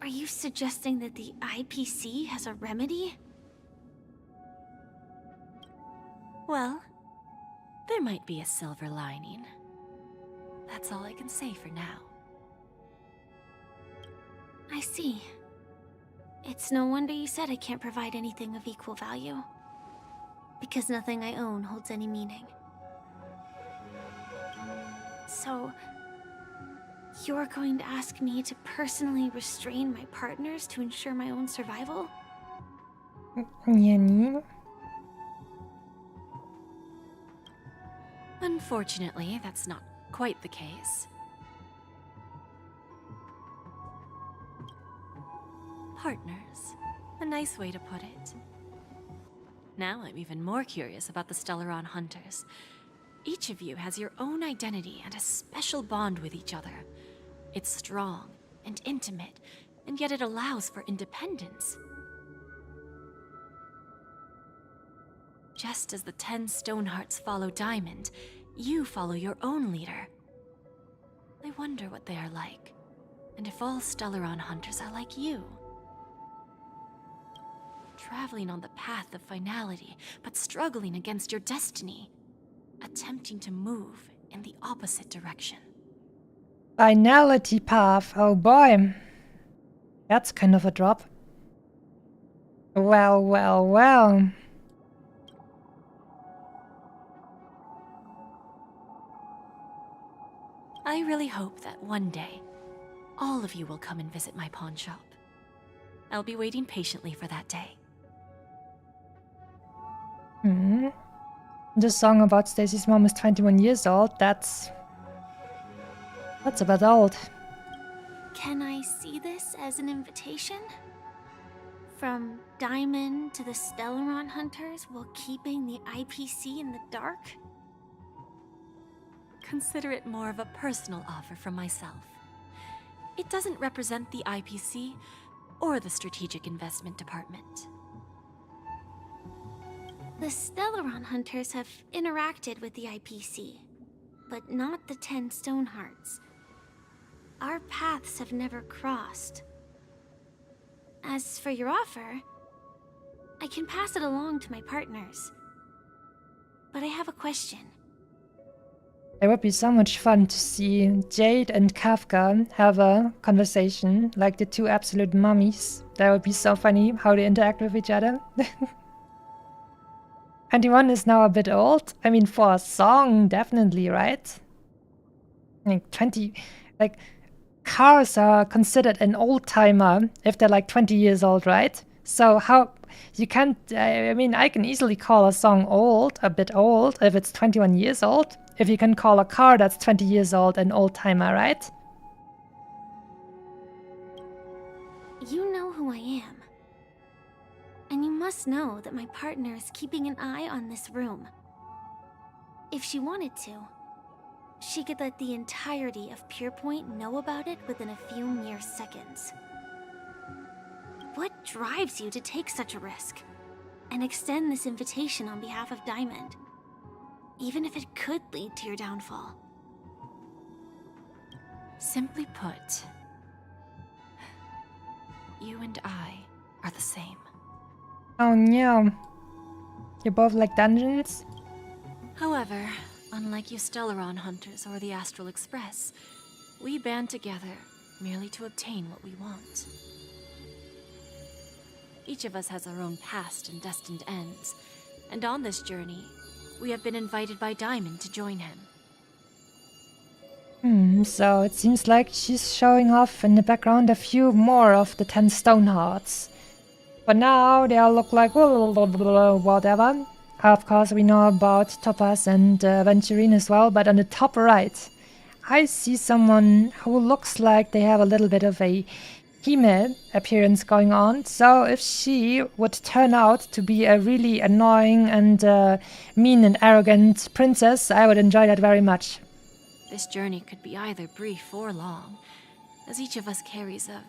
Are you suggesting that the IPC has a remedy? Well, there might be a silver lining. That's all I can say for now. I see. It's no wonder you said I can't provide anything of equal value. Because nothing I own holds any meaning. So, you're going to ask me to personally restrain my partners to ensure my own survival? Yani. Unfortunately, that's not quite the case. Partners. A nice way to put it. Now I'm even more curious about the Stellaron Hunters. Each of you has your own identity and a special bond with each other. It's strong and intimate, and yet it allows for independence. Just as the 10 Stonehearts follow Diamond, you follow your own leader. I wonder what they are like, and if all Stellaron Hunters are like you. Traveling on the path of finality, but struggling against your destiny. Attempting to move in the opposite direction. Finality path, oh boy. That's kind of a drop. Well, well, well. I really hope that one day, all of you will come and visit my pawn shop. I'll be waiting patiently for that day. The song about Stacy's mom is 21 years old. That's a bit old. Can I see this as an invitation? From Diamond to the Stellaron Hunters while keeping the IPC in the dark? Consider it more of a personal offer from myself. It doesn't represent the IPC or the Strategic Investment Department. The Stellaron Hunters have interacted with the IPC, but not the 10 Stonehearts. Our paths have never crossed. As for your offer, I can pass it along to my partners. But I have a question. It would be so much fun to see Jade and Kafka have a conversation, like the two absolute mummies. That would be so funny, how they interact with each other. 21 is now a bit old. I mean, for a song, definitely, right? Like 20, like cars are considered an old timer if they're like 20 years old, right? So how you can't? I mean, I can easily call a song old, a bit old, if it's 21 years old. If you can call a car that's 20 years old an old timer, right? You know who I am. And you must know that my partner is keeping an eye on this room. If she wanted to, she could let the entirety of Purepoint know about it within a few mere seconds. What drives you to take such a risk and extend this invitation on behalf of Diamond, even if it could lead to your downfall? Simply put, you and I are the same. Oh no. You both like dungeons? However, unlike you Stellaron Hunters or the Astral Express, we band together merely to obtain what we want. Each of us has our own past and destined ends, and on this journey, we have been invited by Diamond to join him. So it seems like she's showing off in the background a few more of the 10 Stonehearts. But now they all look like whatever. Of course, we know about Topaz and Venturine as well, but on the top right, I see someone who looks like they have a little bit of a female appearance going on. So if she would turn out to be a really annoying and mean and arrogant princess, I would enjoy that very much. This journey could be either brief or long, as each of us carries a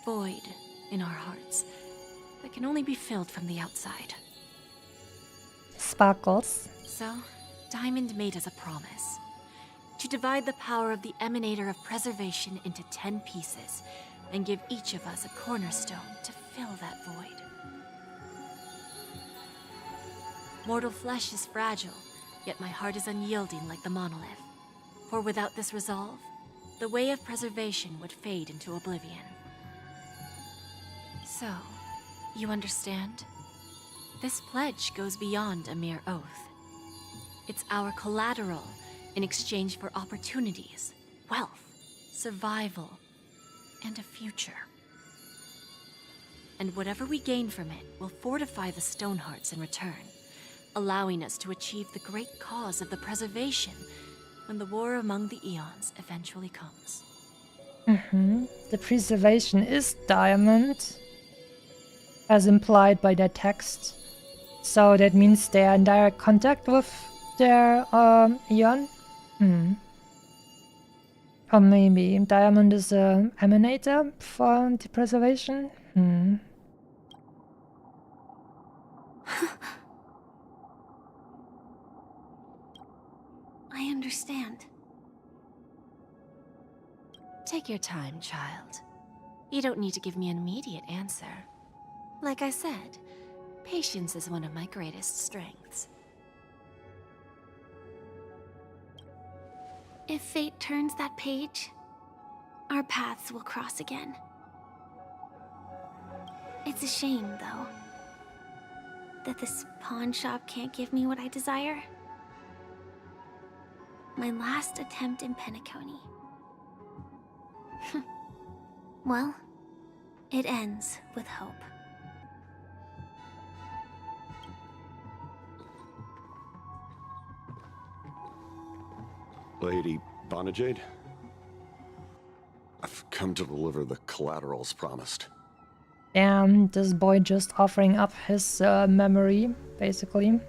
void in our hearts that can only be filled from the outside. Sparkles. So, Diamond made us a promise to divide the power of the Emanator of Preservation into 10 pieces and give each of us a cornerstone to fill that void. Mortal flesh is fragile, yet my heart is unyielding like the monolith. For without this resolve, the way of preservation would fade into oblivion. So, you understand? This pledge goes beyond a mere oath. It's our collateral in exchange for opportunities, wealth, survival, and a future. And whatever we gain from it will fortify the Stonehearts in return, allowing us to achieve the great cause of the preservation when the war among the Eons eventually comes. The preservation is diamond, as implied by that text. So that means they are in direct contact with their Eon? Or maybe diamond is a emanator for the preservation? I understand. Take your time, child. You don't need to give me an immediate answer. Like I said, patience is one of my greatest strengths. If fate turns that page, our paths will cross again. It's a shame, though, that this pawn shop can't give me what I desire. My last attempt in Penacony. Well, it ends with hope. Lady Bonajade? I've come to deliver the collaterals promised. Damn, this boy just offering up his memory, basically.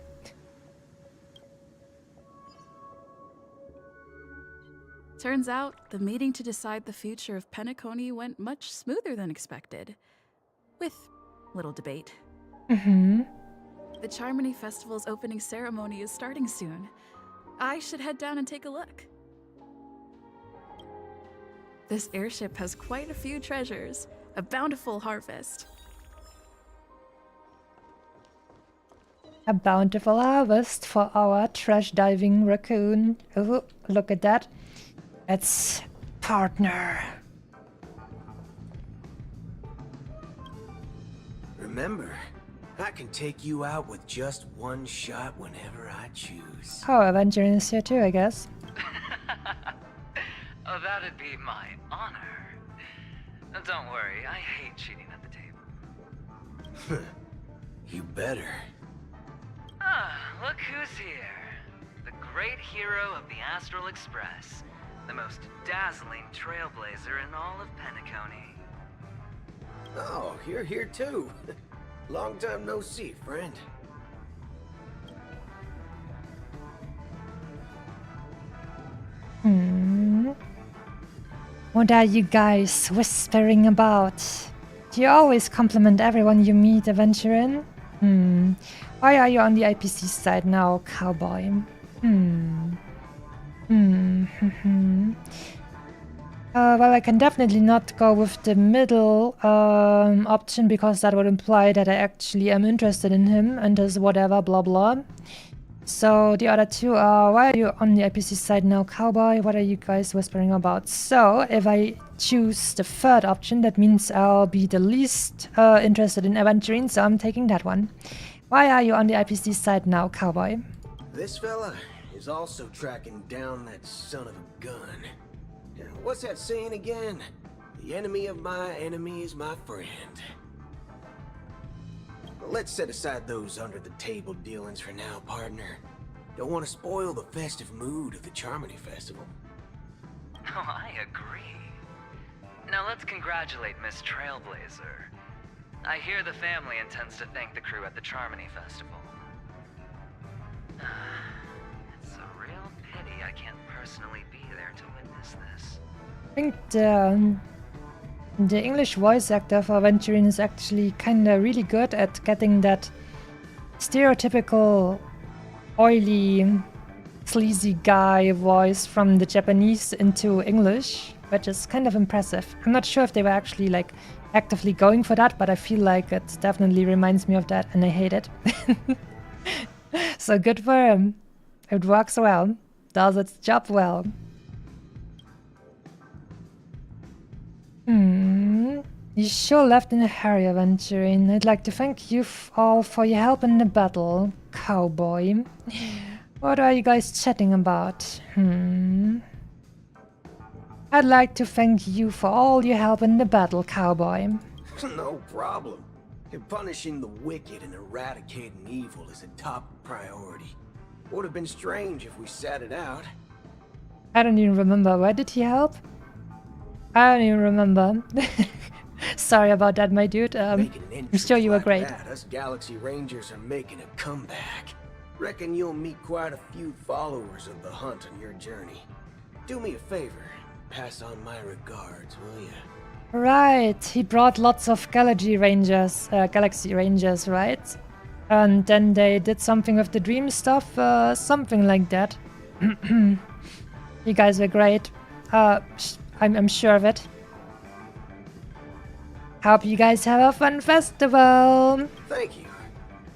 Turns out, the meeting to decide the future of Penacony went much smoother than expected. With little debate. The Charmony Festival's opening ceremony is starting soon. I should head down and take a look. This airship has quite a few treasures. A bountiful harvest. A bountiful harvest for our trash diving raccoon. Oh, look at that. It's partner. Remember, I can take you out with just one shot whenever I choose. Oh, Aventurin is here too, I guess. Oh, that'd be my honor. Don't worry, I hate cheating at the table. You better. Ah, look who's here. The great hero of the Astral Express. The most dazzling trailblazer in all of Penacony. Oh, you're here too. Long time no see, friend. What are you guys whispering about? Do you always compliment everyone you meet, Aventurin? Why are you on the IPC side now, cowboy? Well, I can definitely not go with the middle option because that would imply that I actually am interested in him and his whatever blah blah. So the other two are, why are you on the IPC side now, cowboy? What are you guys whispering about? So if I choose the third option, that means I'll be the least interested in Aventurin, so I'm taking that one. Why are you on the IPC side now, cowboy? This fella is also tracking down that son of a gun. What's that saying again? The enemy of my enemy is my friend. Let's set aside those under-the-table dealings for now, partner. Don't want to spoil the festive mood of the Charmony Festival. Oh, I agree. Now let's congratulate Miss Trailblazer. I hear the family intends to thank the crew at the Charmony Festival. It's a real pity I can't personally be there to witness this. I think the English voice actor for Aventurin is actually kinda really good at getting that stereotypical oily, sleazy guy voice from the Japanese into English, which is kind of impressive. I'm not sure if they were actually like actively going for that, but I feel like it definitely reminds me of that and I hate it. So good for him. It works well. Does its job well. You sure left in a hurry, Aventurine. I'd like to thank you all for your help in the battle, cowboy. What are you guys chatting about? I'd like to thank you for all your help in the battle, cowboy. No problem. Punishing the wicked and eradicating evil is a top priority. Would have been strange if we sat it out. I don't even remember. Where did he help? I don't even remember. Sorry about that, my dude. I'm sure you were great. Us Galaxy Rangers are making a comeback. Reckon you'll meet quite a few followers of the hunt on your journey. Do me a favor. Pass on my regards, will ya? Right, he brought lots of Galaxy Rangers, right? And then they did something with the dream stuff, something like that. You guys were great. I'm sure of it. Hope you guys have a fun festival. Thank you.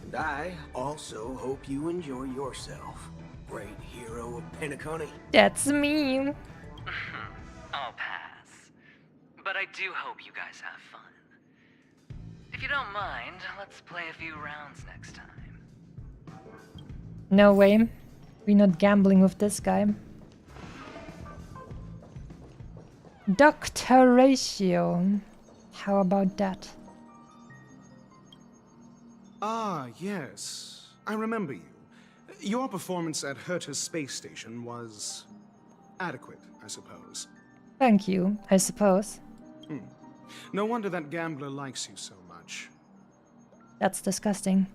And I also hope you enjoy yourself. Great hero of Penacony. That's me. I'll pass. But I do hope you guys have fun. If you don't mind, let's play a few rounds next time. No way. We're not gambling with this guy. Dr. Ratio. How about that? Ah, yes. I remember you. Your performance at Herta's space station was adequate, I suppose. Thank you, I suppose. No wonder that gambler likes you so much. That's disgusting.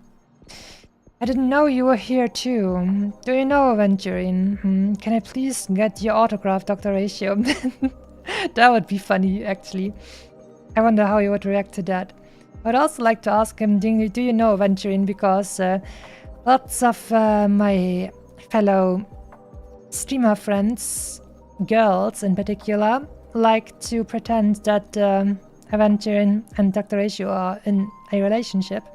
I didn't know you were here too. Do you know Aventurine? Can I please get your autograph, Dr. Ratio? That would be funny, actually. I wonder how he would react to that. I'd also like to ask him, do you know Aventurine? Because lots of my fellow streamer friends, girls in particular, like to pretend that Aventurine and Dr. Ratio are in a relationship.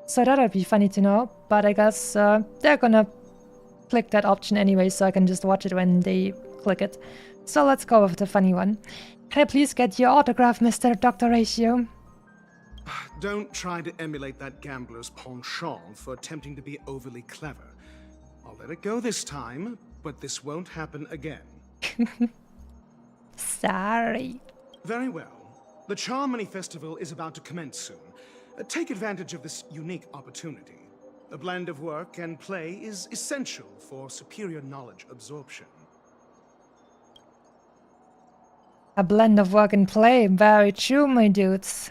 So that would be funny to know, but I guess they're gonna click that option anyway, so I can just watch it when they click it. So let's go with the funny one. Can I please get your autograph, Mr. Dr. Ratio? Don't try to emulate that gambler's penchant for attempting to be overly clever. I'll let it go this time, but this won't happen again. Sorry. Very well. The Charmony Festival is about to commence soon. Take advantage of this unique opportunity. A blend of work and play is essential for superior knowledge absorption. A blend of work and play. Very true, my dudes.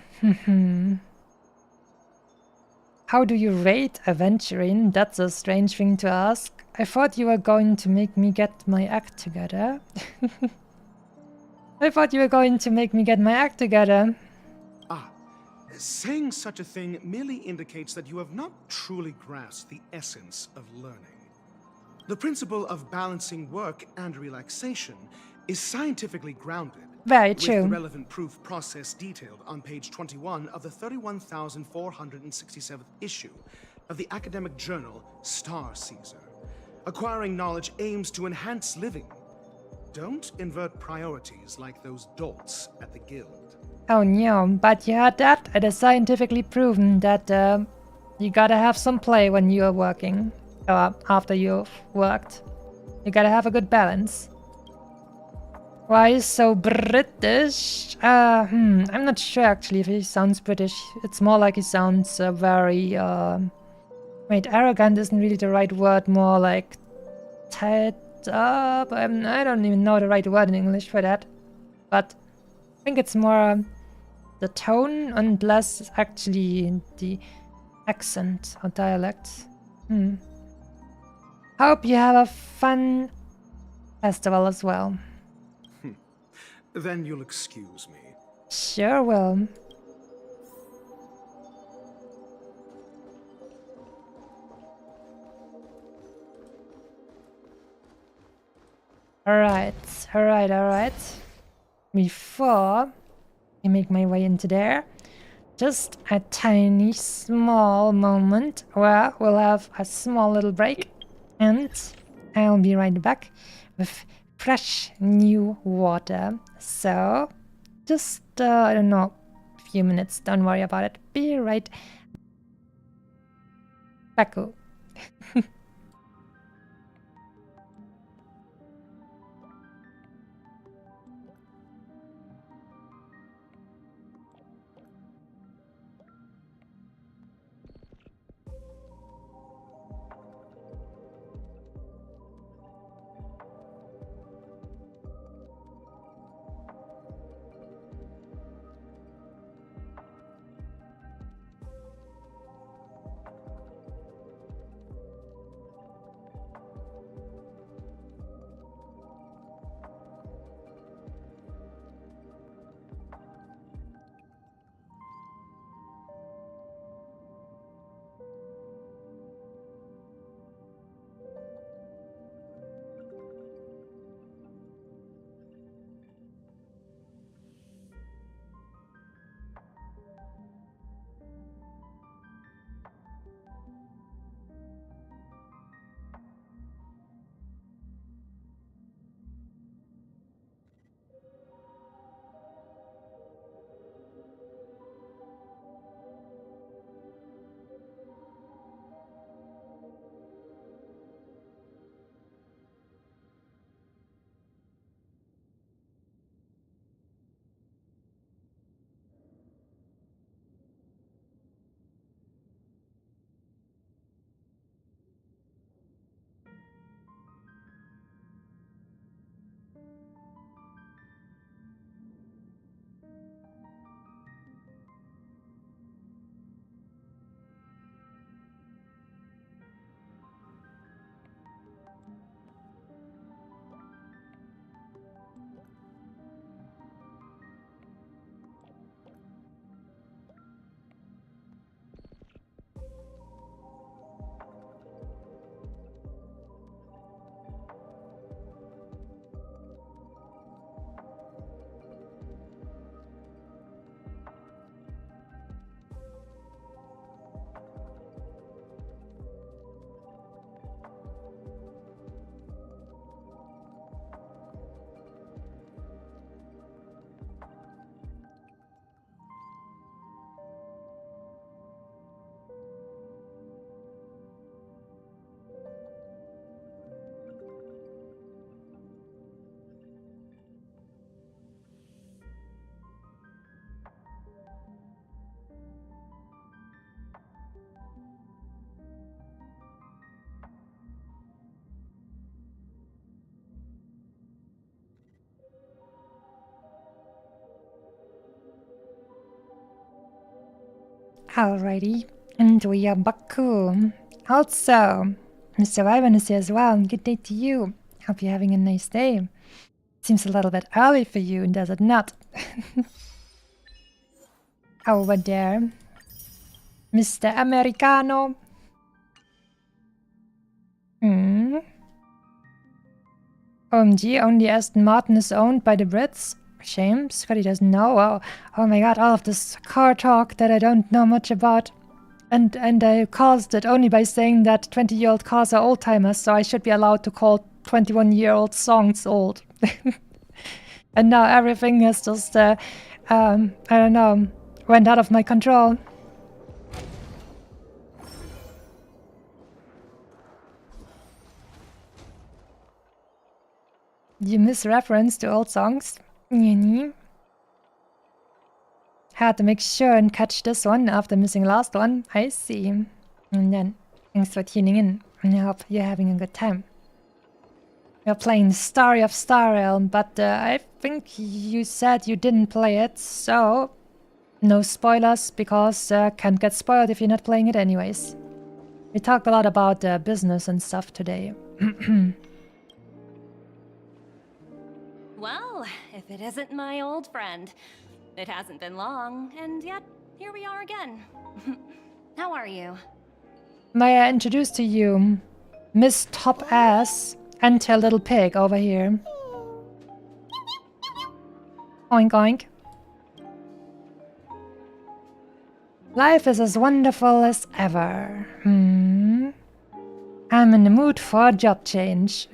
How do you rate Aventurine? That's a strange thing to ask. I thought you were going to make me get my act together. I thought you were going to make me get my act together. Saying such a thing merely indicates that you have not truly grasped the essence of learning. The principle of balancing work and relaxation is scientifically grounded. Very true. With the relevant proof process detailed on page 21 of the 31,467th issue of the academic journal Star Caesar. Acquiring knowledge aims to enhance living. Don't invert priorities like those dolts at the guild. Oh no, but you heard that? It is scientifically proven that you gotta have some play when you're working. Or after you've worked. You gotta have a good balance. Why is so British? I'm not sure actually if he sounds British. It's more like he sounds very... Wait, arrogant isn't really the right word. More like... tied up? I don't even know the right word in English for that. But I think it's more the tone and less actually the accent or dialect. Hope you have a fun festival as well. Then you'll excuse me. Sure will. Alright. Before I make my way into there, just a tiny small moment where we'll have a small little break, and I'll be right back with fresh new water. So just I don't know, a few minutes, don't worry about it. Be right back. Alrighty, and we are back. Also, Mr. Wyvern is here as well. Good day to you. Hope you're having a nice day. Seems a little bit early for you, does it not? Over there, Mr. Americano. OMG, only Aston Martin is owned by the Brits? Shame, Scotty doesn't know. Oh my god, all of this car talk that I don't know much about. And I caused it only by saying that 20-year-old cars are old-timers, so I should be allowed to call 21-year-old songs old. And now everything is just, I don't know, went out of my control. You misreference to old songs? Had to make sure and catch this one after missing last one. I see. And then, thanks for tuning in. I hope you're having a good time. We're playing Story of Star Realm, but I think you said you didn't play it, so no spoilers, because can't get spoiled if you're not playing it anyways. We talked a lot about business and stuff today. Well, if it isn't my old friend. It hasn't been long, and yet, here we are again. How are you? May I introduce to you Miss Top Ass and her little pig over here. Oink oink. Life is as wonderful as ever. I'm in the mood for a job change.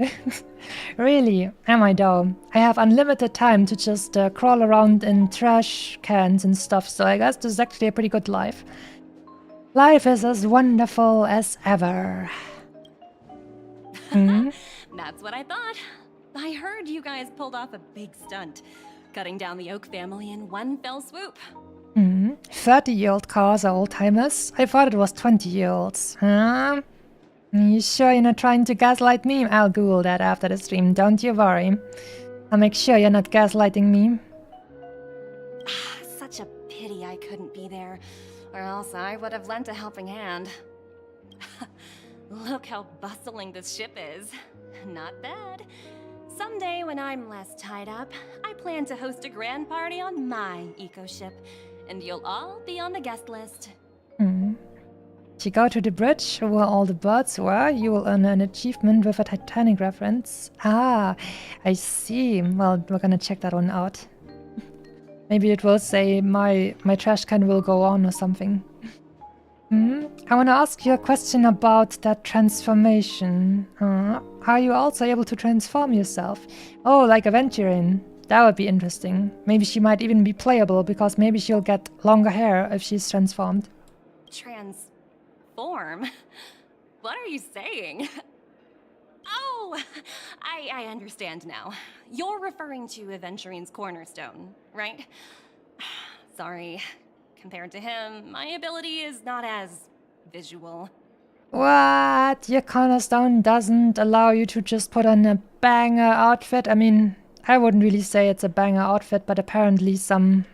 Really, am I though? I have unlimited time to just crawl around in trash cans and stuff, so I guess this is actually a pretty good life. Life is as wonderful as ever. That's what I thought. I heard you guys pulled off a big stunt, cutting down the Oak family in one fell swoop. 30-year-old cars are old-timers? I thought it was 20-year-olds. Huh? You sure you're not trying to gaslight me? I'll Google that after the stream, don't you worry. I'll make sure you're not gaslighting me. Such a pity I couldn't be there, or else I would have lent a helping hand. Look how bustling this ship is. Not bad. Someday when I'm less tied up, I plan to host a grand party on my eco-ship, and you'll all be on the guest list. If you go to the bridge where all the birds were, you will earn an achievement with a Titanic reference. Ah, I see. Well, we're gonna check that one out. Maybe it will say my trash can will go on or something. I want to ask you a question about that transformation. Are you also able to transform yourself? Oh, like Aventurine. That would be interesting. Maybe she might even be playable, because maybe she'll get longer hair if she's transformed. Transform? What are you saying? Oh, I understand now. You're referring to Aventurine's cornerstone, right? Sorry. Compared to him, my ability is not as visual. What? Your cornerstone doesn't allow you to just put on a banger outfit? I mean, I wouldn't really say it's a banger outfit, but apparently some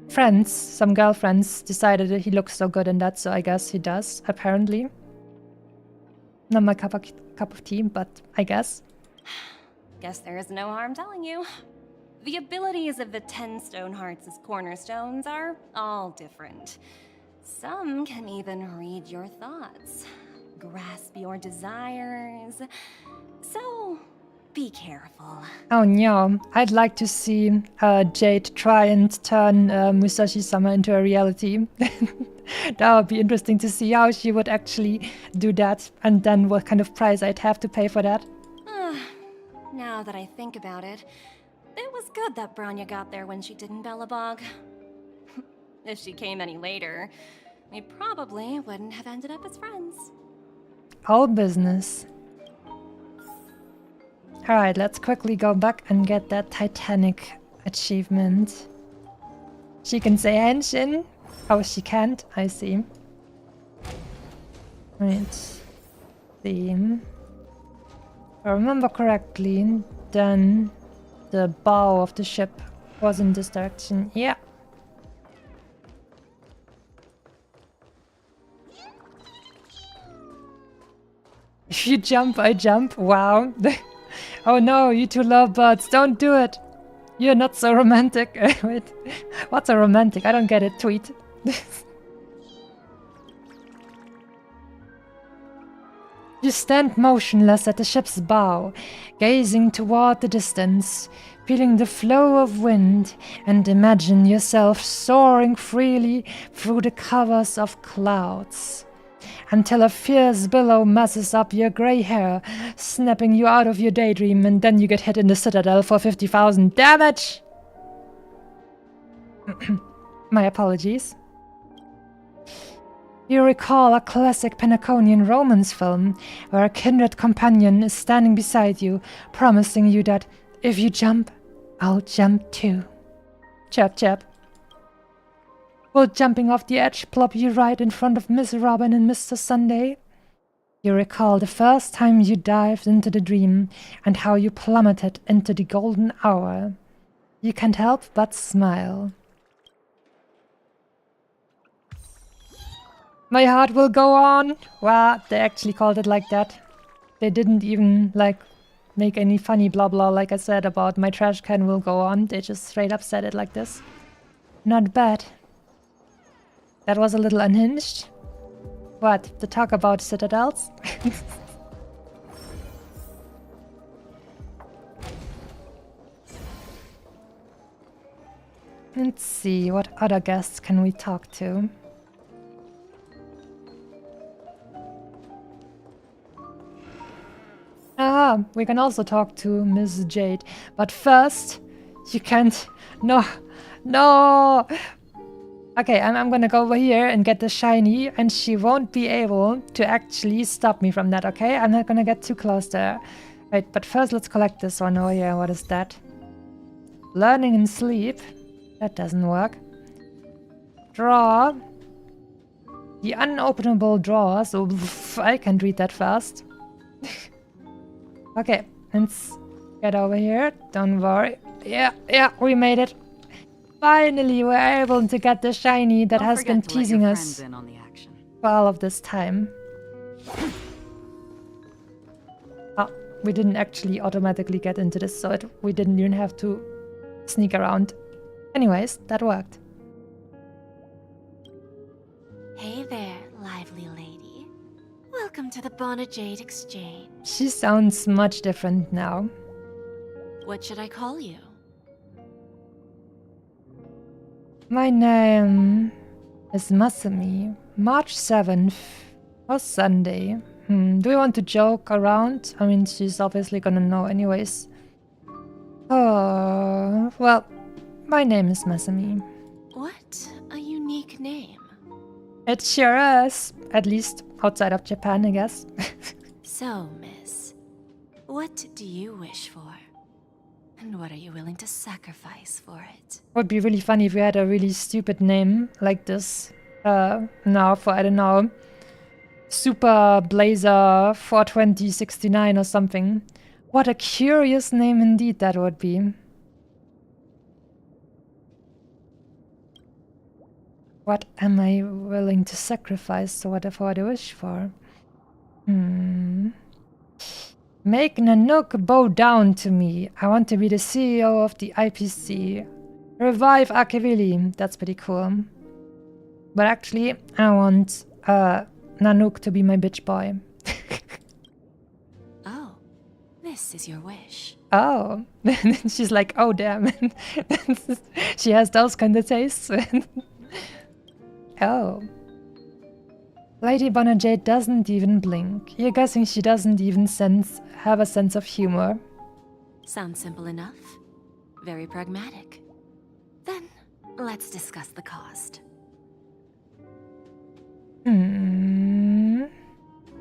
friends, some girlfriends decided that he looks so good in that, so I guess he does, apparently. Not my cup of tea, but I guess. Guess there is no harm telling you. The abilities of the 10 Stonehearts as cornerstones are all different. Some can even read your thoughts, grasp your desires. So, be careful. Oh no, I'd like to see Jade try and turn Musashi-sama into a reality. That would be interesting to see how she would actually do that, and then what kind of price I'd have to pay for that. Now that I think about it, it was good that Branya got there when she didn't Bellabog. If she came any later, we probably wouldn't have ended up as friends. All business. Alright, let's quickly go back and get that Titanic achievement. She can say henshin. Oh, she can't? I see. Right. See. If I remember correctly, then the bow of the ship was in this direction. Yeah. If you jump, I jump. Wow. Oh no, you two lovebirds, don't do it. You're not so romantic. Wait, what's a romantic? I don't get it. Tweet. You stand motionless at the ship's bow, gazing toward the distance, feeling the flow of wind, and imagine yourself soaring freely through the covers of clouds, until a fierce billow messes up your grey hair, snapping you out of your daydream, and then you get hit in the citadel for 50,000 damage! My apologies. You recall a classic Penaconian romance film, where a kindred companion is standing beside you, promising you that if you jump, I'll jump too. Chirp chirp. Will jumping off the edge plop you right in front of Miss Robin and Mr. Sunday? You recall the first time you dived into the dream, and how you plummeted into the golden hour. You can't help but smile. My heart will go on. Well, they actually called it like that. They didn't even, like, make any funny blah blah like I said about my trash can will go on. They just straight up said it like this. Not bad. That was a little unhinged. What, to talk about citadels? Let's see, what other guests can we talk to? Ah, we can also talk to Miss Jade. But first, you can't... No! No! Okay, I'm gonna go over here and get the shiny, and she won't be able to actually stop me from that, okay? I'm not gonna get too close there. Wait, but first let's collect this one over here. What is that? Learning and sleep. That doesn't work. Draw. The unopenable drawer, so I can't read that fast. Okay, let's get over here. Don't worry. Yeah, we made it. Finally, we're able to get the shiny that has been teasing us for all of this time. Oh, we didn't actually automatically get into this, so we didn't even have to sneak around. Anyways, that worked. Hey there, lively lady. Welcome to the Bonajade Exchange. She sounds much different now. What should I call you? My name is Masami. March 7th or Sunday. Do we want to joke around? I mean, she's obviously gonna know anyways. Oh, well, my name is Masami. What a unique name. It sure is. At least outside of Japan, I guess. So, miss, what do you wish for? And what are you willing to sacrifice for it? Would be really funny if we had a really stupid name like this. Now for, I don't know, Super Blazer 42069 or something. What a curious name indeed that would be. What am I willing to sacrifice? So whatever I wish for. Make Nanook bow down to me. I want to be the CEO of the IPC. Revive Akevili. That's pretty cool. But actually, I want Nanook to be my bitch boy. Oh, this is your wish. Oh. She's like, oh damn. She has those kind of tastes. Oh. Lady Bonajade doesn't even blink. You're guessing she doesn't even have a sense of humor. Sounds simple enough. Very pragmatic. Then, let's discuss the cost.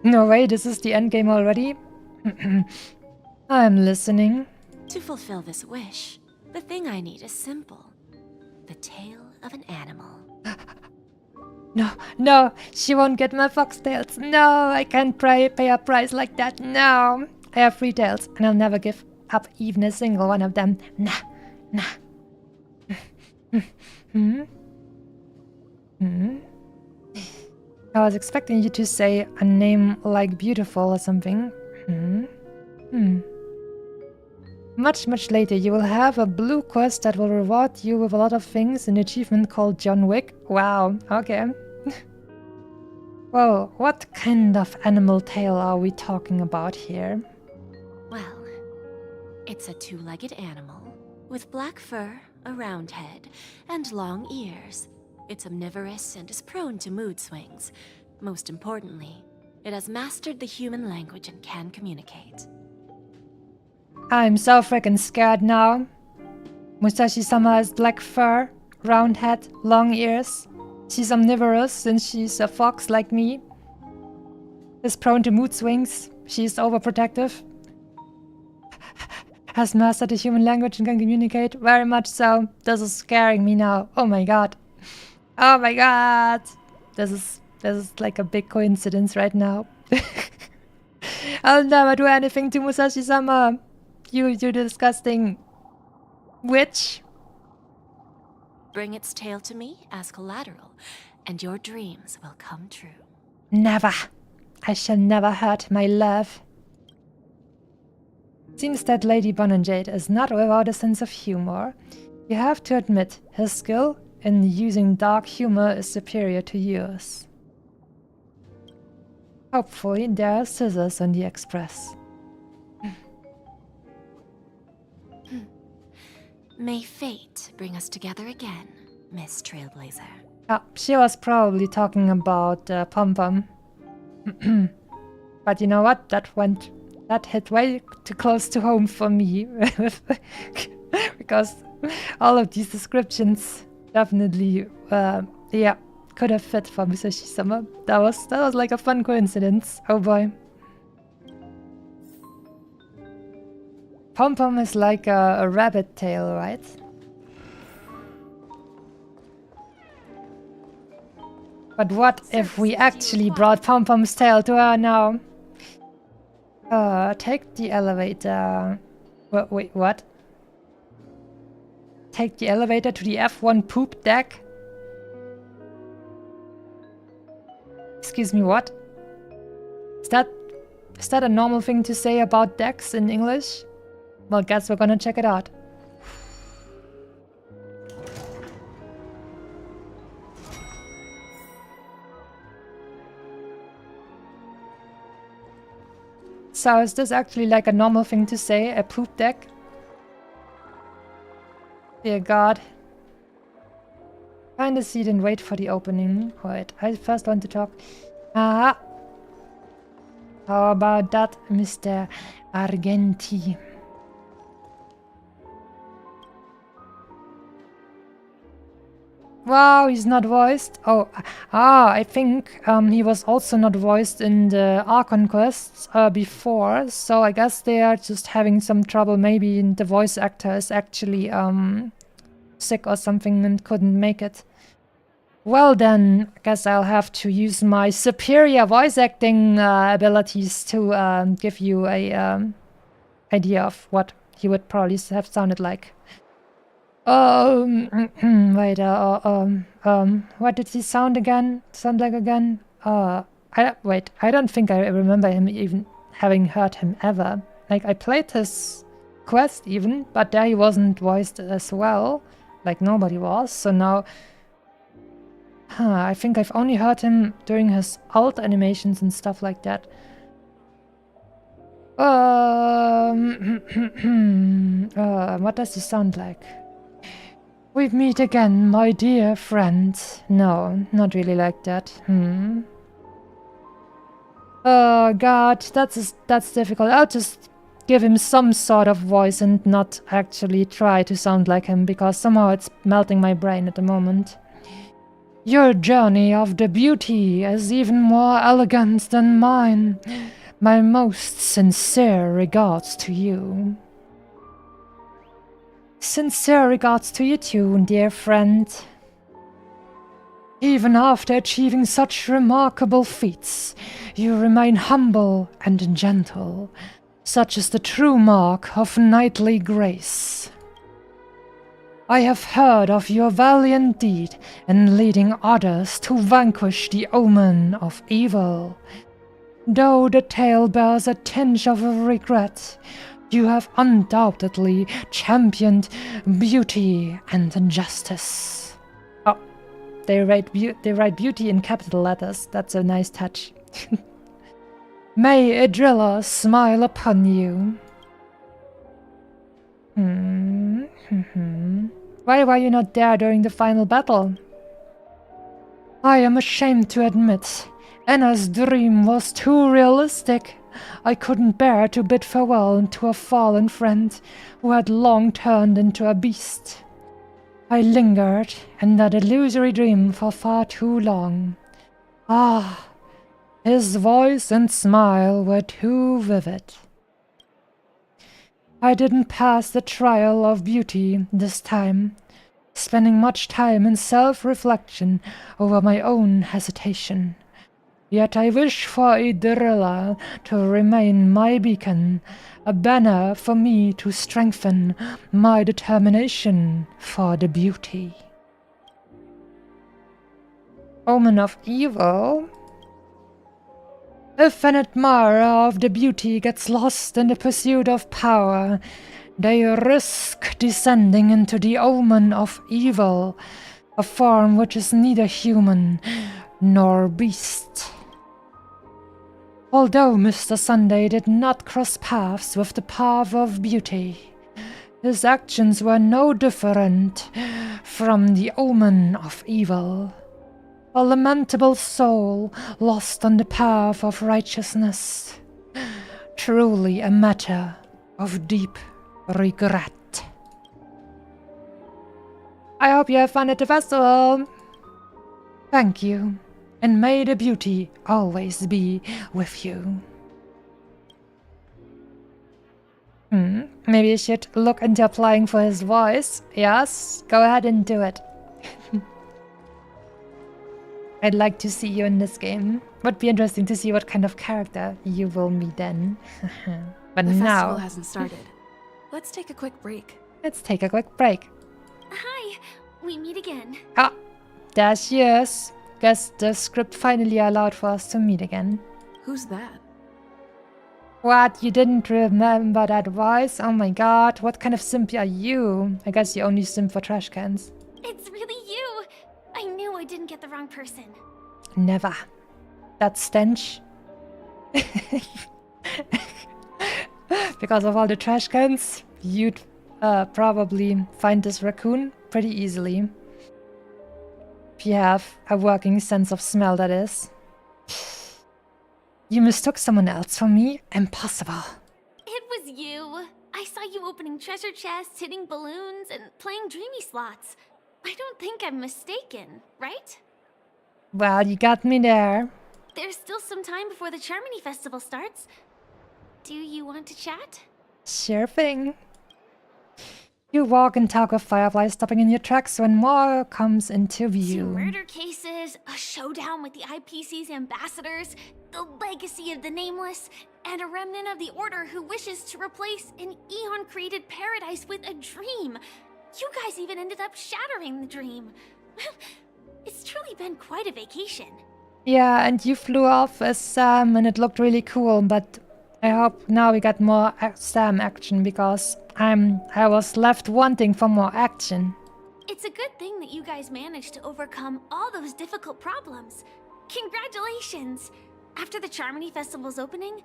No way, this is the endgame already? I'm listening. To fulfill this wish, the thing I need is simple. The tail of an animal. No, she won't get my foxtails. No, I can't pay a price like that. No, I have 3 tails, and I'll never give up even a single one of them. Nah. I was expecting you to say a name like beautiful or something. Much later, you will have a blue quest that will reward you with a lot of things, an achievement called John Wick. Wow, okay. Well, what kind of animal tail are we talking about here? Well, it's a 2-legged animal with black fur, a round head, and long ears. It's omnivorous and is prone to mood swings. Most importantly, it has mastered the human language and can communicate. I'm so freaking scared now. Musashi-sama has black fur, round head, long ears. She's omnivorous since she's a fox like me. Is prone to mood swings. She's overprotective. Has mastered the human language and can communicate. Very much so. This is scaring me now. Oh my god. Oh my god. This is like a big coincidence right now. I'll never do anything to Musashi-sama. You disgusting witch. Bring its tail to me as collateral, and your dreams will come true. Never. I shall never hurt my love. Seems that Lady Bonajade is not without a sense of humor. You have to admit, her skill in using dark humor is superior to yours. Hopefully, there are scissors on the express. May fate bring us together again, Miss Trailblazer. She was probably talking about Pom Pom. But you know what? That hit way too close to home for me. Because all of these descriptions definitely, could have fit for Musashi-sama. That was like a fun coincidence. Oh boy. Pom Pom is like a rabbit tail, right? But what if we actually brought Pom Pom's tail to her now? Take the elevator. Wait, what? Take the elevator to the F1 poop deck? Excuse me, what? Is that a normal thing to say about decks in English? Well, guess we're gonna check it out. So is this actually like a normal thing to say, a poop deck? Dear God. Find a seat and wait for the opening. Wait, I first want to talk. How about that, Mr. Argenti? Wow, he's not voiced. I think he was also not voiced in the Archon quests before, so I guess they are just having some trouble. Maybe the voice actor is actually sick or something and couldn't make it. Well then, I guess I'll have to use my superior voice acting abilities to give you a idea of what he would probably have sounded like. Wait, what did he sound like again? I don't think I remember him even having heard him ever. Like, I played his quest even, but there he wasn't voiced as well. Like, nobody was, so now... I think I've only heard him during his alt animations and stuff like that. What does he sound like? We meet again, my dear friend. No, not really like that. Oh God, that's difficult. I'll just give him some sort of voice and not actually try to sound like him, because somehow it's melting my brain at the moment. Your journey of the beauty is even more elegant than mine. My most sincere regards to you. Sincere regards to you too, dear friend. Even after achieving such remarkable feats, you remain humble and gentle. Such is the true mark of knightly grace. I have heard of your valiant deed in leading others to vanquish the omen of evil. Though the tale bears a tinge of regret, you have undoubtedly championed beauty and justice. Oh, they write beauty in capital letters. That's a nice touch. May Idrilla smile upon you. Why were you not there during the final battle? I am ashamed to admit, Anna's dream was too realistic. I couldn't bear to bid farewell to a fallen friend who had long turned into a beast. I lingered in that illusory dream for far too long. Ah, his voice and smile were too vivid. I didn't pass the trial of beauty this time, spending much time in self-reflection over my own hesitation. Yet I wish for Idrilla to remain my beacon, a banner for me to strengthen my determination for the beauty. Omen of evil? If an admirer of the beauty gets lost in the pursuit of power, they risk descending into the omen of evil, a form which is neither human nor beast. Although Mr. Sunday did not cross paths with the path of beauty, His actions were no different from the omen of evil. A lamentable soul lost on the path of righteousness. Truly a matter of deep regret. I hope you have fun at the festival. Thank you, and may the beauty always be with you. Maybe you should look into applying for his voice. Yes, go ahead and do it. I'd like to see you in this game. Would be interesting to see what kind of character you will meet then. But the now... festival hasn't started. Let's take a quick break. Let's take a quick break. Hi, we meet again. Ah, there she is. Guess the script finally allowed for us to meet again. Who's that? What? You didn't remember that voice? Oh my god, what kind of simp are you? I guess you only simp for trash cans. It's really you! I knew I didn't get the wrong person. Never. That stench. Because of all the trash cans, you'd probably find this raccoon pretty easily. If you have a working sense of smell, that is. You mistook someone else for me? Impossible. It was you. I saw you opening treasure chests, hitting balloons, and playing dreamy slots. I don't think I'm mistaken, right? Well, you got me there. There's still some time before the Charmony Festival starts. Do you want to chat? Sure thing. You walk and talk with Firefly, stopping in your tracks when more comes into view. 2 murder cases, a showdown with the IPC's ambassadors, the legacy of the Nameless, and a remnant of the Order who wishes to replace an Eon-created paradise with a dream. You guys even ended up shattering the dream. It's truly been quite a vacation. Yeah, and you flew off as Sam and it looked really cool, but I hope now we got more Sam action because I was left wanting for more action. It's a good thing that you guys managed to overcome all those difficult problems. Congratulations! After the Charmony Festival's opening,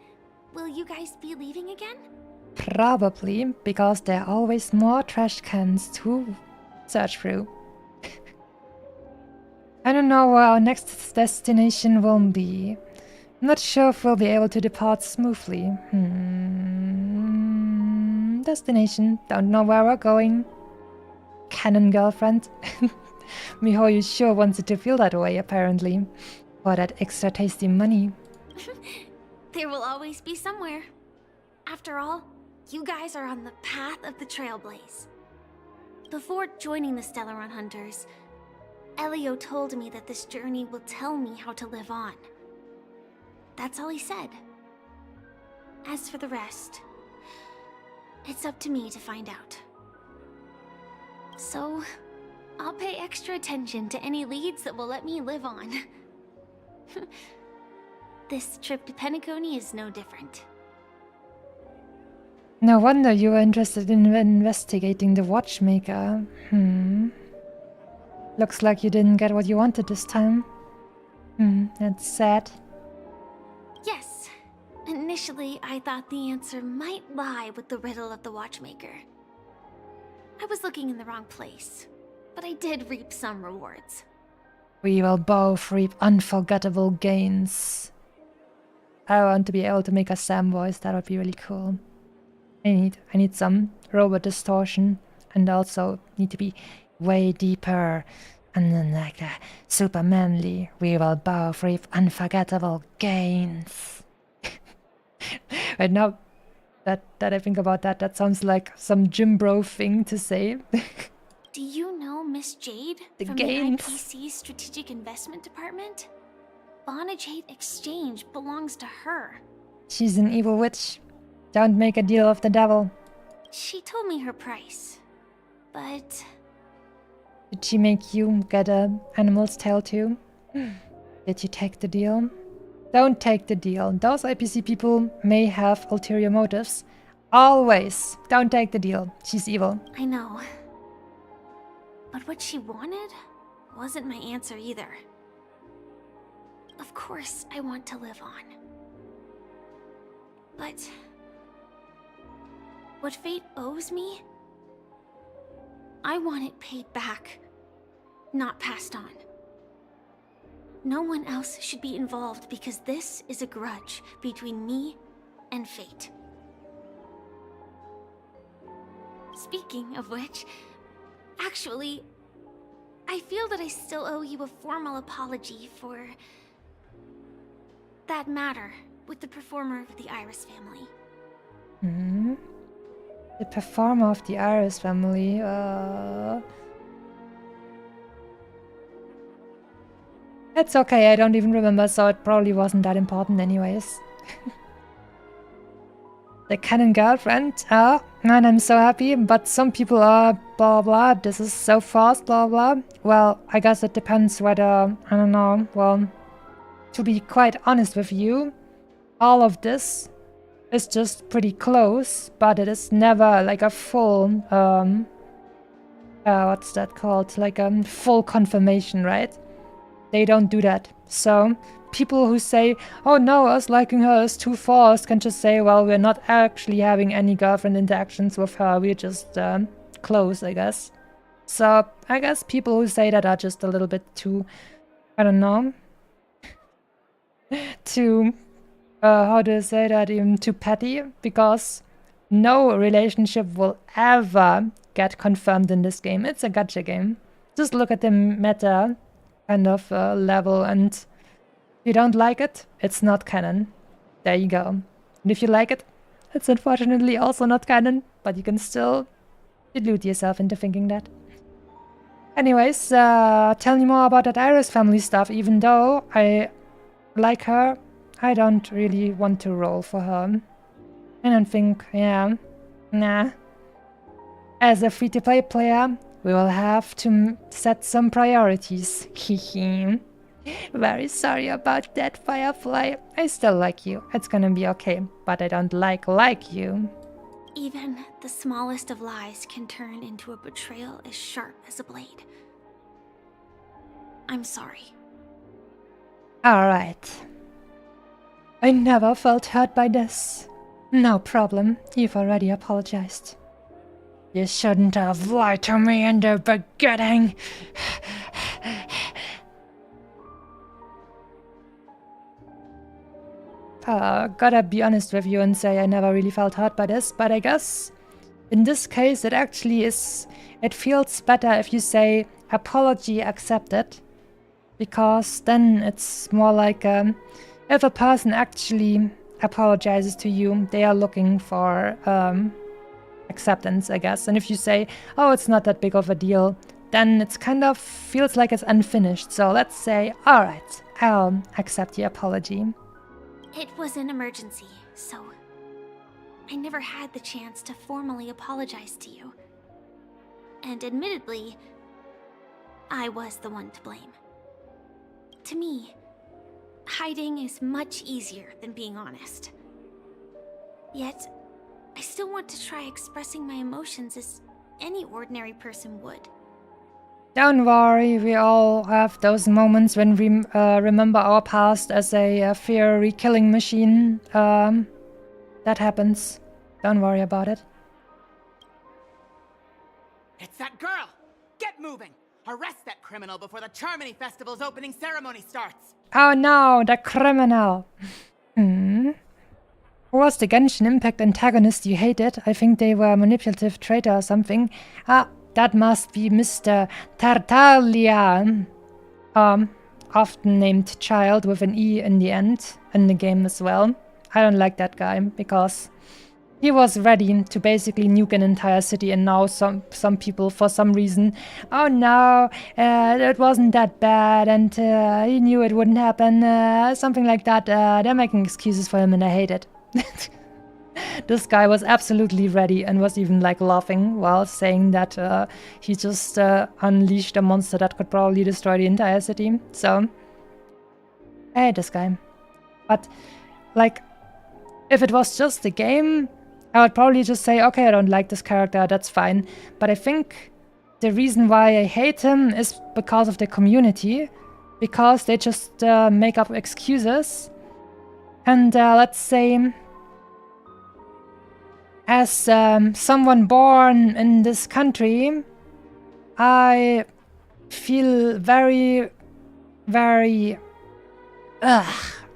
will you guys be leaving again? Probably, because there are always more trash cans to search through. I don't know where our next destination will be. I'm not sure if we'll be able to depart smoothly. Destination. Don't know where we're going. Canon girlfriend. Mihoyo sure wants it to feel that way, apparently. For that extra tasty money. There will always be somewhere. After all, you guys are on the path of the Trailblaze. Before joining the Stellaron Hunters, Elio told me that this journey will tell me how to live on. That's all he said. As for the rest, it's up to me to find out. So, I'll pay extra attention to any leads that will let me live on. This trip to Penacony is no different. No wonder you were interested in investigating the watchmaker. Looks like you didn't get what you wanted this time. That's sad. Yes. Initially, I thought the answer might lie with the riddle of the watchmaker. I was looking in the wrong place, but I did reap some rewards. We will both reap unforgettable gains. I want to be able to make a Sam voice, that would be really cool. I need some robot distortion, and also need to be way deeper, and then like super manly. We will both reap unforgettable gains. Right now, that I think about that, that sounds like some gym bro thing to say. Do you know Miss Jade from gains. the IPC's Strategic Investment Department? Bonajade Exchange belongs to her. She's an evil witch. Don't make a deal with the devil. She told me her price, but... Did she make you get a animal's tail too? Did you take the deal? Don't take the deal. Those IPC people may have ulterior motives. Always. Don't take the deal. She's evil. I know. But what she wanted wasn't my answer either. Of course, I want to live on. But... what fate owes me I want it paid back, not passed on. No one else should be involved because this is a grudge between me and fate. Speaking of which, actually, I feel that I still owe you a formal apology for that matter with the performer of the Iris family. Hmm. The performer of the Iris family, It's okay, I don't even remember, so it probably wasn't that important anyways. The canon girlfriend, man, I'm so happy, but some people are blah blah, this is so fast, blah blah. Well, I guess it depends whether, I don't know, well, to be quite honest with you, all of this is just pretty close, but it is never like a full, what's that called? Like a full confirmation, right? They don't do that. So people who say, oh no, us liking her is too fast, can just say, well, we're not actually having any girlfriend interactions with her, we're just close, I guess. So I guess people who say that are just a little bit too, I don't know, too, how do I say that, even too petty, because no relationship will ever get confirmed in this game. It's a gacha game. Just look at the meta kind of level, and if you don't like it, it's not canon. There you go. And if you like it, it's unfortunately also not canon, but you can still delude yourself into thinking that. Anyways, tell me more about that Iris family stuff. Even though I like her, I don't really want to roll for her. I don't think, yeah, nah. As a free-to-play player, we will have to set some priorities. Hehe. Very sorry about that, Firefly. I still like you. It's gonna be okay, but I don't like you. Even the smallest of lies can turn into a betrayal as sharp as a blade. I'm sorry. Alright. I never felt hurt by this. No problem, you've already apologized. You shouldn't have lied to me in the beginning. Gotta be honest with you and say I never really felt hurt by this, but I guess in this case it actually is, it feels better if you say apology accepted, because then it's more like if a person actually apologizes to you, they are looking for acceptance, I guess. And if you say, oh, it's not that big of a deal, then it's kind of feels like it's unfinished. So let's say, alright, I'll accept the apology. It was an emergency, so I never had the chance to formally apologize to you. And admittedly, I was the one to blame. To me, hiding is much easier than being honest. Yet, I still want to try expressing my emotions as any ordinary person would. Don't worry, we all have those moments when we remember our past as a fiery killing machine. That happens. Don't worry about it. It's that girl! Get moving! Arrest that criminal before the Charmony Festival's opening ceremony starts! Oh no, the criminal! Who was the Genshin Impact antagonist you hated? I think they were a manipulative traitor or something. Ah, that must be Mr. Tartaglia. Often named child with an E in the end, in the game as well. I don't like that guy, because he was ready to basically nuke an entire city, and now some people, for some reason, oh no, it wasn't that bad, and he knew it wouldn't happen, something like that. They're making excuses for him, and I hate it. This guy was absolutely ready and was even like laughing while saying that he just unleashed a monster that could probably destroy the entire city. So, I hate this guy. But, like, if it was just a game, I would probably just say, okay, I don't like this character, that's fine. But I think the reason why I hate him is because of the community. Because they just make up excuses. And let's say, as someone born in this country, I feel very, very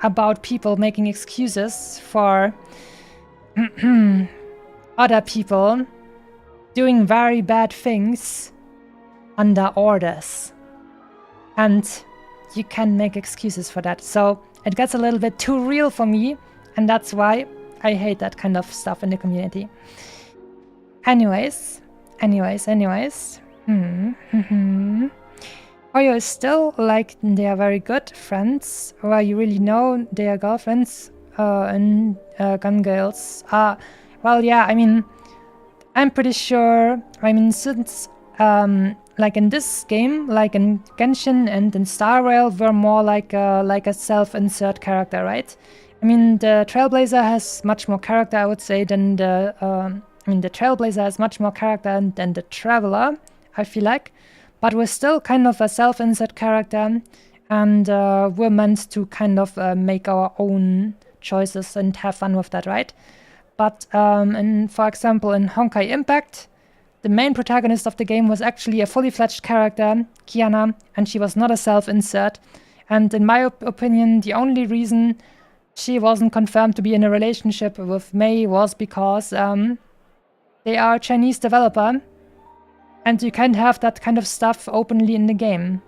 about people making excuses for other people doing very bad things under orders. And you can make excuses for that. So it gets a little bit too real for me, and that's why I hate that kind of stuff in the community. Anyways. Oyo is still like they are very good friends, or you really know they are girlfriends and gun girls. Well, yeah, I mean, I'm pretty sure, I mean, since like in this game, like in Genshin and in Star Rail, we're more like a self-insert character, right? I mean, the Trailblazer has much more character, I would say, than the... the Trailblazer has much more character than the Traveler, I feel like. But we're still kind of a self-insert character, and we're meant to kind of make our own choices and have fun with that, right? But, for example, in Honkai Impact, the main protagonist of the game was actually a fully-fledged character, Kiana, and she was not a self-insert. And in my opinion, the only reason she wasn't confirmed to be in a relationship with Mei was because they are a Chinese developer, and you can't have that kind of stuff openly in the game,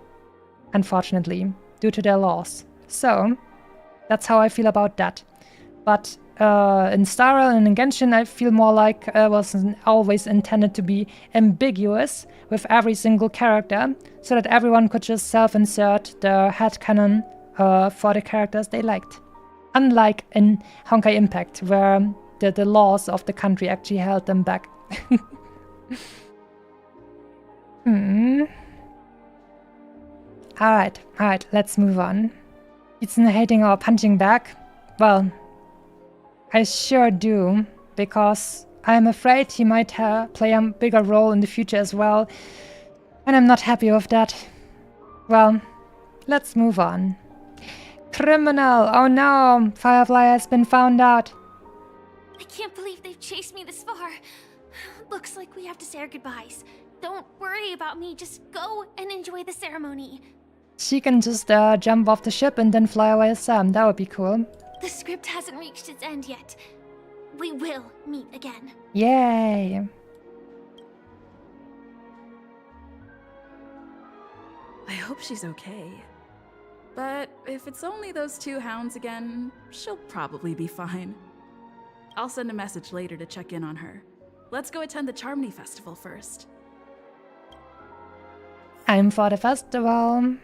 unfortunately, due to their laws. So, that's how I feel about that. But in Star Rail and in Genshin, I feel more like it was always intended to be ambiguous with every single character, so that everyone could just self-insert the headcanon for the characters they liked. Unlike in Honkai Impact, where the laws of the country actually held them back. Alright, let's move on. Isn't hating our punching bag? Well, I sure do, because I'm afraid he might play a bigger role in the future as well, and I'm not happy with that. Well, let's move on. Criminal! Oh no! Firefly has been found out. I can't believe they've chased me this far. Looks like we have to say our goodbyes. Don't worry about me, just go and enjoy the ceremony. She can just jump off the ship and then fly away as Sam. That would be cool. The script hasn't reached its end yet. We will meet again. Yay! I hope she's okay. But if it's only those two hounds again, she'll probably be fine. I'll send a message later to check in on her. Let's go attend the Charmony Festival first. I'm for the festival.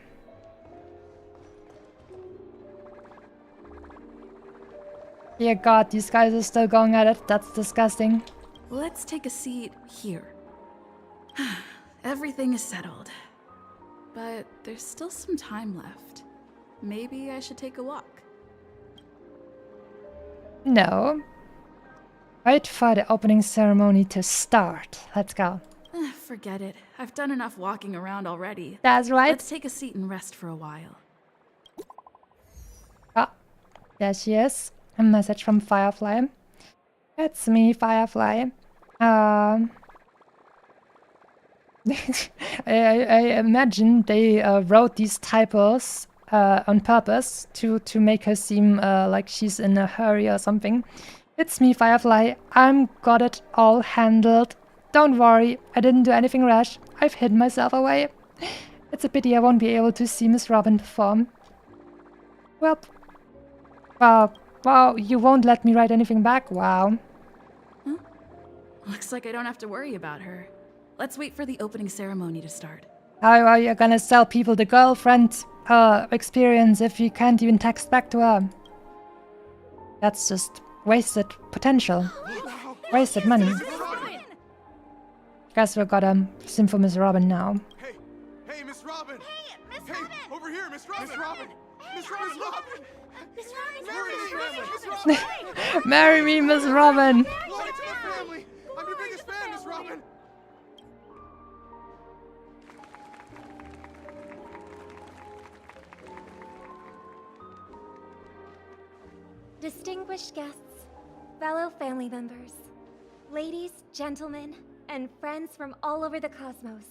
Dear God, these guys are still going at it. That's disgusting. Let's take a seat here. Everything is settled. But there's still some time left. Maybe I should take a walk. No. Wait for the opening ceremony to start. Let's go. Forget it. I've done enough walking around already. That's right. Let's take a seat and rest for a while. Ah, there she is. A message from Firefly. It's me, Firefly. I imagine they wrote these typos on purpose to make her seem like she's in a hurry or something. It's me, Firefly. I'm got it all handled. Don't worry, I didn't do anything rash. I've hidden myself away. It's a pity I won't be able to see Miss Robin perform. Well, wow, you won't let me write anything back? Wow. Huh? Looks like I don't have to worry about her. Let's wait for the opening ceremony to start. How are you gonna sell people the girlfriend experience if you can't even text back to her? That's just wasted potential. Wasted money. Guess we gotta sim for Miss Robin now. Hey, Miss Robin! Hey, Miss Robin! Over here, Miss Robin! Miss Robin! Miss Robin! Miss Robin! Marry me, Miss Robin! I'm your biggest fan, Miss Robin! Distinguished guests, fellow family members, ladies, gentlemen, and friends from all over the cosmos.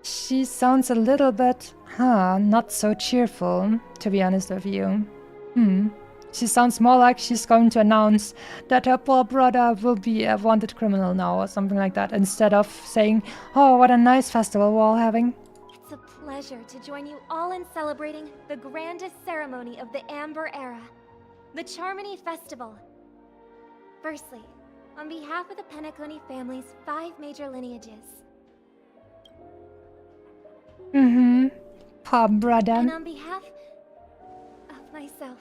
She sounds a little bit, not so cheerful, to be honest with you. She sounds more like she's going to announce that her poor brother will be a wanted criminal now or something like that, instead of saying, oh, what a nice festival we're all having. It's a pleasure to join you all in celebrating the grandest ceremony of the Amber Era, the Charmony Festival. Firstly, on behalf of the Penacony family's 5 major lineages. Poor brother. And on behalf of myself,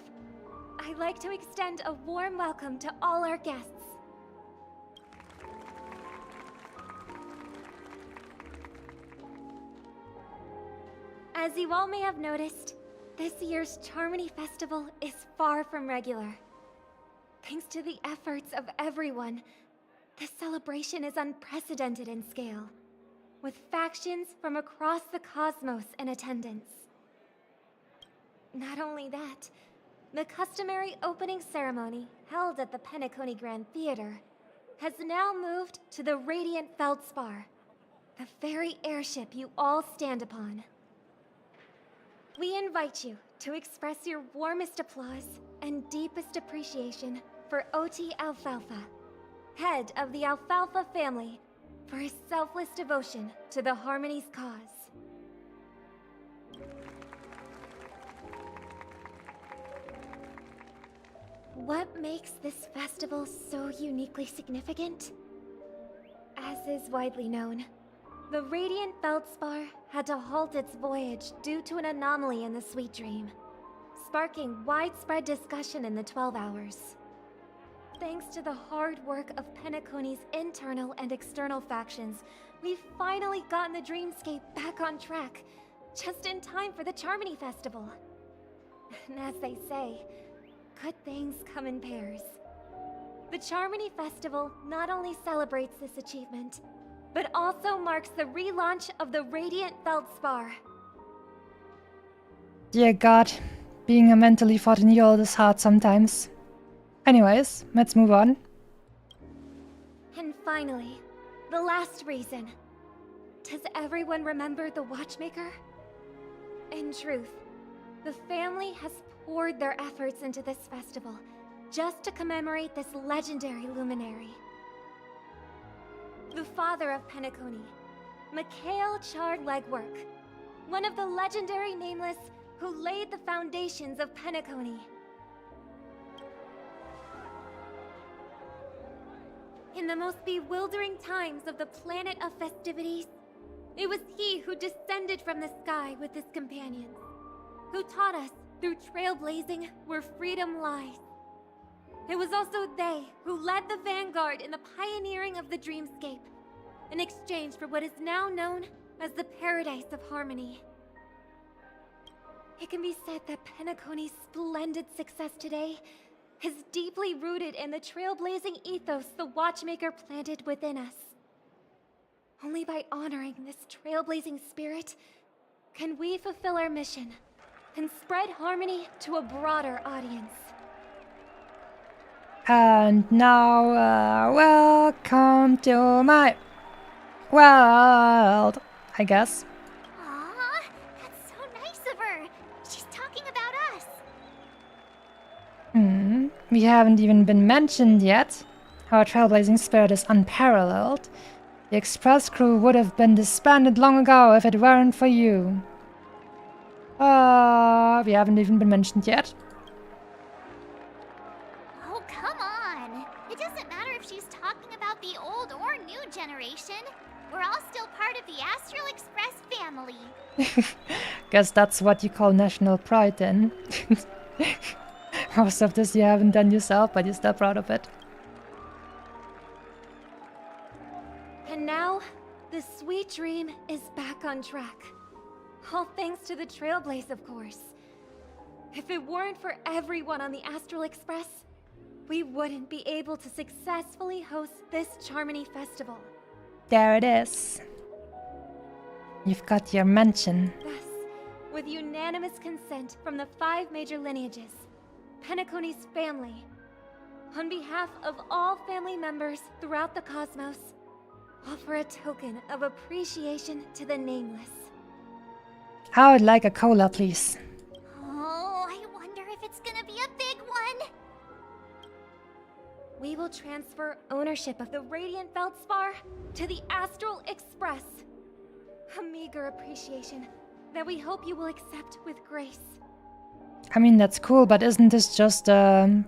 I'd like to extend a warm welcome to all our guests. As you all may have noticed, this year's Charmony Festival is far from regular. Thanks to the efforts of everyone, this celebration is unprecedented in scale, with factions from across the cosmos in attendance. Not only that, the customary opening ceremony held at the Penacony Grand Theater has now moved to the Radiant Feldspar, the very airship you all stand upon. We invite you to express your warmest applause and deepest appreciation for Oti Alfalfa, head of the Alfalfa family, for his selfless devotion to the Harmony's cause. What makes this festival so uniquely significant? As is widely known, the Radiant Feldspar had to halt its voyage due to an anomaly in the Sweet Dream, sparking widespread discussion in the 12 Hours. Thanks to the hard work of Penacony's internal and external factions, we've finally gotten the dreamscape back on track, just in time for the Charmony Festival. And as they say, good things come in pairs. The Charmony Festival not only celebrates this achievement, but also marks the relaunch of the Radiant Feldspar. Dear God, being a mentally 14-year-old is hard sometimes. Anyways, let's move on. And finally, the last reason. Does everyone remember the Watchmaker? In truth, the family has poured their efforts into this festival just to commemorate this legendary luminary. The father of Penacony, Mikhail Chard Legwork, one of the legendary Nameless who laid the foundations of Penacony. In the most bewildering times of the planet of festivities, it was he who descended from the sky with his companions, who taught us through trailblazing where freedom lies. It was also they who led the vanguard in the pioneering of the dreamscape, in exchange for what is now known as the Paradise of Harmony. It can be said that Penacony's splendid success today is deeply rooted in the trailblazing ethos the Watchmaker planted within us. Only by honoring this trailblazing spirit can we fulfill our mission and spread harmony to a broader audience. And now, welcome to my world, I guess. Aw, that's so nice of her. She's talking about us. We haven't even been mentioned yet. Our trailblazing spirit is unparalleled. The express crew would have been disbanded long ago if it weren't for you. We haven't even been mentioned yet. Oh, come on. It doesn't matter if she's talking about the old or new generation. We're all still part of the Astral Express family. Guess that's what you call national pride then. Most of this you haven't done yourself, but you're still proud of it. And now, the Sweet Dream is back on track. All thanks to the Trailblaze, of course. If it weren't for everyone on the Astral Express, we wouldn't be able to successfully host this Charmony Festival. There it is. You've got your mention. Thus, with unanimous consent from the 5 major lineages, Penacony's family, on behalf of all family members throughout the cosmos, offer a token of appreciation to the Nameless. I would like a cola, please. Oh, I wonder if it's gonna be a big one. We will transfer ownership of the Radiant Feldspar to the Astral Express. A meager appreciation that we hope you will accept with grace. I mean, that's cool, but isn't this just a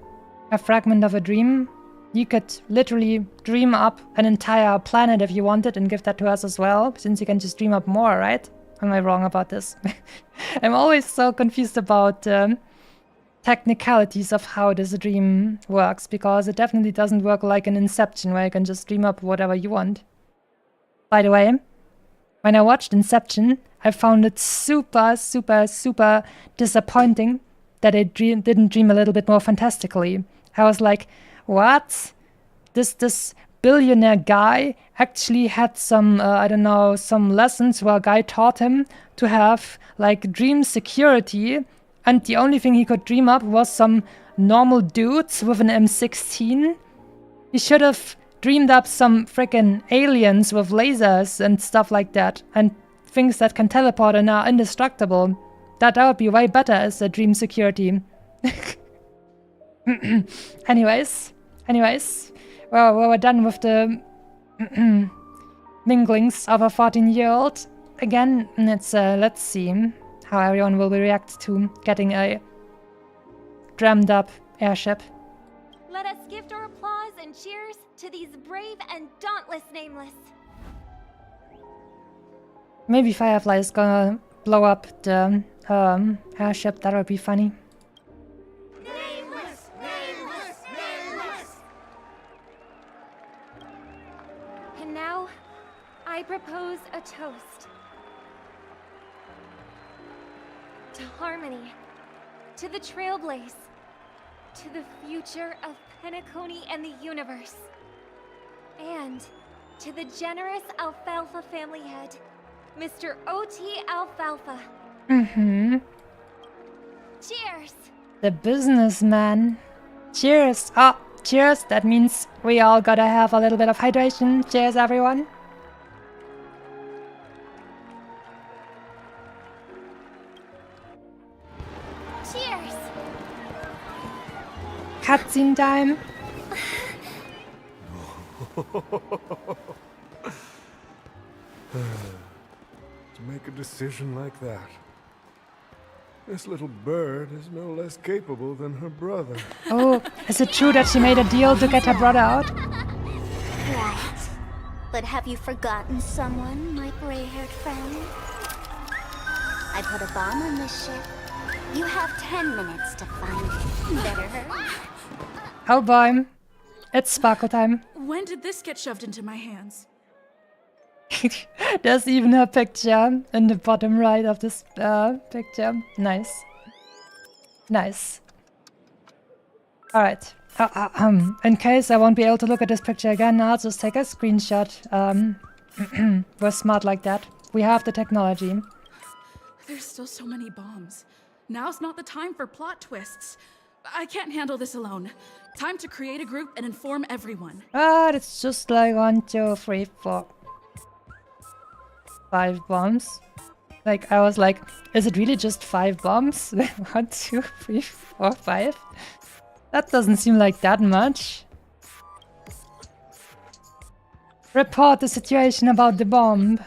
fragment of a dream? You could literally dream up an entire planet if you wanted and give that to us as well, since you can just dream up more, right? Am I wrong about this? I'm always so confused about technicalities of how this dream works, because it definitely doesn't work like an Inception, where you can just dream up whatever you want. By the way, when I watched Inception, I found it super, super, super disappointing that I didn't dream a little bit more fantastically. I was like, what? This billionaire guy actually had some, I don't know, some lessons where a guy taught him to have, like, dream security, and the only thing he could dream up was some normal dudes with an M16? He should have dreamed up some frickin' aliens with lasers and stuff like that, and things that can teleport and are indestructible. That would be way better as a dream security. Anyways, well, we're done with the minglings of a 14-year-old. Again, let's see how everyone will react to getting a dreamed up airship. Let us gift our applause and cheers to these brave and dauntless Nameless. Maybe Firefly is gonna blow up the airship. That would be funny. Nameless! Nameless! Nameless! And now, I propose a toast. To harmony, to the Trailblaze, to the future of Penacony and the universe, and to the generous Alfalfa family head, Mr. O.T. Alfalfa. Cheers! The businessman. Cheers! Oh, cheers! That means we all gotta have a little bit of hydration. Cheers, everyone! Cheers! Cutscene time! To make a decision like that. This little bird is no less capable than her brother. Oh, is it true that she made a deal to get her brother out? Right. But have you forgotten someone, my gray-haired friend? I put a bomb on this ship. You have 10 minutes to find it. Better hurry. Oh boy. It's sparkle time. When did this get shoved into my hands? There's even her picture in the bottom right of this picture. Nice. Nice. Alright. In case I won't be able to look at this picture again, I'll just take a screenshot. We're smart like that. We have the technology. There's still so many bombs. Now's not the time for plot twists. I can't handle this alone. Time to create a group and inform everyone. It's just like 1, 2, 3, 4, 5 bombs. Like, I was like, is it really just 5 bombs? 1, 2, 3, 4, 5? That doesn't seem like that much. Report the situation about the bomb.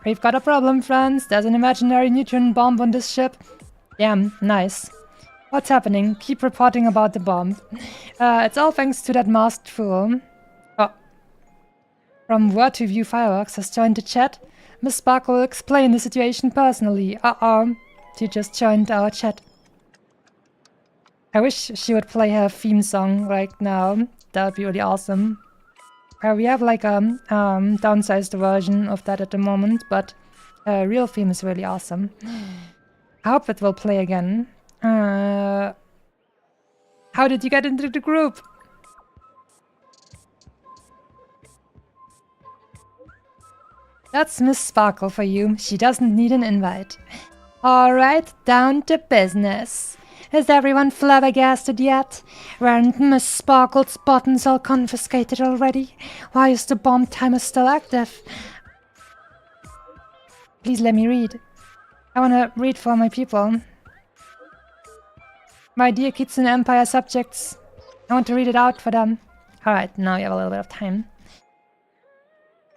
We've got a problem, friends. There's an imaginary neutron bomb on this ship. Damn, nice. What's happening? Keep reporting about the bomb. It's all thanks to that masked fool. Oh. From Word to View Fireworks has joined the chat. Miss Sparkle will explain the situation personally. She just joined our chat. I wish she would play her theme song right now. That would be really awesome. We have like a downsized version of that at the moment, but real theme is really awesome. I hope it will play again. How did you get into the group? That's Miss Sparkle for you. She doesn't need an invite. Alright, down to business. Is everyone flabbergasted yet? Weren't Miss Sparkle's buttons all confiscated already? Why is the bomb timer still active? Please let me read. I wanna read for my people. My dear Kitsune Empire subjects, I want to read it out for them. Alright, now you have a little bit of time.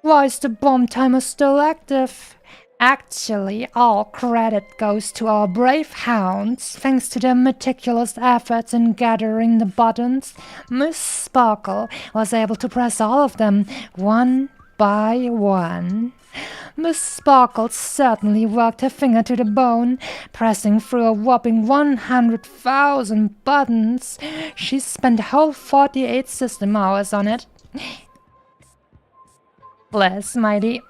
Why is the bomb timer still active? Actually, all credit goes to our brave hounds. Thanks to their meticulous efforts in gathering the buttons, Miss Sparkle was able to press all of them, one by one. Miss Sparkle certainly worked her finger to the bone, pressing through a whopping 100,000 buttons. She spent a whole 48 system hours on it. Bless mighty.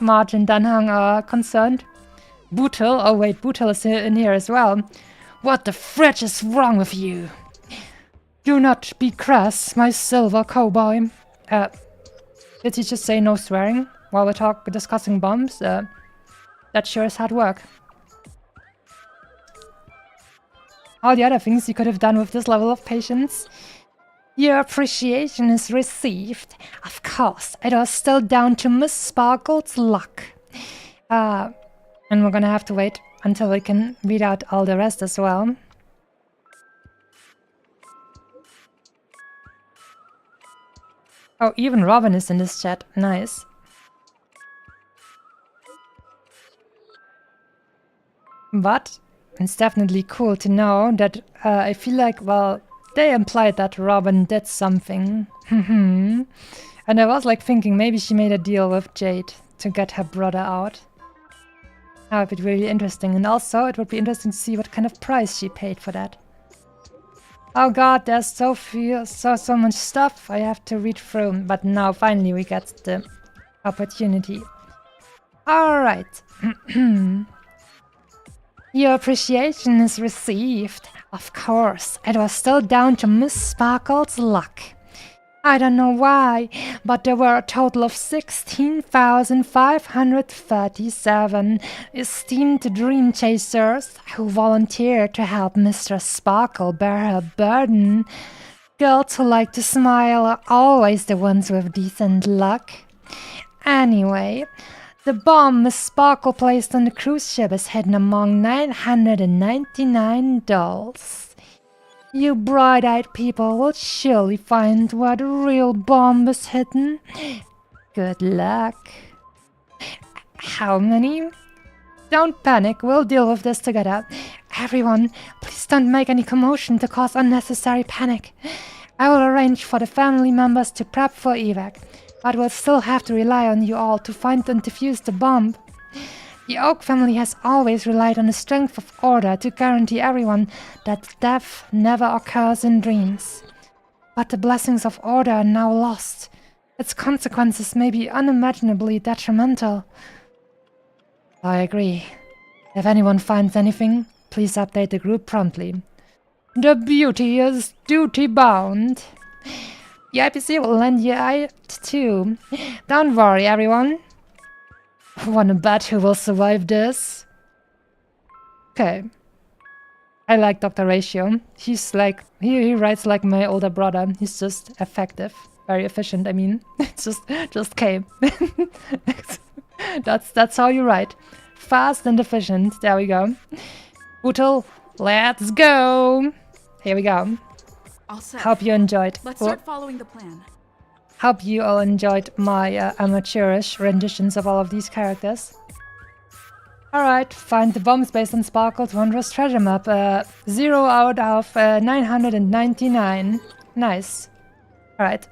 Marge and Danhang are concerned. Bootle, oh wait, Bootle is in here as well. What the fridge is wrong with you? Do not be crass, my silver cowboy. Did he just say no swearing while we're discussing bombs? That sure is hard work. All the other things you could have done with this level of patience. Your appreciation is received. Of course, it was still down to Miss Sparkle's luck. And we're gonna have to wait until we can read out all the rest as well. Oh, even Robin is in this chat. Nice. But it's definitely cool to know that I feel like, well, they implied that Robin did something. And I was like thinking maybe she made a deal with Jade to get her brother out. That would be really interesting. And also it would be interesting to see what kind of price she paid for that. Oh god, there's so much stuff I have to read through. But now finally we get the opportunity. Alright. Your appreciation is received. Of course, it was still down to Miss Sparkle's luck. I don't know why, but there were a total of 16,537 esteemed dream chasers who volunteered to help Mistress Sparkle bear her burden. Girls who like to smile are always the ones with decent luck. Anyway, the bomb Miss Sparkle placed on the cruise ship is hidden among 999 dolls. You bright-eyed people will surely find where the real bomb is hidden. Good luck. How many? Don't panic, we'll deal with this together. Everyone, please don't make any commotion to cause unnecessary panic. I will arrange for the family members to prep for evac, but we'll still have to rely on you all to find and defuse the bomb. The Oak family has always relied on the strength of order to guarantee everyone that death never occurs in dreams. But the blessings of order are now lost. Its consequences may be unimaginably detrimental. I agree. If anyone finds anything, please update the group promptly. The beauty is duty-bound. The IPC will lend you out too. Don't worry, everyone. Wanna bet who will survive this? Okay. I like Dr. Ratio. He's like, he writes like my older brother. He's just effective. Very efficient, I mean. It's just came. That's how you write. Fast and efficient. There we go. Bootle, let's go. Here we go. All set. Hope you enjoyed. Let's start following the plan. Hope you all enjoyed my amateurish renditions of all of these characters. Alright, find the bombs based on Sparkle's wondrous treasure map. 0 out of 999. Nice. Alright.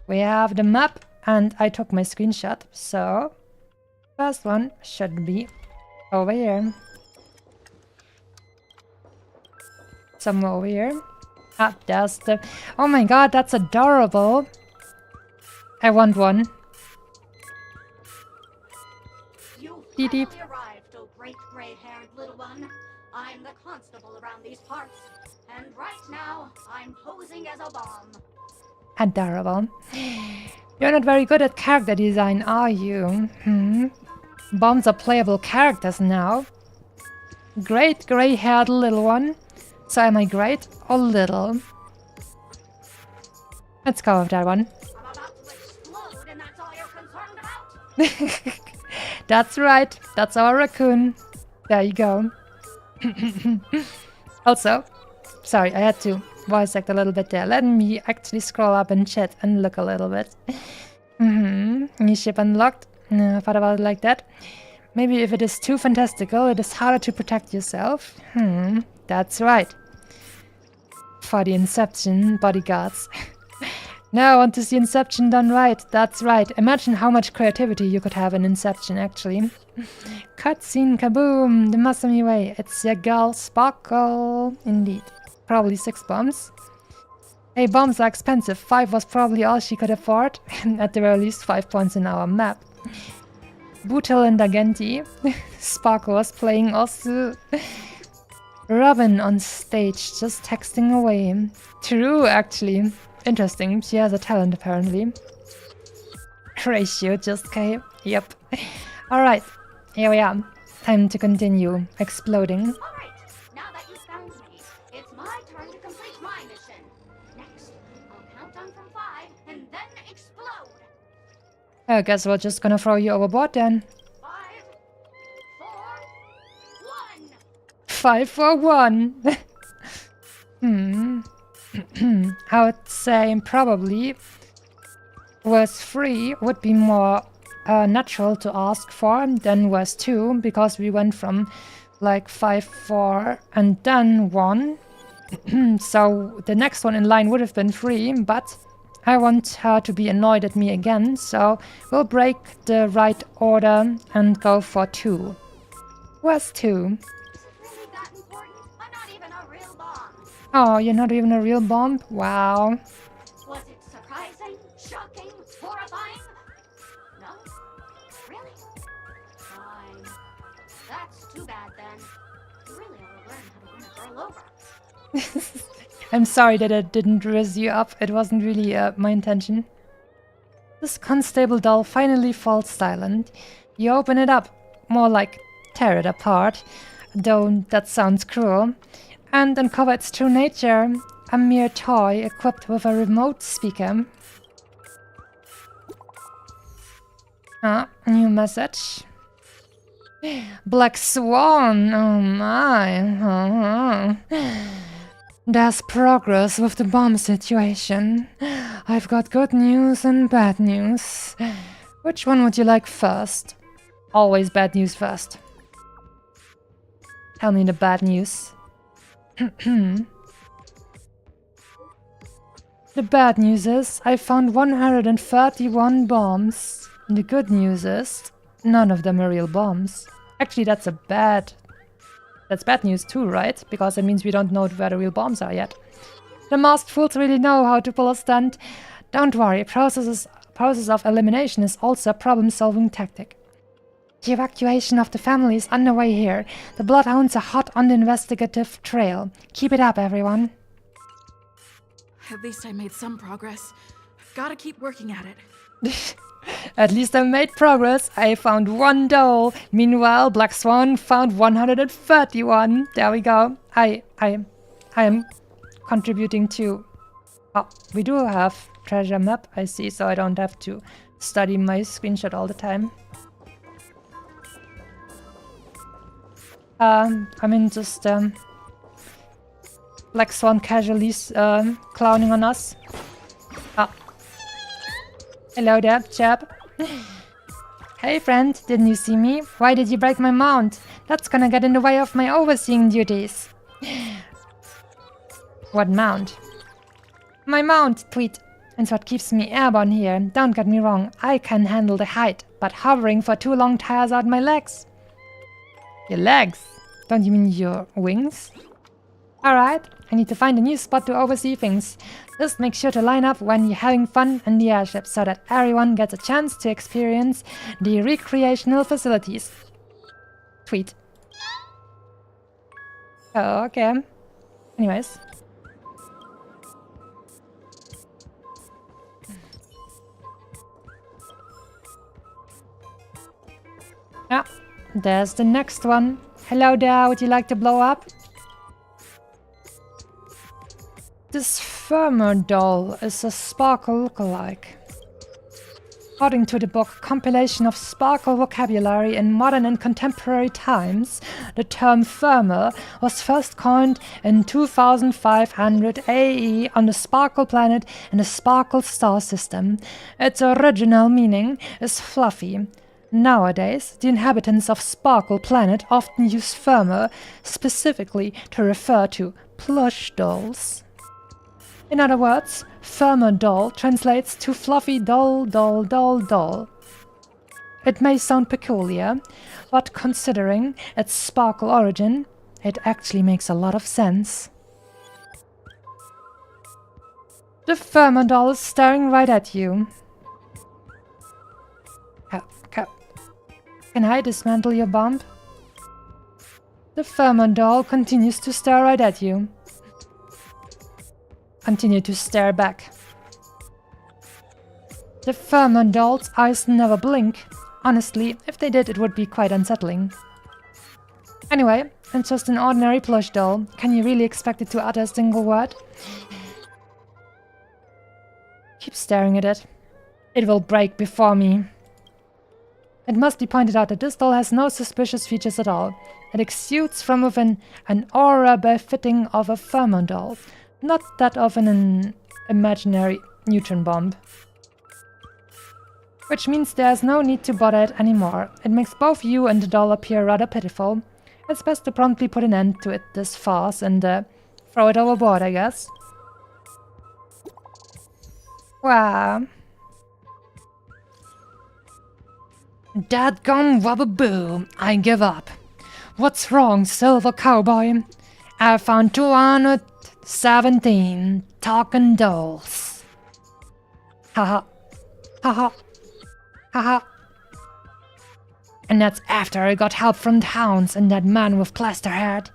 We have the map, and I took my screenshot, so first one should be over here. Somewhere over here. Ah, there's the... Oh my god, that's adorable. I want one. You Deep, deep. finally arrived, oh great gray-haired little one. I'm the constable around these parts, and right now, I'm posing as a bomb. Adorable. You're not very good at character design, are you? Bombs are playable characters now. Great gray-haired little one. So am I great or little? Let's go with that one. That's right. That's our raccoon. There you go. Also, sorry, I had to voice act a little bit there. Let me actually scroll up in chat and look a little bit. New ship unlocked. I thought about it like that. Maybe if it is too fantastical, it is harder to protect yourself. That's right. For the Inception bodyguards. Now I want to see Inception done right. That's right. Imagine how much creativity you could have in Inception, actually. Cutscene, kaboom! The Masumi way. It's your girl, Sparkle. Indeed. Probably 6 bombs. Hey, bombs are expensive. 5 was probably all she could afford. At the very least, 5 points in our map. Butel and Agenti. Sparkle was playing also. Robin on stage, just texting away. True, actually. Interesting, she has a talent apparently. Ratio, just K. Yep. Alright, here we are. Time to continue exploding. Alright, now that you found me, it's my turn to complete my mission. Next, I'll count down from 5 and then explode. I guess we're just gonna throw you overboard then. 5, 4, 1. 5 for 1. I would say probably verse 3 would be more natural to ask for than verse 2, because we went from like 5, 4 and then 1. So the next one in line would have been 3, but I want her to be annoyed at me again, so we'll break the right order and go for 2. Verse 2. Oh, you're not even a real bomb? Wow. Was it surprising, shocking, horrifying? No? Really? Fine. That's too bad then. Really ought to learn how to win a girl over. I'm sorry that I didn't raise you up. It wasn't really my intention. This constable doll finally falls silent. You open it up. More like tear it apart. Though that sounds cruel. And uncover its true nature, a mere toy equipped with a remote speaker. New message. Black Swan, oh my. There's progress with the bomb situation. I've got good news and bad news. Which one would you like first? Always bad news first. Tell me the bad news. The bad news is I found 131 bombs. The good news is none of them are real bombs. Actually, that's bad news too, right? Because it means we don't know where the real bombs are yet. The masked fools really know how to pull a stunt. Don't worry, process of elimination is also a problem-solving tactic. The evacuation of the family is underway here. The Bloodhounds are hot on the investigative trail. Keep it up, everyone. At least I made some progress. Gotta keep working at it. At least I made progress. I found 1 doll. Meanwhile, Black Swan found 131. There we go. I am contributing to... Oh, we do have treasure map, I see, so I don't have to study my screenshot all the time. I mean, just Black Swan casually clowning on us. Ah. Hello there, chap. Hey friend, didn't you see me? Why did you break my mount? That's gonna get in the way of my overseeing duties. What mount? My mount, tweet. It's what keeps me airborne here. Don't get me wrong, I can handle the height, but hovering for too long tires out my legs. Your legs? Don't you mean your wings? Alright, I need to find a new spot to oversee things. Just make sure to line up when you're having fun in the airship so that everyone gets a chance to experience the recreational facilities. Tweet. Oh, okay. Anyways. Yeah, there's the next one. Hello there, would you like to blow up? This Firmer doll is a Sparkle lookalike. According to the book Compilation of Sparkle Vocabulary in Modern and Contemporary Times, the term Firmer was first coined in 2500 AE on the Sparkle planet in the Sparkle star system. Its original meaning is fluffy. Nowadays, the inhabitants of Sparkle planet often use Firmer specifically to refer to plush dolls. In other words, Firmer doll translates to fluffy doll, doll, doll, doll. It may sound peculiar, but considering its Sparkle origin, it actually makes a lot of sense. The Firmer doll is staring right at you. Can I dismantle your bomb? The Firmer doll continues to stare right at you. Continue to stare back. The Firmer doll's eyes never blink. Honestly, if they did, it would be quite unsettling. Anyway, it's just an ordinary plush doll. Can you really expect it to utter a single word? Keep staring at it. It will break before me. It must be pointed out that this doll has no suspicious features at all. It exudes from within an aura befitting of a Firmer doll. Not that of an imaginary neutron bomb. Which means there's no need to bother it anymore. It makes both you and the doll appear rather pitiful. It's best to promptly put an end to it this farce and throw it overboard, I guess. Wow. Dadgum wababoo, I give up. What's wrong, Silver Cowboy? I found 217 talking dolls. Haha. Haha. Haha. And that's after I got help from the hounds and that man with plaster head.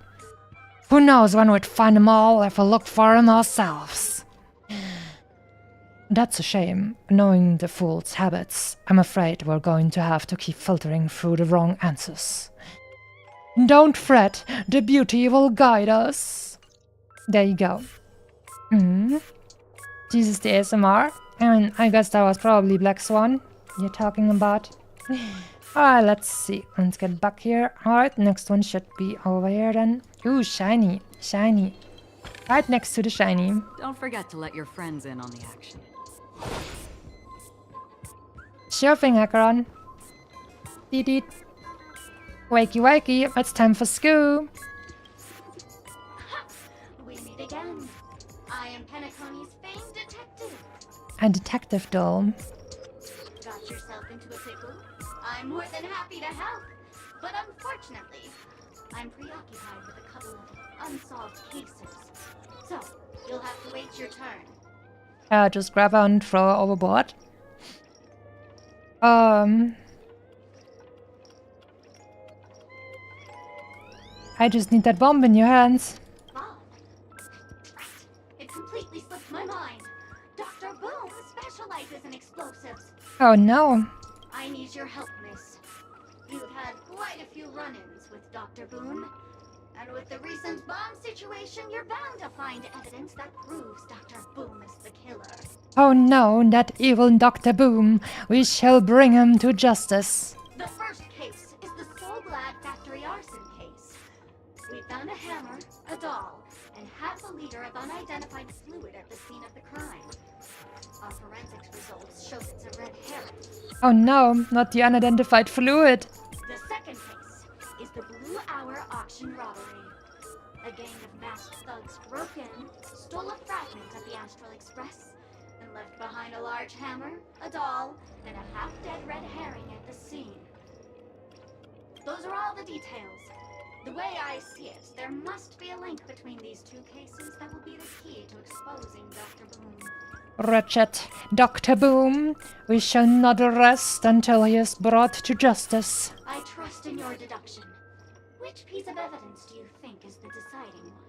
Who knows when we'd find them all if we looked for them ourselves. That's a shame. Knowing the fool's habits, I'm afraid we're going to have to keep filtering through the wrong answers. Don't fret, the beauty will guide us. There you go. Jesus, the ASMR. I mean, I guess that was probably Black Swan you're talking about. Alright, let's see. Let's get back here. Alright, next one should be over here then. Ooh, shiny. Shiny. Right next to the shiny. Don't forget to let your friends in on the action. Sure thing, Acheron. Deet. Wakey wakey, it's time for school. We meet again. I am Penacony's famed detective. A detective doll. Got yourself into a pickle? I'm more than happy to help. But unfortunately, I'm preoccupied with a couple of unsolved cases. So, you'll have to wait your turn. Just grab her and throw her overboard. I just need that bomb in your hands. Bomb? It completely slipped my mind. Dr. Boom specializes in explosives. Oh no. I need your help, miss. You've had quite a few run-ins with Dr. Boom. And with the recent bomb situation, you're bound to find evidence that proves Dr. Boom is the killer. Oh no, that evil Dr. Boom. We shall bring him to justice. The first case is the Soul Glad factory arson case. We found a hammer, a doll, and half a liter of unidentified fluid at the scene of the crime. Our forensics results show it's a red herring. Oh no, not the unidentified fluid. The second case is the Blue Hour auction robbery. A gang of masked thugs broke in, stole a fragment of the Astral Express, and left behind a large hammer, a doll, and a half-dead red herring at the scene. Those are all the details. The way I see it, there must be a link between these two cases that will be the key to exposing Dr. Boom. Wretched Dr. Boom. We shall not rest until he is brought to justice. I trust in your deduction. Which piece of evidence do you think is the deciding one?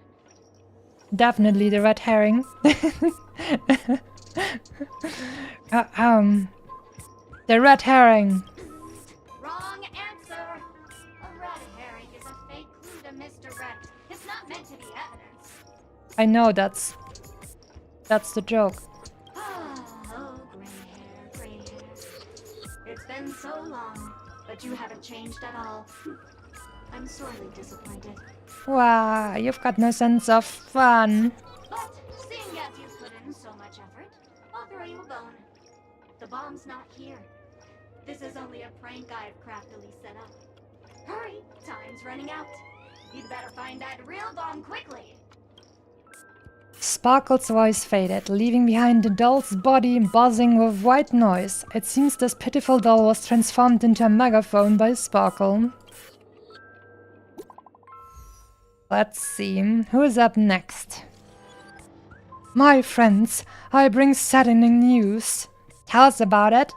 Definitely the red herring. The red herring. Wrong answer. A red herring is a fake I know that's the joke. Oh, gray hair. It's been so long, but you haven't changed at all. I'm sorely disappointed. Wow, you've got no sense of fun. But seeing as you've put in so much effort, I'll throw you a bone. The bomb's not here. This is only a prank I've craftily set up. Hurry, time's running out. You'd better find that real bomb quickly. Sparkle's voice faded, leaving behind the doll's body buzzing with white noise. It seems this pitiful doll was transformed into a megaphone by Sparkle. Let's see, who is up next? My friends, I bring saddening news. Tell us about it.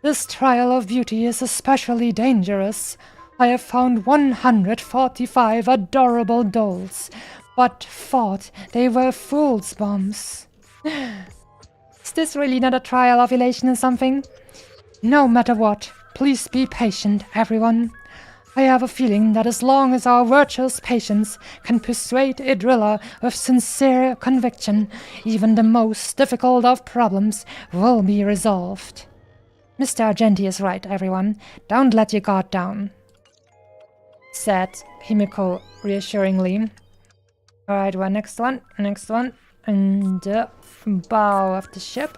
This trial of beauty is especially dangerous. I have found 145 adorable dolls, but thought they were fool's bombs. Is this really not a trial of elation or something? No matter what, please be patient, everyone. I have a feeling that as long as our virtuous patience can persuade a driller with sincere conviction, even the most difficult of problems will be resolved. Mr. Argenti is right, everyone. Don't let your guard down, said Himiko reassuringly. Alright, well, next one, and the bow of the ship.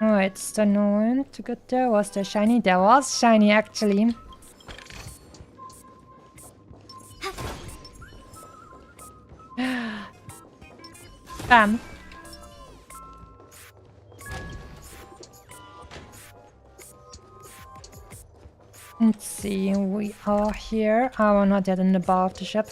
Alright, still no one to get there. Was there shiny? There was shiny, actually. Bam. Let's see, we are here. Oh, we're not yet in the bow of the ship.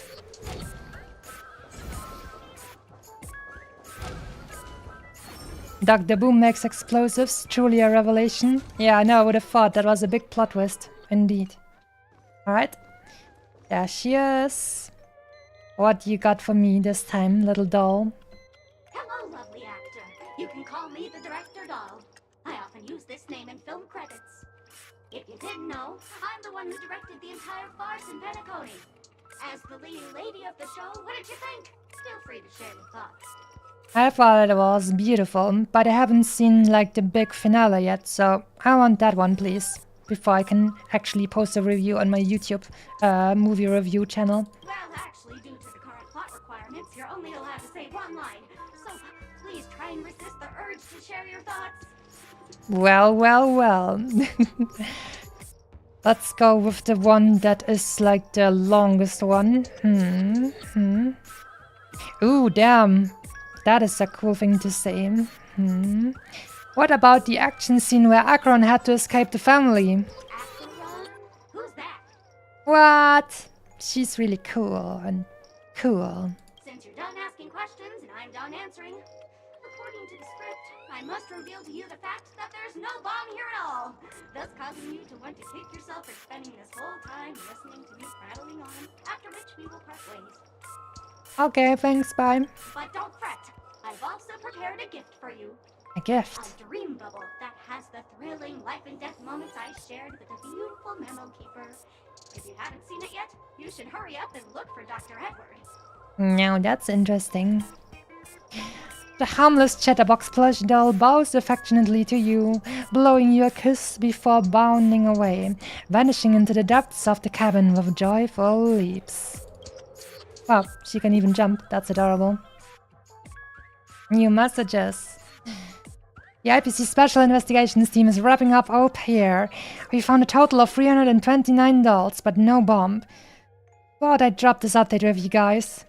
Dr. Boom makes explosives, truly a revelation. Yeah, I know, I would have thought that was a big plot twist. Indeed. Alright. There she is. What you got for me this time, little doll? Hello, lovely actor. You can call me the director doll. I often use this name in film credits. If you didn't know, I'm the one who directed the entire farce in Penacony. As the leading lady of the show, what did you think? Feel free to share your thoughts. I thought it was beautiful, but I haven't seen like the big finale yet, so I want that one, please, before I can actually post a review on my YouTube movie review channel. Well, actually, due to the current plot requirements, you're only allowed to say one line, so please try and resist the urge to share your thoughts. Well, well, well. Let's go with the one that is like the longest one. Ooh, damn. That is a cool thing to say. What about the action scene where Akron had to escape the family? Who's that? What? She's really cool and cool. Since you're done asking questions and I'm done answering, according to the script, I must reveal to you the fact that there's no bomb here at all, thus causing you to want to kick yourself for spending this whole time listening to me prattling on, after which we will part ways. Okay, thanks, bye. But don't fret, I've also prepared a gift for you. A gift? A dream bubble that has the thrilling life and death moments I shared with a beautiful memo keeper. If you haven't seen it yet, you should hurry up and look for Dr. Edward. Now that's interesting. The harmless chatterbox plush doll bows affectionately to you, blowing you a kiss before bounding away, vanishing into the depths of the cabin with joyful leaps. Wow, she can even jump. That's adorable. New messages. The IPC Special Investigations team is wrapping up our here. We found a total of 329 dolls, but no bomb. Thought I'd drop this update with you guys.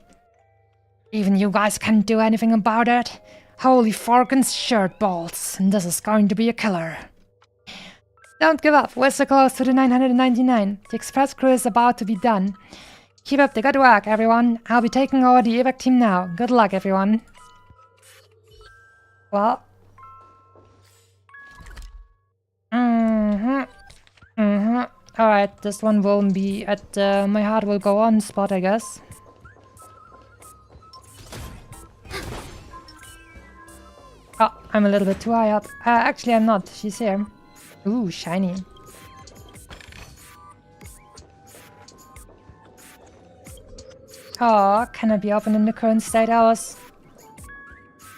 Even you guys can't do anything about it. Holy Forkins shirt balls, and this is going to be a killer. Don't give up, we're so close to the 999. The express crew is about to be done. Keep up the good work, everyone. I'll be taking over the evac team now. Good luck, everyone. Well. Alright, this one will be at my heart will go on spot, I guess. Oh, I'm a little bit too high up. Actually, I'm not. She's here. Ooh, shiny. Oh, cannot be opened in the current state. I was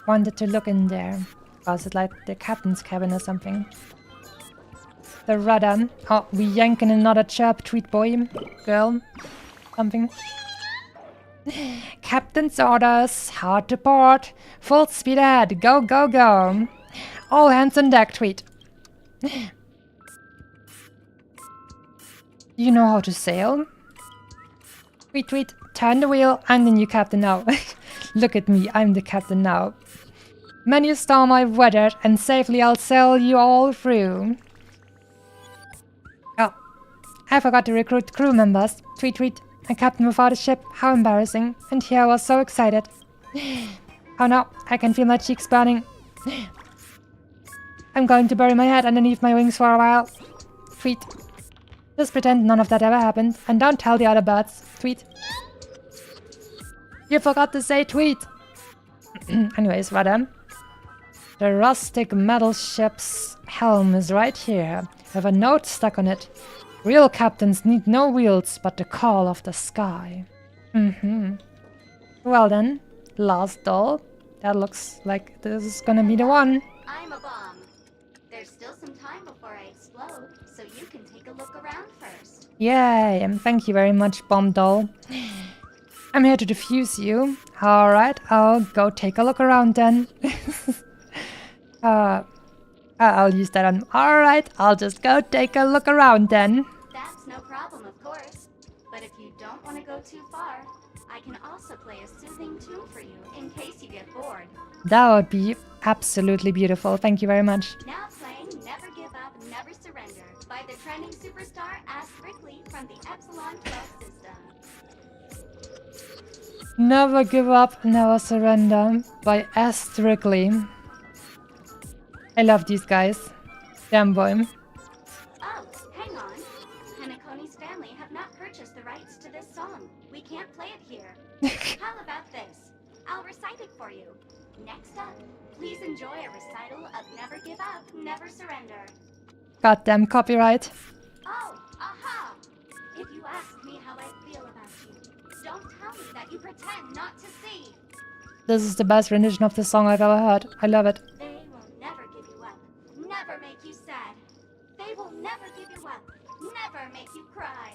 wanted to look in there. Was it like the captain's cabin or something? The rudder. Oh, we yanking another chirp, tweet boy, girl, something. Captain's orders, hard to port, full speed ahead, go, go, go. All hands on deck, tweet. You know how to sail? Tweet, tweet, turn the wheel, I'm the new captain now. Look at me, I'm the captain now. Many storm I've weathered, and safely I'll sail you all through. Oh, I forgot to recruit crew members. Tweet, tweet. A captain without a ship, how embarrassing. And here I was so excited. Oh no, I can feel my cheeks burning. I'm going to bury my head underneath my wings for a while. Tweet. Just pretend none of that ever happened, and don't tell the other birds. Tweet. You forgot to say tweet. Anyways, rudder. The rustic metal ship's helm is right here, with a note stuck on it. Real captains need no wheels but the call of the sky. Well then, last doll. That looks like this is gonna be the one. I'm a bomb. There's still some time before I explode, so you can take a look around first. Yay, and thank you very much, bomb doll. I'm here to defuse you. Alright, I'll go take a look around then. I'll use that on. Alright, I'll just go take a look around then. That's no problem, of course. But if you don't want to go too far, I can also play a soothing tune for you in case you get bored. That would be absolutely beautiful. Thank you very much. Now playing Never Give Up, Never Surrender by the trending superstar Ash Rickley from the Epsilon 12 system. Never Give Up, Never Surrender by Strictly. I love these guys. Damn boy. Oh, hang on. Penacony's family have not purchased the rights to this song. We can't play it here. How about this? I'll recite it for you. Next up, please enjoy a recital of Never Give Up, Never Surrender. Goddamn copyright. Oh, aha! If you ask me how I feel about you, don't tell me that you pretend not to see. This is the best rendition of the song I've ever heard. I love it. They will never give you up, never make you sad. They will never give you up, never make you cry.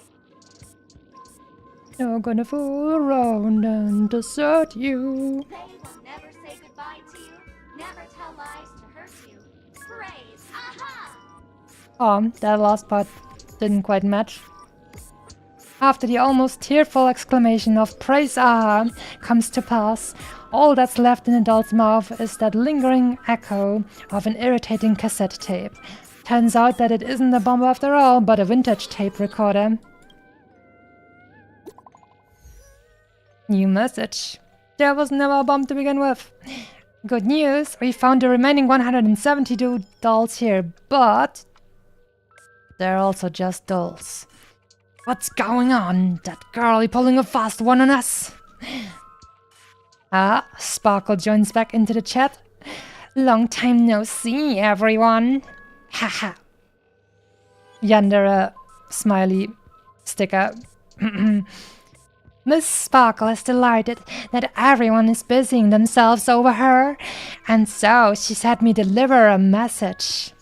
You're gonna fool around and desert you. They will never say goodbye to you, never tell lies to hurt you. Praise, aha! Oh, that last part didn't quite match. After the almost tearful exclamation of praise aha comes to pass, all that's left in Adult's mouth is that lingering echo of an irritating cassette tape. Turns out that it isn't a bomb after all, but a vintage tape recorder. New message. There was never a bomb to begin with. Good news, we found the remaining 172 dolls here, but they're also just dolls. What's going on? That girl pulling a fast one on us. Ah, Sparkle joins back into the chat. Long time no see, everyone. Haha. Yonder a smiley sticker. Miss Sparkle is delighted that everyone is busying themselves over her, and so she's had me deliver a message.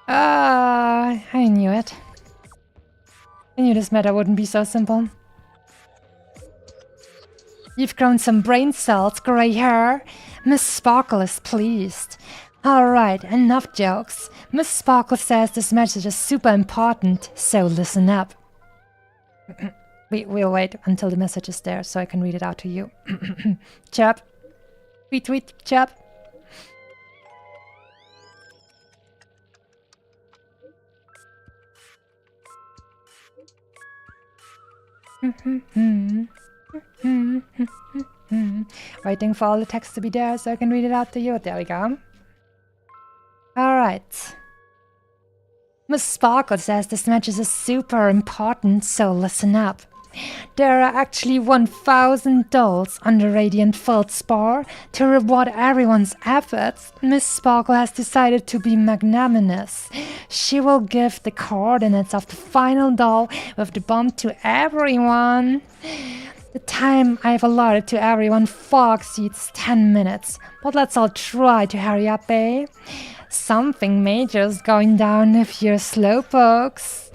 I knew it. I knew this matter wouldn't be so simple. You've grown some brain cells, grey hair. Miss Sparkle is pleased. Alright, enough jokes. Miss Sparkle says this message is super important, so listen up. We'll wait until the message is there so I can read it out to you. Chap. Tweet, tweet, chap. Waiting for all the text to be there so I can read it out to you. There we go. Alright. Miss Sparkle says this message is super important, so listen up. There are actually 1,000 dolls on the Radiant Feldspar. To reward everyone's efforts, Miss Sparkle has decided to be magnanimous. She will give the coordinates of the final doll with the bomb to everyone. The time I've allotted to everyone far exceeds 10 minutes, but let's all try to hurry up, eh? Something major's going down if you're slowpokes.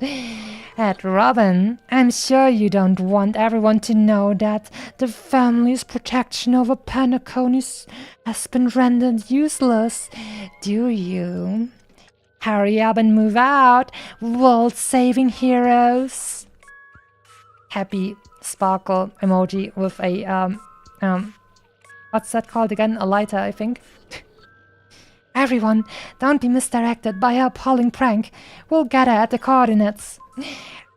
Ed Robin, I'm sure you don't want everyone to know that the family's protection over Penacony has been rendered useless, do you? Hurry up and move out, world-saving heroes. Happy sparkle emoji with a, what's that called again? A lighter, I think. Everyone, don't be misdirected by her appalling prank. We'll get her at the coordinates.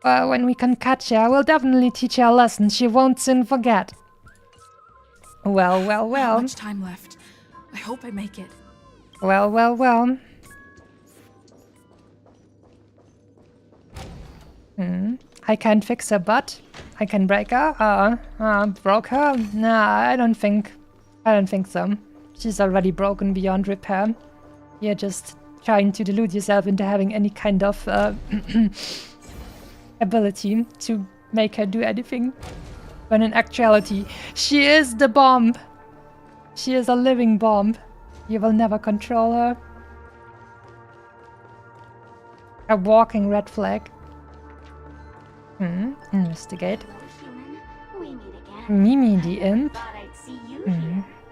When we can catch her, we'll definitely teach her a lesson she won't soon forget. Well. Not much time left. I hope I make it. Well. I can't fix her butt. I can break her. Broke her? Nah, I don't think so. She's already broken beyond repair. You're just trying to delude yourself into having any kind of ability to make her do anything. When in actuality, she is the bomb. She is a living bomb. You will never control her. A walking red flag. Investigate. Mimi the imp.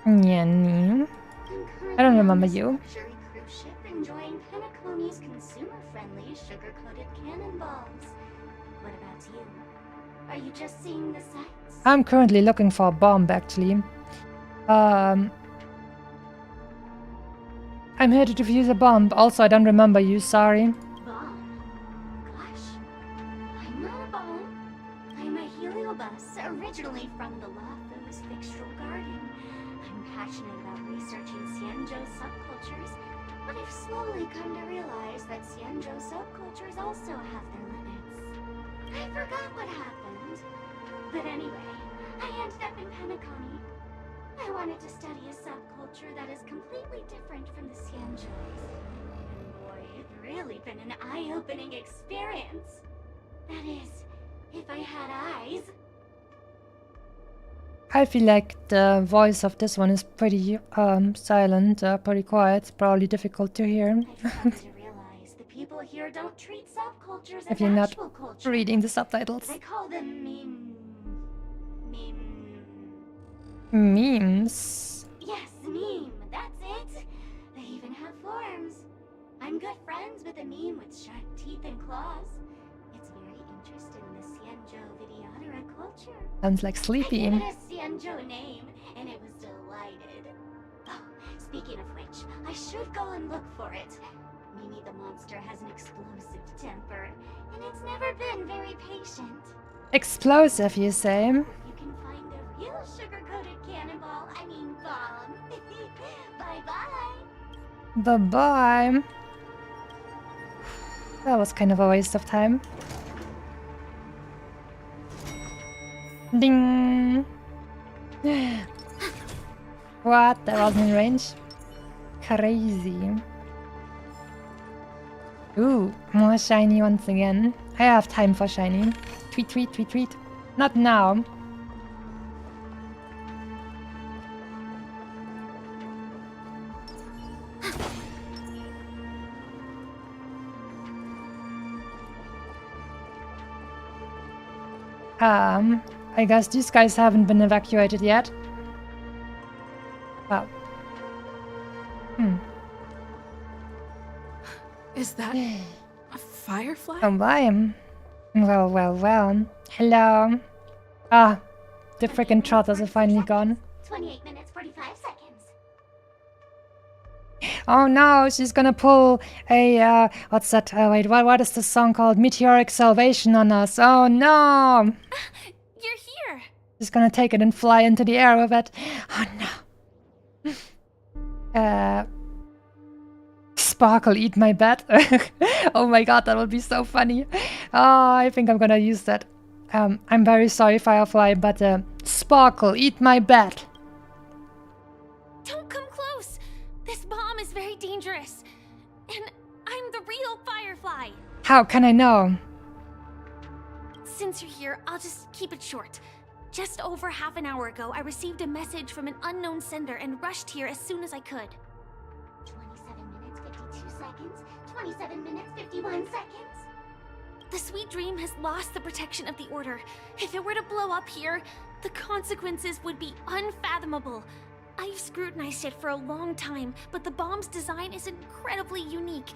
Yanni. I don't remember you. Enjoying Penacony's consumer-friendly sugar-coated cannonballs. What about you? Are you just seeing the sights? I'm currently looking for a bomb, actually. I'm here to defuse a bomb. Also, I don't remember you, sorry. Bomb? Gosh. I'm not a bomb. I'm a heliobus, originally from the Lawfoo's Fixtural Garden. I'm passionate about researching Xianzhou subcultures, but I've slowly come to realize that Xianzhou subcultures also have their limits. I forgot what happened. But anyway, I ended up in Penacony. I wanted to study a subculture that is completely different from the Xianzhou's. And boy, it's really been an eye-opening experience. That is, if I had eyes. I feel like the voice of this one is pretty silent, pretty quiet. It's probably difficult to hear. I've come to realize the people here don't treat subcultures If as you're not actual culture. reading the subtitles. They call them Memes. Yes, meme. That's it. They even have forms. I'm good friends with a meme with sharp teeth and claws. It's very interested in the Xianzhou Videodera culture. Sounds like I Sleepy. gave it a Xianzhou name, and it was delighted. Oh, speaking of which, I should go and look for it. Mimi the monster has an explosive temper, and it's never been very patient. Explosive, you say? You can find a real sugar-coated cannonball, I mean bomb. Bye-bye. Bye-bye. That was kind of a waste of time. Ding! What? That wasn't in range? Crazy. Ooh, more shiny once again. I have time for shiny. Tweet, tweet, tweet, tweet. Not now. I guess these guys haven't been evacuated yet. Wow. Is that a firefly? Oh, bye. Well. Hello. Ah, the freaking trotters are finally gone. 28 minutes, 45 seconds. Oh no, she's gonna pull a, what's that? Wait, what is this song called? Meteoric Salvation on us. Oh no! You're here! She's gonna take it and fly into the air with it. Oh no. Sparkle, eat my bat. Oh my god, that would be so funny. Oh, I think I'm gonna use that. I'm very sorry, Firefly, but Sparkle, eat my bat. Don't come close! This bomb is very dangerous. And I'm the real Firefly. How can I know? Since you're here, I'll just keep it short. Just over half an hour ago, I received a message from an unknown sender and rushed here as soon as I could. 27 minutes, 52 seconds. 27 minutes, 51 seconds. The Sweet Dream has lost the protection of the Order. If it were to blow up here, the consequences would be unfathomable. I've scrutinized it for a long time, but the bomb's design is incredibly unique,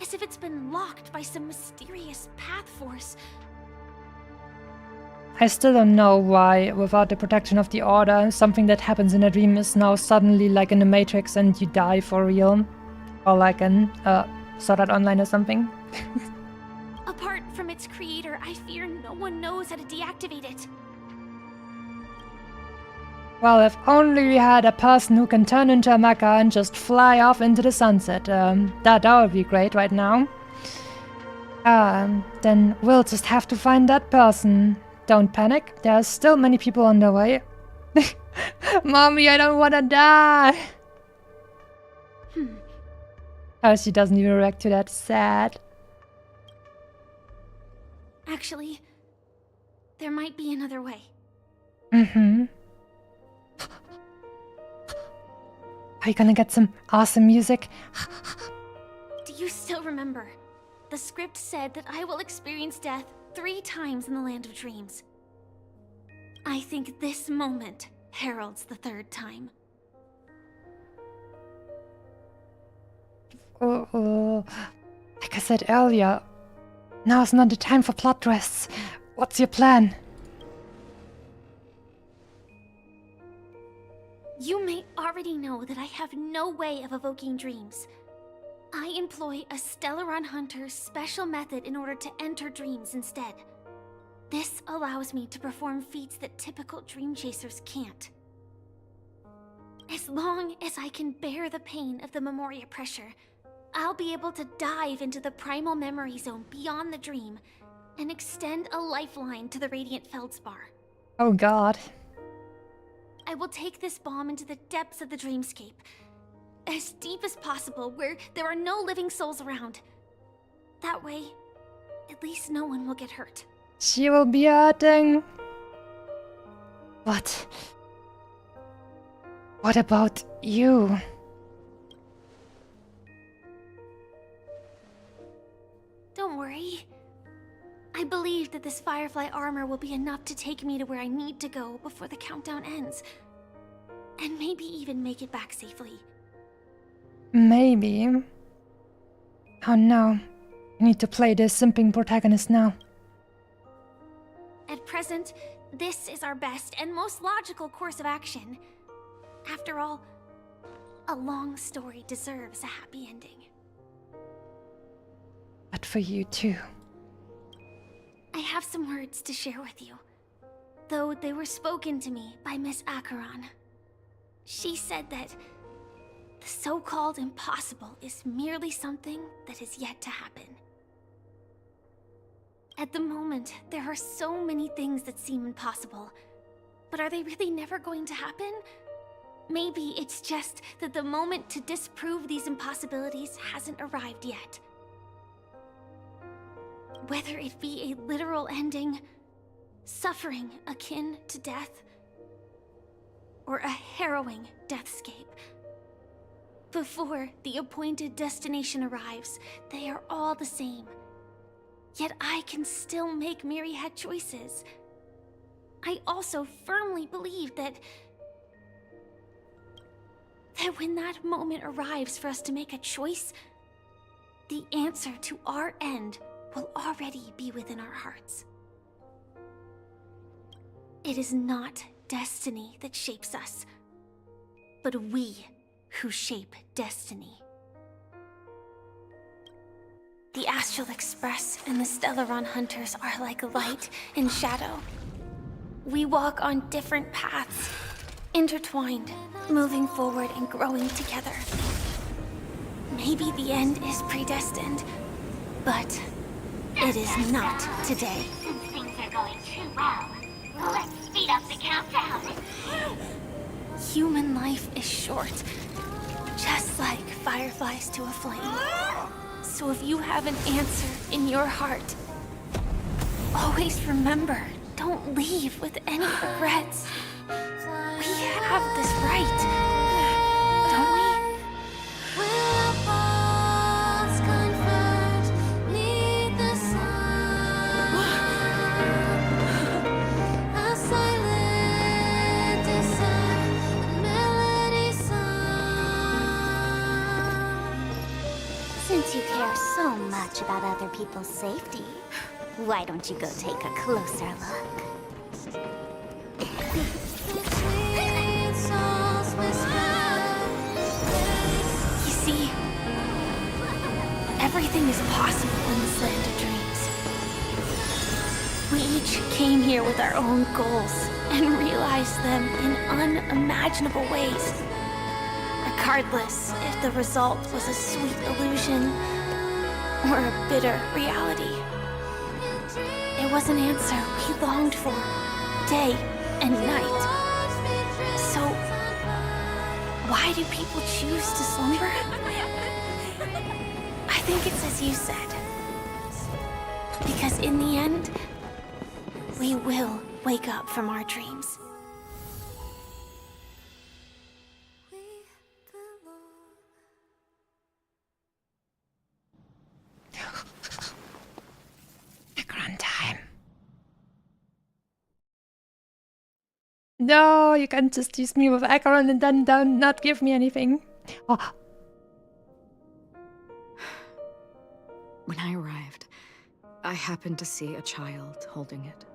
as if it's been locked by some mysterious path force. I still don't know why, without the protection of the Order, something that happens in a dream is now suddenly like in the Matrix and you die for real. Or like in Sword Art Online or something. Apart from its creator, I fear no one knows how to deactivate it. Well, if only we had a person who can turn into a mecha and just fly off into the sunset. That would be great right now. Then we'll just have to find that person. Don't panic, there are still many people on the way. Mommy, I don't wanna die! Oh, she doesn't even react to that. Sad. Actually, there might be another way. Mm-hmm. Are you gonna get some awesome music? Do you still remember? The script said that I will experience death 3 times in the Land of Dreams. I think this moment heralds the 3rd time. Like I said earlier, now's not the time for plot twists. What's your plan? You may already know that I have no way of evoking dreams. I employ a Stellaron Hunter's special method in order to enter dreams instead. This allows me to perform feats that typical dream chasers can't. As long as I can bear the pain of the Memoria pressure, I'll be able to dive into the primal memory zone beyond the dream and extend a lifeline to the Radiant Feldspar. Oh god. I will take this bomb into the depths of the dreamscape, as deep as possible, where there are no living souls around. That way, at least no one will get hurt. She will be hurting. What about you? Don't worry. I believe that this Firefly armor will be enough to take me to where I need to go before the countdown ends. And maybe even make it back safely. Maybe. Oh no. I need to play this simping protagonist now. At present, this is our best and most logical course of action. After all, a long story deserves a happy ending. But for you too. I have some words to share with you, though they were spoken to me by Miss Acheron. She said that the so-called impossible is merely something that is yet to happen. At the moment, there are so many things that seem impossible, but are they really never going to happen? Maybe it's just that the moment to disprove these impossibilities hasn't arrived yet. Whether it be a literal ending, suffering akin to death, or a harrowing deathscape. Before the appointed destination arrives, they are all the same. Yet I can still make myriad choices. I also firmly believe that when that moment arrives for us to make a choice, the answer to our end will already be within our hearts. It is not destiny that shapes us, but we who shape destiny. The Astral Express and the Stellaron Hunters are like light and shadow. We walk on different paths, intertwined, moving forward and growing together. Maybe the end is predestined, but it is not today. Since things are going too well. Let's speed up the countdown. Human life is short, just like fireflies to a flame. So if you have an answer in your heart, always remember, don't leave with any regrets. We have this right, don't we? Since you care so much about other people's safety, why don't you go take a closer look? You see, everything is possible in this land of dreams. We each came here with our own goals and realized them in unimaginable ways. Regardless if the result was a sweet illusion or a bitter reality. It was an answer we longed for, day and night. So, why do people choose to slumber? I think it's as you said. Because in the end, we will wake up from our dreams. No, you can't just tease me with Acheron and then not give me anything. Oh. When I arrived, I happened to see a child holding it.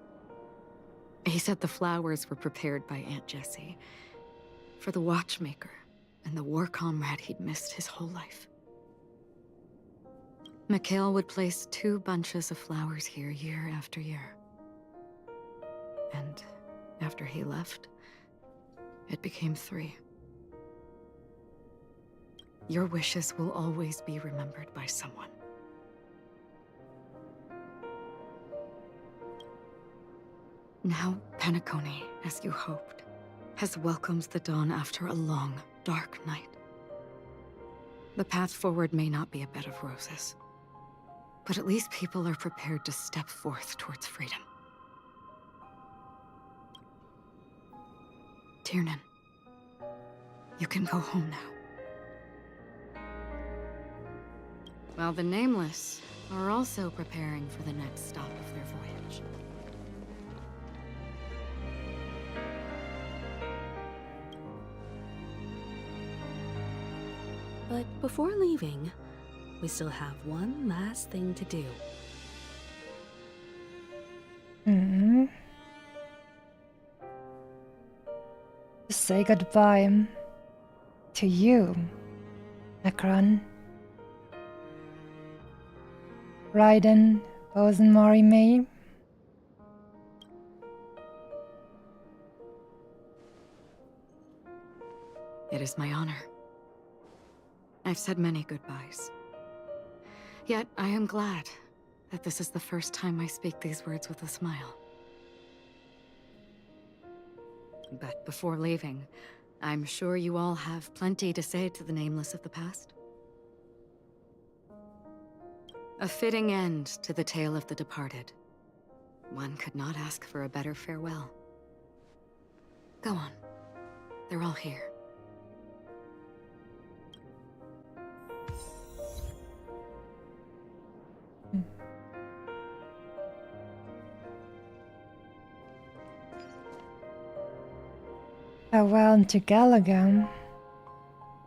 He said the flowers were prepared by Aunt Jessie for the watchmaker and the war comrade he'd missed his whole life. Mikhail would place 2 bunches of flowers here year after year. And after he left, it became 3. Your wishes will always be remembered by someone. Now, Penacony, as you hoped, has welcomed the dawn after a long, dark night. The path forward may not be a bed of roses, but at least people are prepared to step forth towards freedom. Tiernan, you can go home now. While the Nameless are also preparing for the next stop of their voyage. But before leaving, we still have one last thing to do. Say goodbye to you, Acheron. Raiden, Bosun Mori May. It is my honor. I've said many goodbyes. Yet I am glad that this is the first time I speak these words with a smile. But before leaving, I'm sure you all have plenty to say to the Nameless of the past. A fitting end to the tale of the departed. One could not ask for a better farewell. Go on. They're all here. Farewell to Gallagher.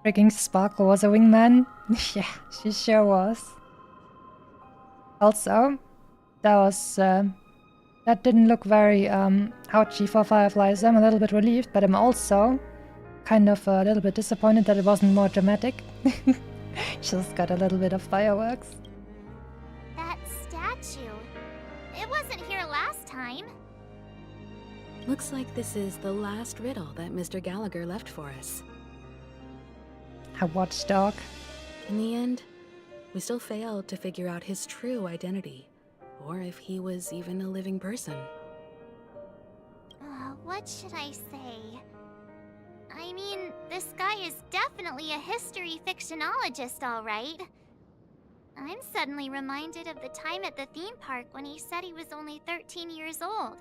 Freaking Sparkle was a wingman. Yeah, she sure was. Also, that didn't look very ouchy for Fireflies. I'm a little bit relieved, but I'm also kind of a little bit disappointed that it wasn't more dramatic. Just got a little bit of fireworks. That statue. It wasn't here last time. Looks like this is the last riddle that Mr. Gallagher left for us. A watchdog. In the end, we still failed to figure out his true identity, or if he was even a living person. What should I say? I mean, this guy is definitely a history fictionologist, all right. I'm suddenly reminded of the time at the theme park when he said he was only 13 years old.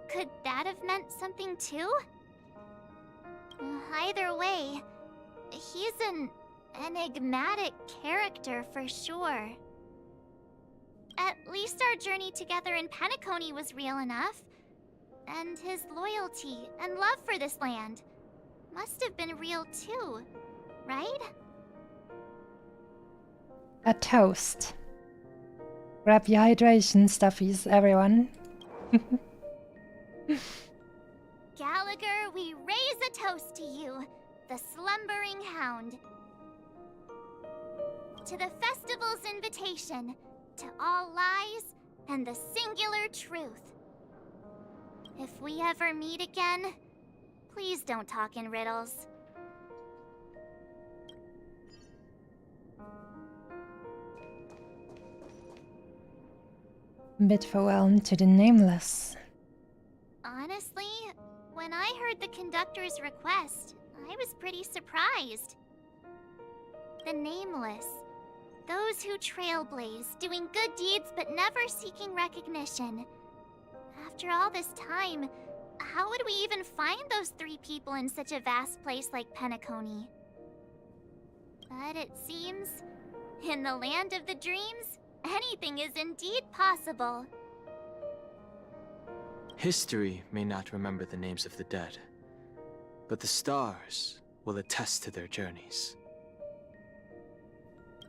Could that have meant something too? Either way, he's an enigmatic character for sure. At least our journey together in Penacony was real enough. And his loyalty and love for this land must have been real too, right? A toast. Grab your hydration stuffies, everyone. Gallagher, we raise a toast to you, the slumbering hound. To the festival's invitation, to all lies and the singular truth. If we ever meet again, please don't talk in riddles. Bid farewell to the nameless. Honestly, when I heard the conductor's request, I was pretty surprised. The nameless. Those who trailblaze, doing good deeds but never seeking recognition. After all this time, how would we even find those 3 people in such a vast place like Penacony? But it seems, in the land of the dreams, anything is indeed possible. History may not remember the names of the dead, but the stars will attest to their journeys.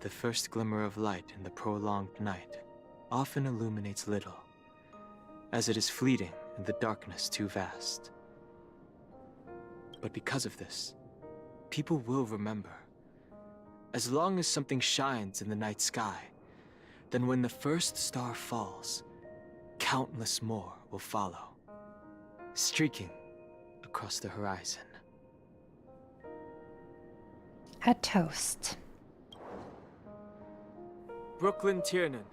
The first glimmer of light in the prolonged night often illuminates little, as it is fleeting and the darkness too vast. But because of this, people will remember. As long as something shines in the night sky, then when the first star falls, countless more will follow, streaking across the horizon. A toast. Brooklyn Tiernan,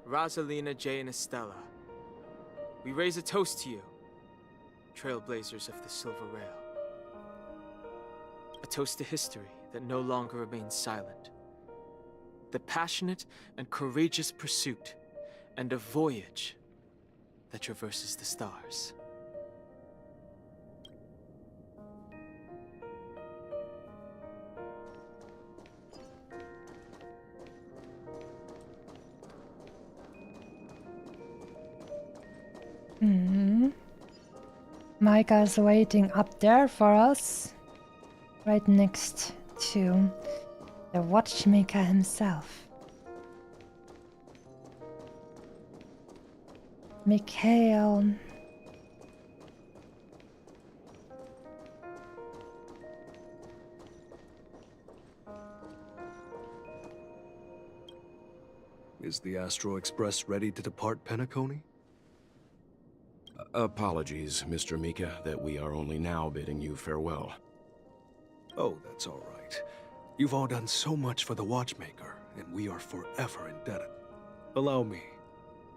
Rosalina J. and Estella, we raise a toast to you, trailblazers of the Silver Rail. A toast to history that no longer remains silent. The passionate and courageous pursuit, and a voyage that traverses the stars. Micah's waiting up there for us, right next to the watchmaker himself. Mikhail. Is the Astro Express ready to depart Penacony? Apologies, Mr. Mika, that we are only now bidding you farewell. Oh, that's all right. You've all done so much for the Watchmaker, and we are forever indebted. Allow me,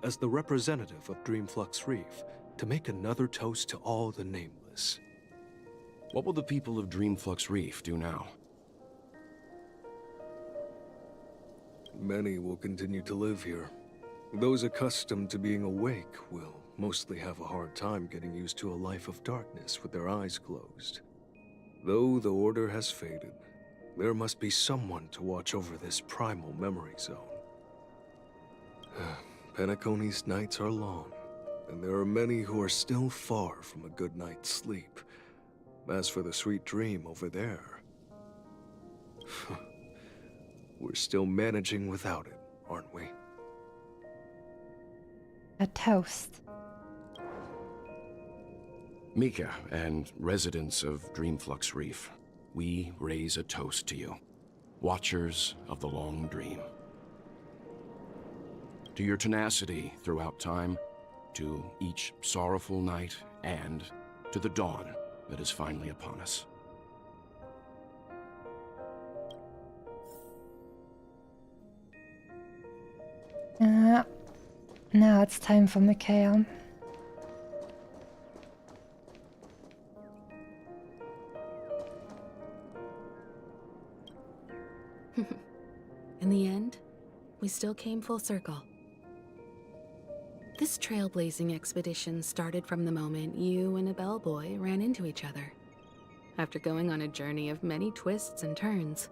as the representative of Dreamflux Reef, to make another toast to all the nameless. What will the people of Dreamflux Reef do now? Many will continue to live here. Those accustomed to being awake will mostly have a hard time getting used to a life of darkness with their eyes closed. Though the order has faded, there must be someone to watch over this primal memory zone. Penacony's nights are long, and there are many who are still far from a good night's sleep. As for the sweet dream over there, we're still managing without it, aren't we? A toast. Mika and residents of Dreamflux Reef, we raise a toast to you, watchers of the long dream. To your tenacity throughout time, to each sorrowful night, and to the dawn that is finally upon us. Now it's time for Mikhail. In the end, we still came full circle. This trailblazing expedition started from the moment you and a bellboy ran into each other. After going on a journey of many twists and turns,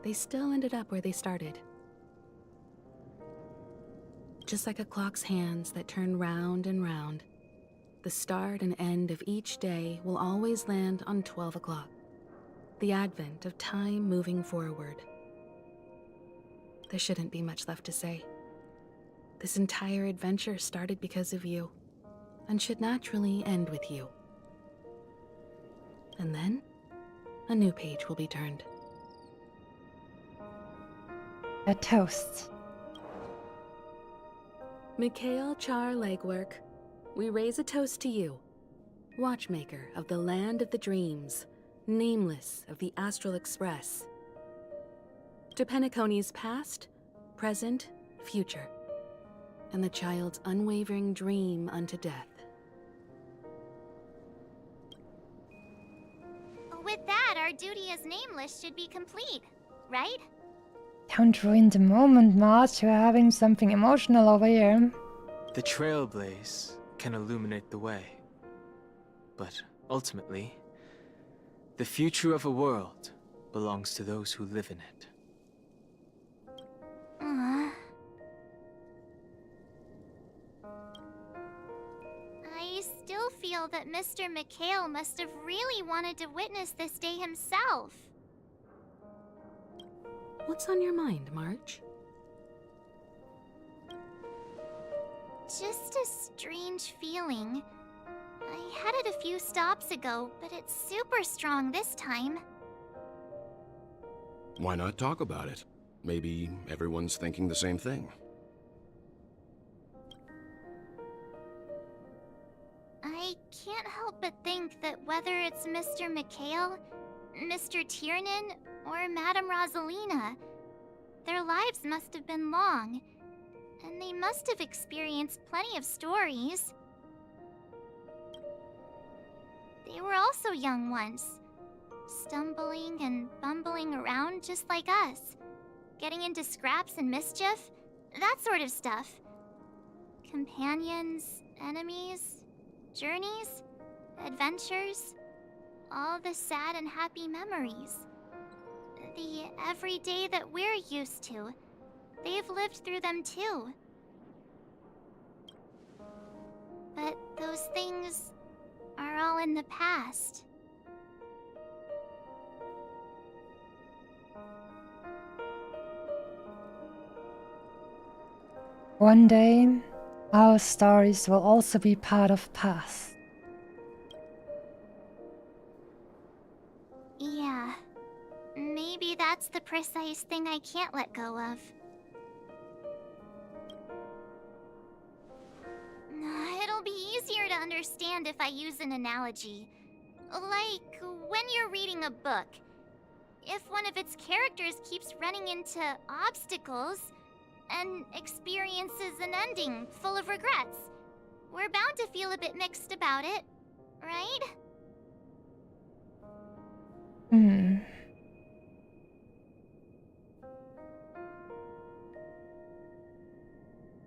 they still ended up where they started. Just like a clock's hands that turn round and round, the start and end of each day will always land on 12 o'clock, the advent of time moving forward. There shouldn't be much left to say. This entire adventure started because of you, and should naturally end with you. And then, a new page will be turned. A toast. Mikhail Char Legwork, we raise a toast to you, watchmaker of the land of the dreams, nameless of the Astral Express. To Penacony's past, present, future, and the child's unwavering dream unto death. With that, our duty as nameless should be complete, right? Don't ruin the moment, Marge. You're having something emotional over here. The trailblaze can illuminate the way. But ultimately, the future of a world belongs to those who live in it. I still feel that Mr. Mikhail must have really wanted to witness this day himself. What's on your mind, March? Just a strange feeling. I had it a few stops ago, but it's super strong this time. Why not talk about it? Maybe everyone's thinking the same thing. I can't help but think that whether it's Mr. Mikhail, Mr. Tiernan, or Madame Rosalina, their lives must have been long, and they must have experienced plenty of stories. They were also young once, stumbling and bumbling around just like us, getting into scraps and mischief, that sort of stuff. Companions, enemies, journeys, adventures, all the sad and happy memories. The everyday that we're used to, they've lived through them too. But those things are all in the past. One day, our stories will also be part of past. Yeah, maybe that's the precise thing I can't let go of. It'll be easier to understand if I use an analogy. Like when you're reading a book. If one of its characters keeps running into obstacles and experiences an ending full of regrets, we're bound to feel a bit mixed about it, right?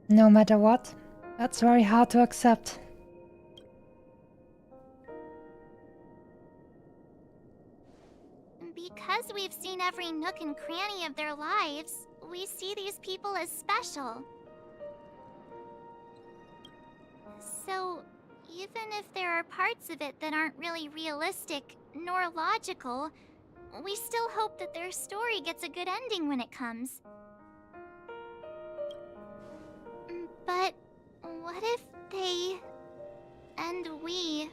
No matter what, that's very hard to accept. Because we've seen every nook and cranny of their lives, we see these people as special. So, even if there are parts of it that aren't really realistic nor logical, we still hope that their story gets a good ending when it comes. But what if they and we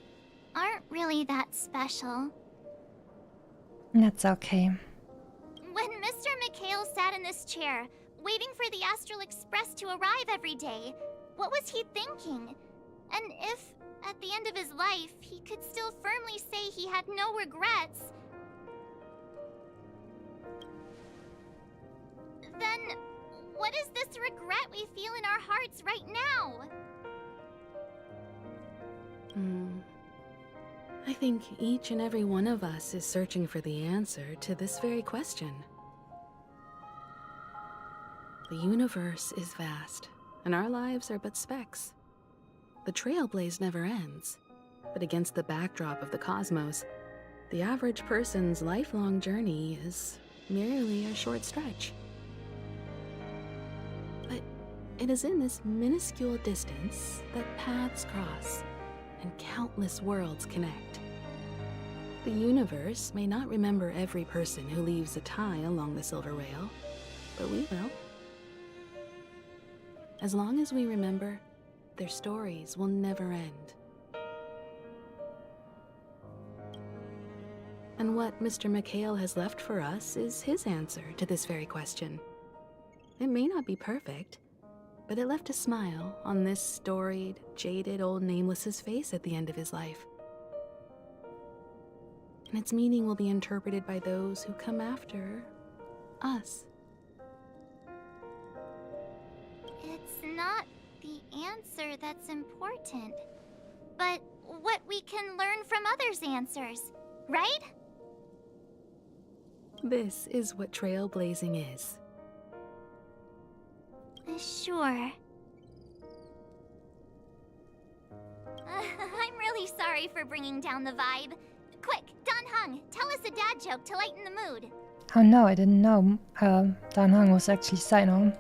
aren't really that special? That's okay. When Mr. Mikhail sat in this chair, waiting for the Astral Express to arrive every day, what was he thinking? And if, at the end of his life, he could still firmly say he had no regrets, then what is this regret we feel in our hearts right now? I think each and every one of us is searching for the answer to this very question. The universe is vast, and our lives are but specks. The trailblaze never ends, but against the backdrop of the cosmos, the average person's lifelong journey is merely a short stretch. But it is in this minuscule distance that paths cross and countless worlds connect. The universe may not remember every person who leaves a tie along the silver rail, but we will. As long as we remember, their stories will never end. And what Mr. McHale has left for us is his answer to this very question. It may not be perfect, but it left a smile on this storied, jaded old Nameless's face at the end of his life. And its meaning will be interpreted by those who come after us. It's not the answer that's important, but what we can learn from others' answers, right? This is what trailblazing is. Sure. I'm really sorry for bringing down the vibe. Quick, Dan Heng, tell us a dad joke to lighten the mood. Oh no, I didn't know Dan Heng was actually Sino.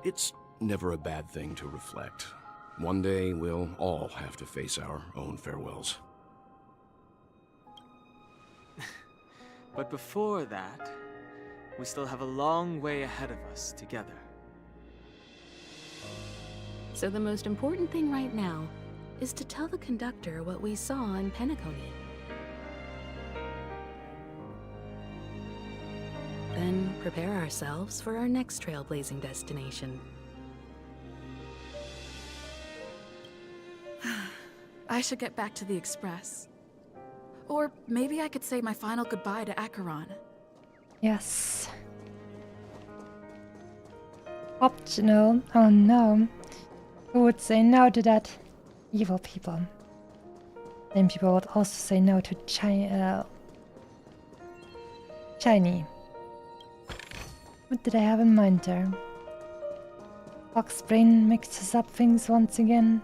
It's never a bad thing to reflect. One day, we'll all have to face our own farewells. But before that, we still have a long way ahead of us together. So the most important thing right now is to tell the conductor what we saw in Penacony. Then prepare ourselves for our next trailblazing destination. I should get back to the Express. Or maybe I could say my final goodbye to Acheron. Yes. Optional. Oh no. Who would say no to that? Evil people. Then people would also say no to Shiny. What did I have in mind there? Fox brain mixes up things once again.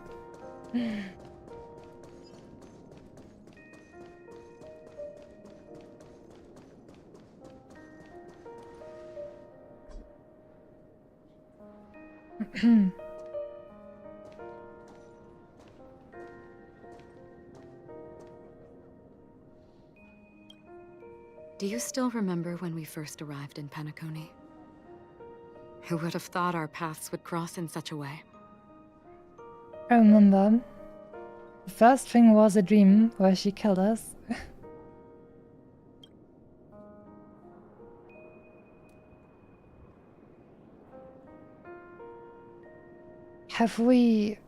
Do you still remember when we first arrived in Penacony? Who would have thought our paths would cross in such a way? I remember. The first thing was a dream where she killed us. Have we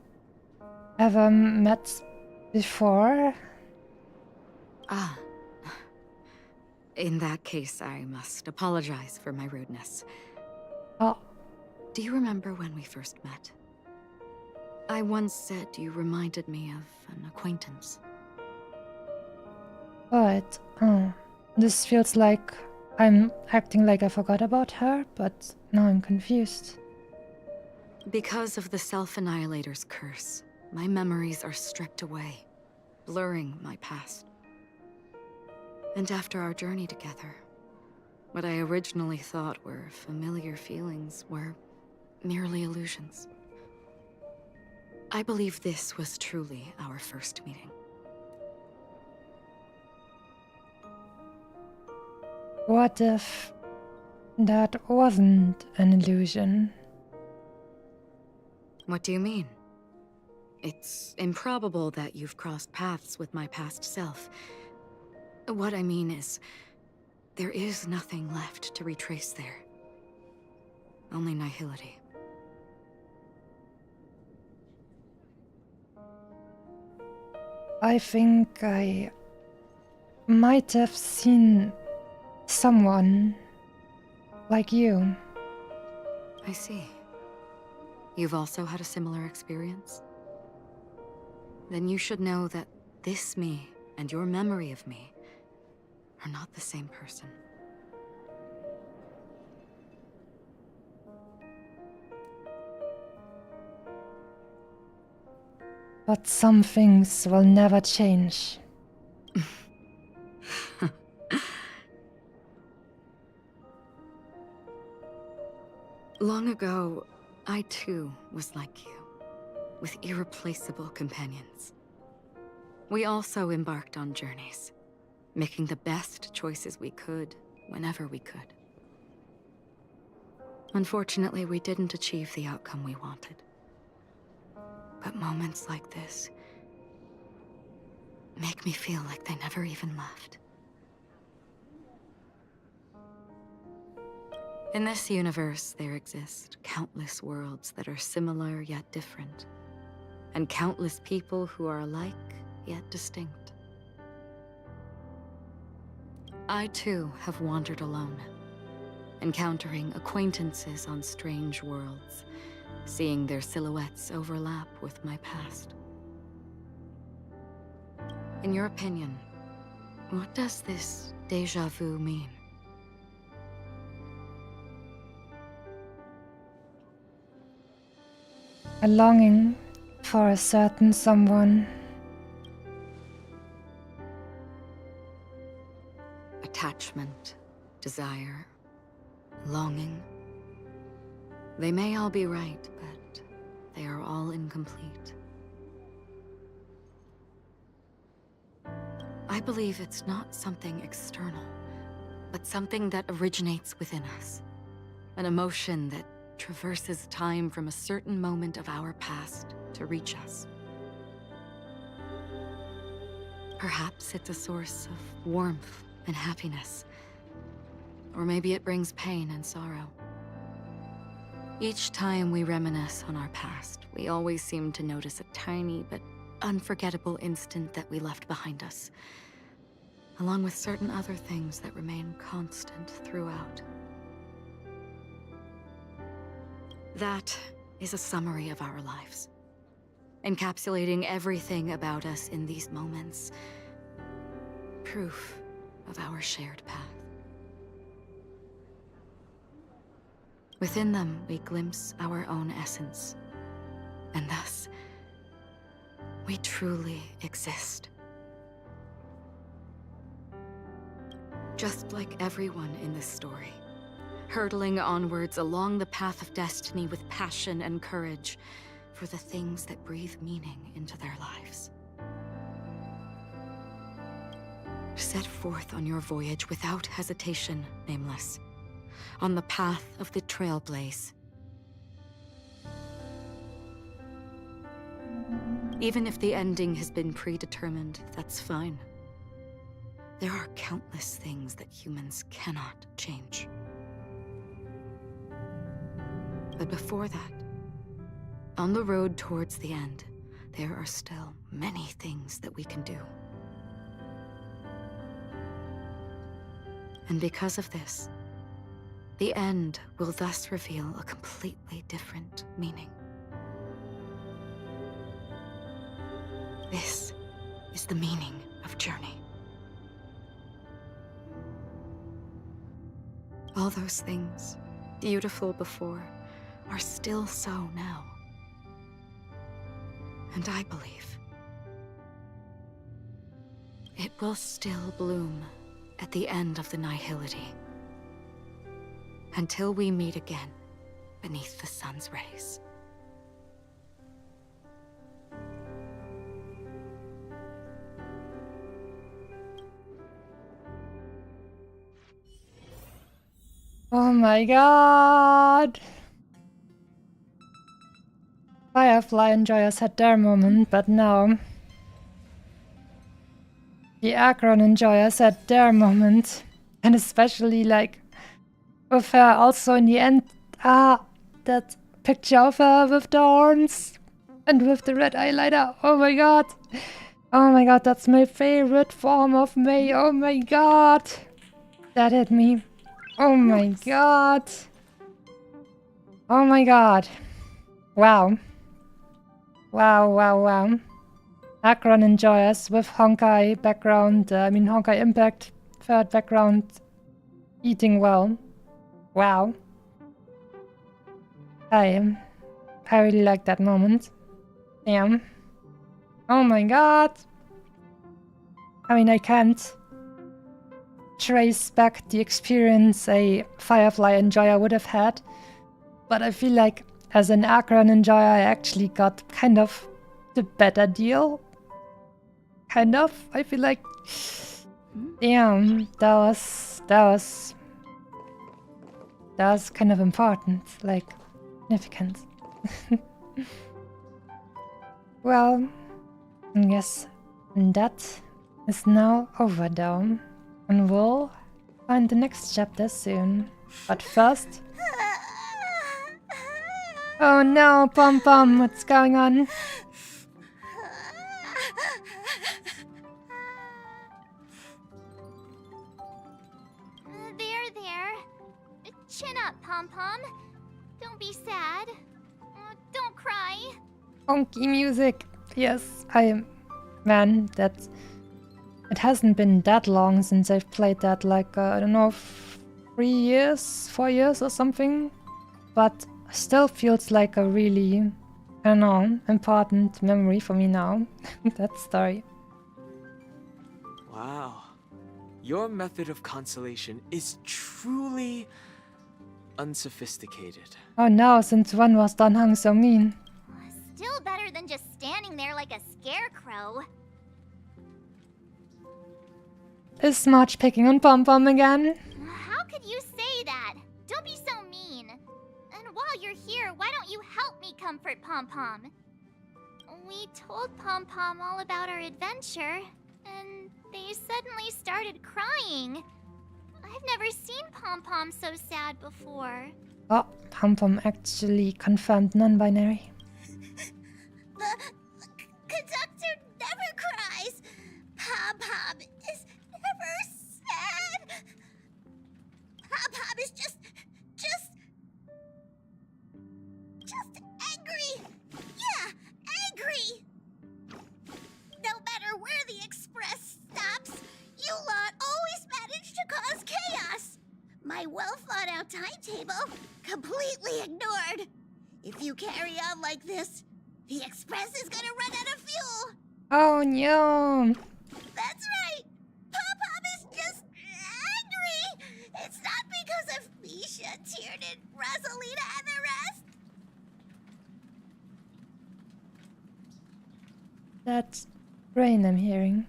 ever met before? Ah. In that case, I must apologize for my rudeness. Oh. Do you remember when we first met? I once said you reminded me of an acquaintance. But, this feels like I'm acting like I forgot about her, but now I'm confused. Because of the Self-Annihilator's curse, my memories are stripped away, blurring my past. And after our journey together, what I originally thought were familiar feelings were merely illusions. I believe this was truly our first meeting. What if that wasn't an illusion? What do you mean? It's improbable that you've crossed paths with my past self. What I mean is, there is nothing left to retrace there. Only nihility. I think I might have seen someone like you. I see. You've also had a similar experience? Then you should know that this me and your memory of me are not the same person. But some things will never change. Long ago, I too was like you, with irreplaceable companions. We also embarked on journeys, making the best choices we could, whenever we could. Unfortunately, we didn't achieve the outcome we wanted. But moments like this make me feel like they never even left. In this universe, there exist countless worlds that are similar yet different, and countless people who are alike yet distinct. I too have wandered alone, encountering acquaintances on strange worlds, seeing their silhouettes overlap with my past. In your opinion, what does this déjà vu mean? A longing for a certain someone. Attachment, desire, longing. They may all be right, but they are all incomplete. I believe it's not something external, but something that originates within us. An emotion that traverses time from a certain moment of our past to reach us. Perhaps it's a source of warmth and happiness, or maybe it brings pain and sorrow. Each time we reminisce on our past, we always seem to notice a tiny but unforgettable instant that we left behind us, along with certain other things that remain constant throughout. That is a summary of our lives, encapsulating everything about us in these moments. Proof of our shared path. Within them, we glimpse our own essence, and thus, we truly exist. Just like everyone in this story, hurtling onwards along the path of destiny with passion and courage for the things that breathe meaning into their lives. Set forth on your voyage without hesitation, Nameless, on the path of the Trailblaze. Even if the ending has been predetermined, that's fine. There are countless things that humans cannot change. But before that, on the road towards the end, there are still many things that we can do. And because of this, the end will thus reveal a completely different meaning. This is the meaning of Journey. All those things, beautiful before, are still so now. And I believe it will still bloom at the end of the nihility, until we meet again beneath the sun's rays. Oh my god! Firefly enjoyers had their moment, but now the Akron enjoyers had their moment. And especially like with her also in the end, that picture of her with the horns and with the red eyeliner. Oh my god! Oh my god, that's my favorite form of May. Oh my god! That hit me. Oh my god! Oh my god! Wow. Wow, wow, wow. Akron enjoyers with Honkai background, Honkai Impact third background eating well. Wow. I really like that moment. Damn. Oh my god. I mean, I can't trace back the experience a Firefly enjoyer would have had, but I feel like as an Akron enjoyer, I actually got kind of the better deal. Kind of. I feel like, damn, that was kind of important, like significant. Well, I guess that is now over though, and we'll find the next chapter soon. But first... Oh no, Pom Pom, what's going on? There. Chin up, Pom Pom. Don't be sad. Don't cry. Honky music. Yes, man, that... It hasn't been that long since I've played that, like, I don't know, 3 years, 4 years or something. But still feels like a really, I don't know, important memory for me now. That story. Wow. Your method of consolation is truly unsophisticated. Oh no, since when was Dan Heng so mean? Still better than just standing there like a scarecrow. Is March picking on Pom Pom again? How could you say that? Don't be so mean. And while you're here, why don't you help me comfort Pom Pom? We told Pom Pom all about our adventure, and they suddenly started crying. I've never seen Pom Pom so sad before. Oh, Pom Pom actually confirmed non-binary. The conductor never cries. Pom Pom is never sad. Pom Pom is just angry. Yeah, angry. No matter where the express stops, you lot always manage to cause chaos. My well-thought-out timetable completely ignored. If you carry on like this, the express is gonna run out of fuel. Oh no! That's right. Pom Pom is just angry. It's not because of Misha, Tiernan, Rosalina, and the rest. That's rain I'm hearing.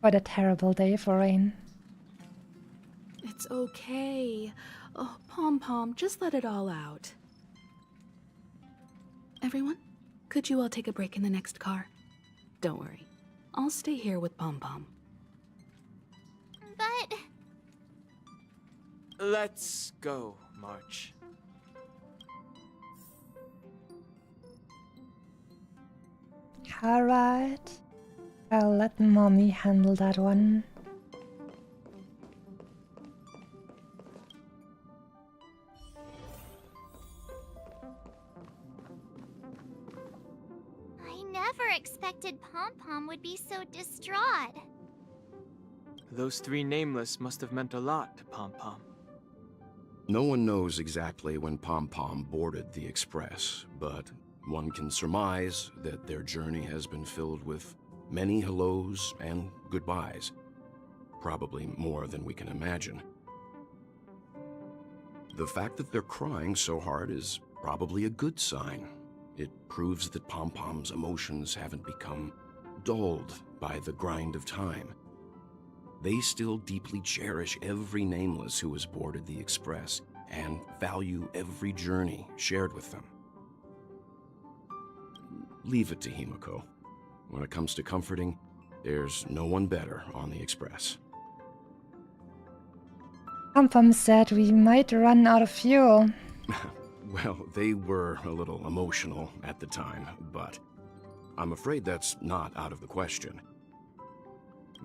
What a terrible day for rain. It's okay. Oh, Pom Pom, just let it all out. Everyone, could you all take a break in the next car? Don't worry. I'll stay here with Pom Pom. But... Let's go, March. Alright. I'll let Mommy handle that one. I never expected Pom Pom would be so distraught. Those three nameless must have meant a lot to Pom Pom. No one knows exactly when Pom Pom boarded the Express, but one can surmise that their journey has been filled with many hellos and goodbyes. Probably more than we can imagine. The fact that they're crying so hard is probably a good sign. It proves that Pom Pom's emotions haven't become dulled by the grind of time. They still deeply cherish every nameless who has boarded the Express and value every journey shared with them. Leave it to Himiko. When it comes to comforting, there's no one better on the Express. Pom Pom said we might run out of fuel. Well, they were a little emotional at the time, but I'm afraid that's not out of the question.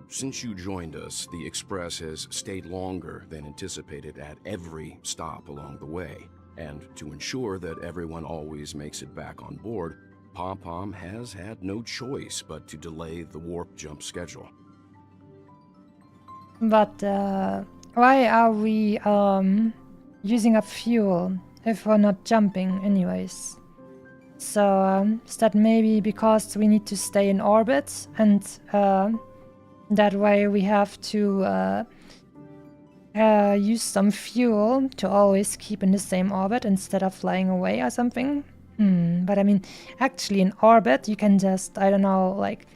Since you joined us, the Express has stayed longer than anticipated at every stop along the way. And to ensure that everyone always makes it back on board, Pom-Pom has had no choice but to delay the warp jump schedule. But why are we using up fuel if we're not jumping anyways? So is that maybe because we need to stay in orbit, and that way we have to use some fuel to always keep in the same orbit instead of flying away or something? But I mean, actually in orbit you can just, I don't know, like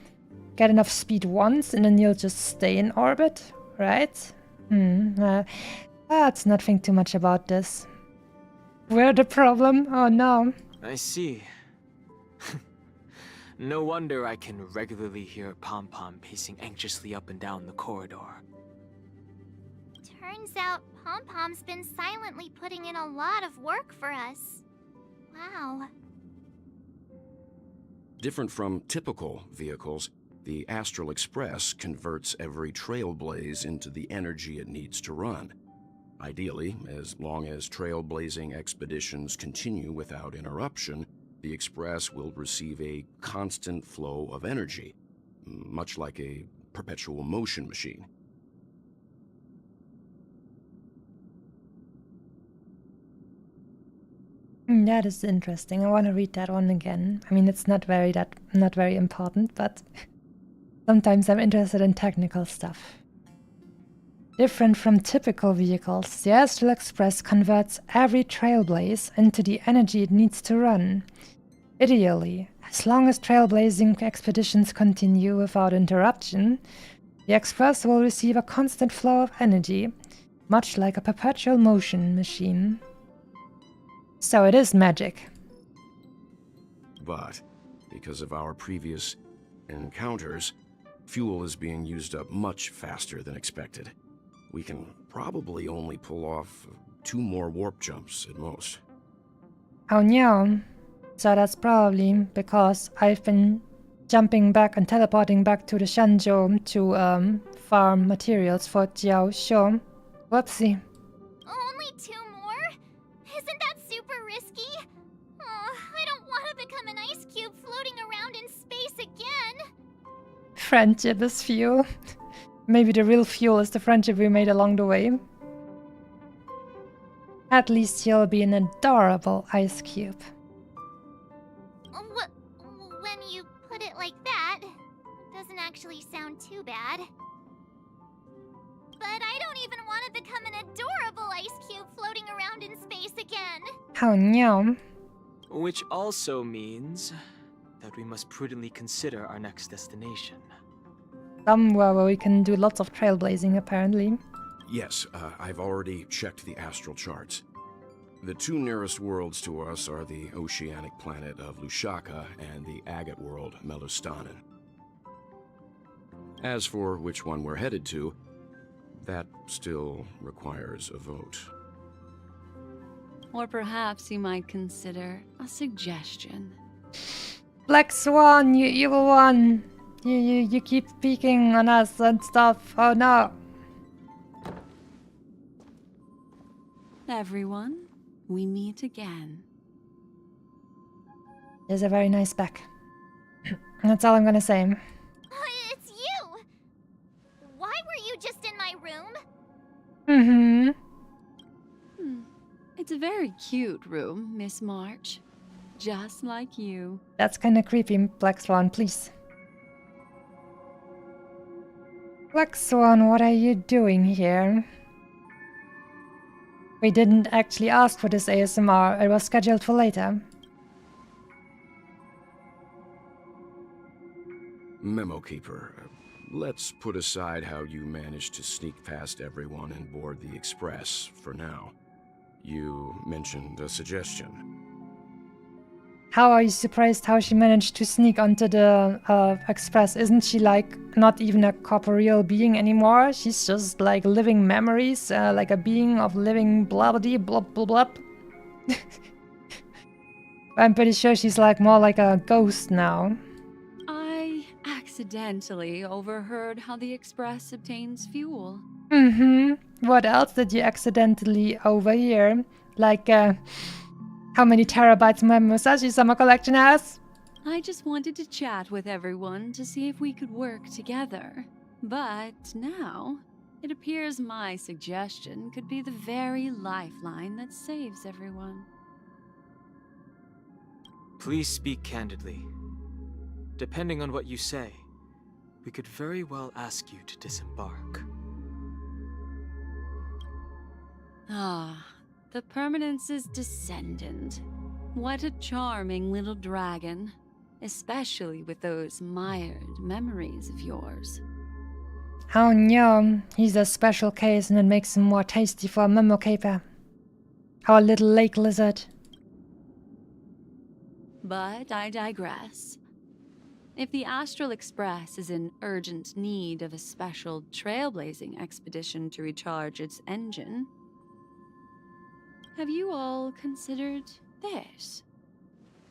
get enough speed once and then you'll just stay in orbit, right? Let's not think too much about this. We're the problem? Oh no. I see. No wonder I can regularly hear Pom-Pom pacing anxiously up and down the corridor. Turns out Pom-Pom's been silently putting in a lot of work for us. Wow. Different from typical vehicles, the Astral Express converts every trailblaze into the energy it needs to run. Ideally, as long as trailblazing expeditions continue without interruption, the Express will receive a constant flow of energy, much like a perpetual motion machine. That is interesting. I want to read that one again. I mean, it's not very important, but sometimes I'm interested in technical stuff. Different from typical vehicles, the Astral Express converts every trailblaze into the energy it needs to run. Ideally, as long as trailblazing expeditions continue without interruption, the Express will receive a constant flow of energy, much like a perpetual motion machine. So it is magic. But, because of our previous encounters, fuel is being used up much faster than expected. We can probably only pull off 2 more warp jumps at most. Oh no. So that's probably because I've been jumping back and teleporting back to the Shanzhou to farm materials for Jiao Shu. Whoopsie. Only 2 more? Isn't that super risky? Oh, I don't want to become an ice cube floating around in space again. Friendship is fuel. Maybe the real fuel is the friendship we made along the way. At least he'll be an adorable ice cube. When you put it like that, it doesn't actually sound too bad. But I don't even want to become an adorable ice cube floating around in space again. Oh no. Which also means that we must prudently consider our next destination. Somewhere where we can do lots of trailblazing, apparently. Yes, I've already checked the astral charts. The 2 nearest worlds to us are the oceanic planet of Lushaka and the agate world Melustanen. As for which one we're headed to, that still requires a vote. Or perhaps you might consider a suggestion. Black Swan, you evil one! You keep peeking on us and stuff. Oh no! Everyone, we meet again. There's a very nice back. That's all I'm gonna say. It's you! Why were you just in my room? It's a very cute room, Miss March. Just like you. That's kinda creepy, Black Swan, please. Black Swan, what are you doing here? We didn't actually ask for this ASMR, it was scheduled for later. Memo Keeper, let's put aside how you managed to sneak past everyone and board the Express for now. You mentioned a suggestion. How are you surprised how she managed to sneak onto the Express? Isn't she like not even a corporeal being anymore? She's just like living memories, like a being of living blah-blah-dee, blah-blah-blah. I'm pretty sure she's like more like a ghost now. I accidentally overheard how the Express obtains fuel. What else did you accidentally overhear? Like, how many terabytes my Musashi-sama collection has. I just wanted to chat with everyone to see if we could work together. But now, it appears my suggestion could be the very lifeline that saves everyone. Please speak candidly. Depending on what you say, we could very well ask you to disembark. Ah, the Permanence's descendant. What a charming little dragon. Especially with those mired memories of yours. Oh no, he's a special case and it makes him more tasty for a memo caper. Our little lake lizard. But I digress. If the Astral Express is in urgent need of a special trailblazing expedition to recharge its engine, have you all considered this?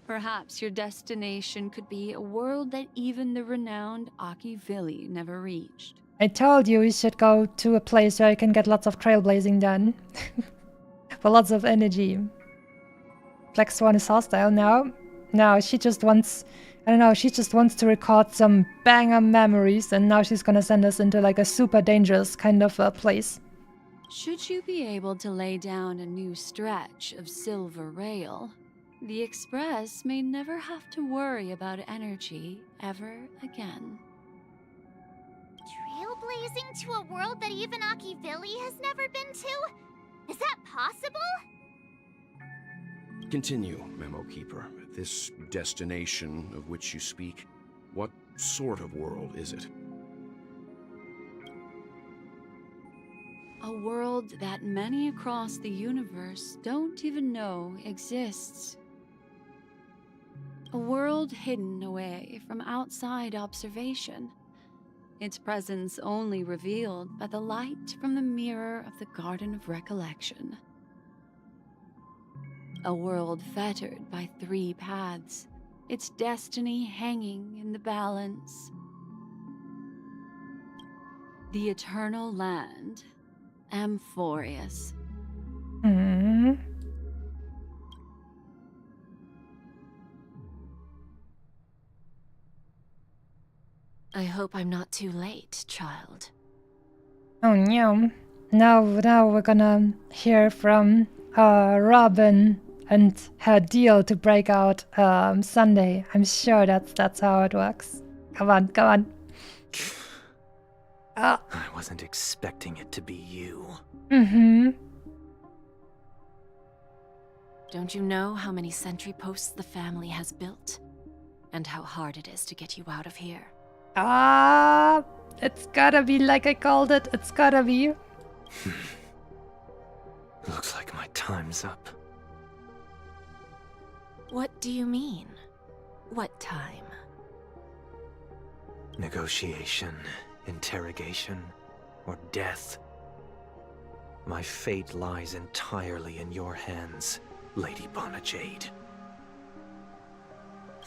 Perhaps your destination could be a world that even the renowned Akivili never reached. I told you we should go to a place where I can get lots of trailblazing done. For lots of energy. Black Swan is hostile now. No, she just wants... I don't know, she just wants to record some banger memories and now she's gonna send us into like a super dangerous kind of a place. Should you be able to lay down a new stretch of silver rail, the Express may never have to worry about energy ever again. Trailblazing to a world that even Akivili has never been to? Is that possible? Continue, Memo Keeper. This destination of which you speak, what sort of world is it? A world that many across the universe don't even know exists. A world hidden away from outside observation. Its presence only revealed by the light from the mirror of the Garden of Recollection. A world fettered by 3 paths, its destiny hanging in the balance. The Eternal Land, Amphorius. I hope I'm not too late, child. Oh no. Now we're gonna hear from Robin and her deal to break out Sunday. I'm sure that's how it works. Come on. I wasn't expecting it to be you. Don't you know how many sentry posts the family has built? And how hard it is to get you out of here? It's gotta be like I called it. It's gotta be. Looks like my time's up. What do you mean? What time? Negotiation, interrogation, or death. My fate lies entirely in your hands, Lady Bonajade.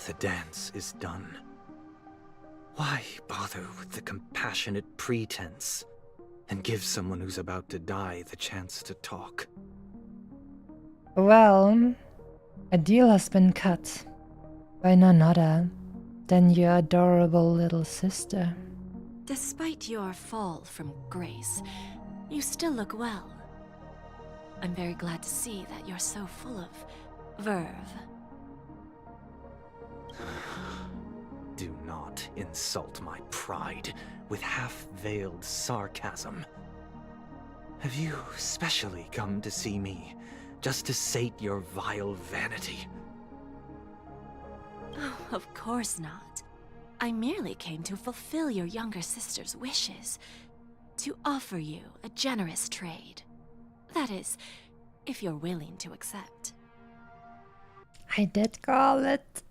The dance is done. Why bother with the compassionate pretense and give someone who's about to die the chance to talk? Well, a deal has been cut by none other than your adorable little sister. Despite your fall from grace, you still look well. I'm very glad to see that you're so full of verve. Do not insult my pride with half-veiled sarcasm. Have you specially come to see me just to sate your vile vanity? Oh, of course not. I merely came to fulfill your younger sister's wishes. To offer you a generous trade. That is, if you're willing to accept. I did call it.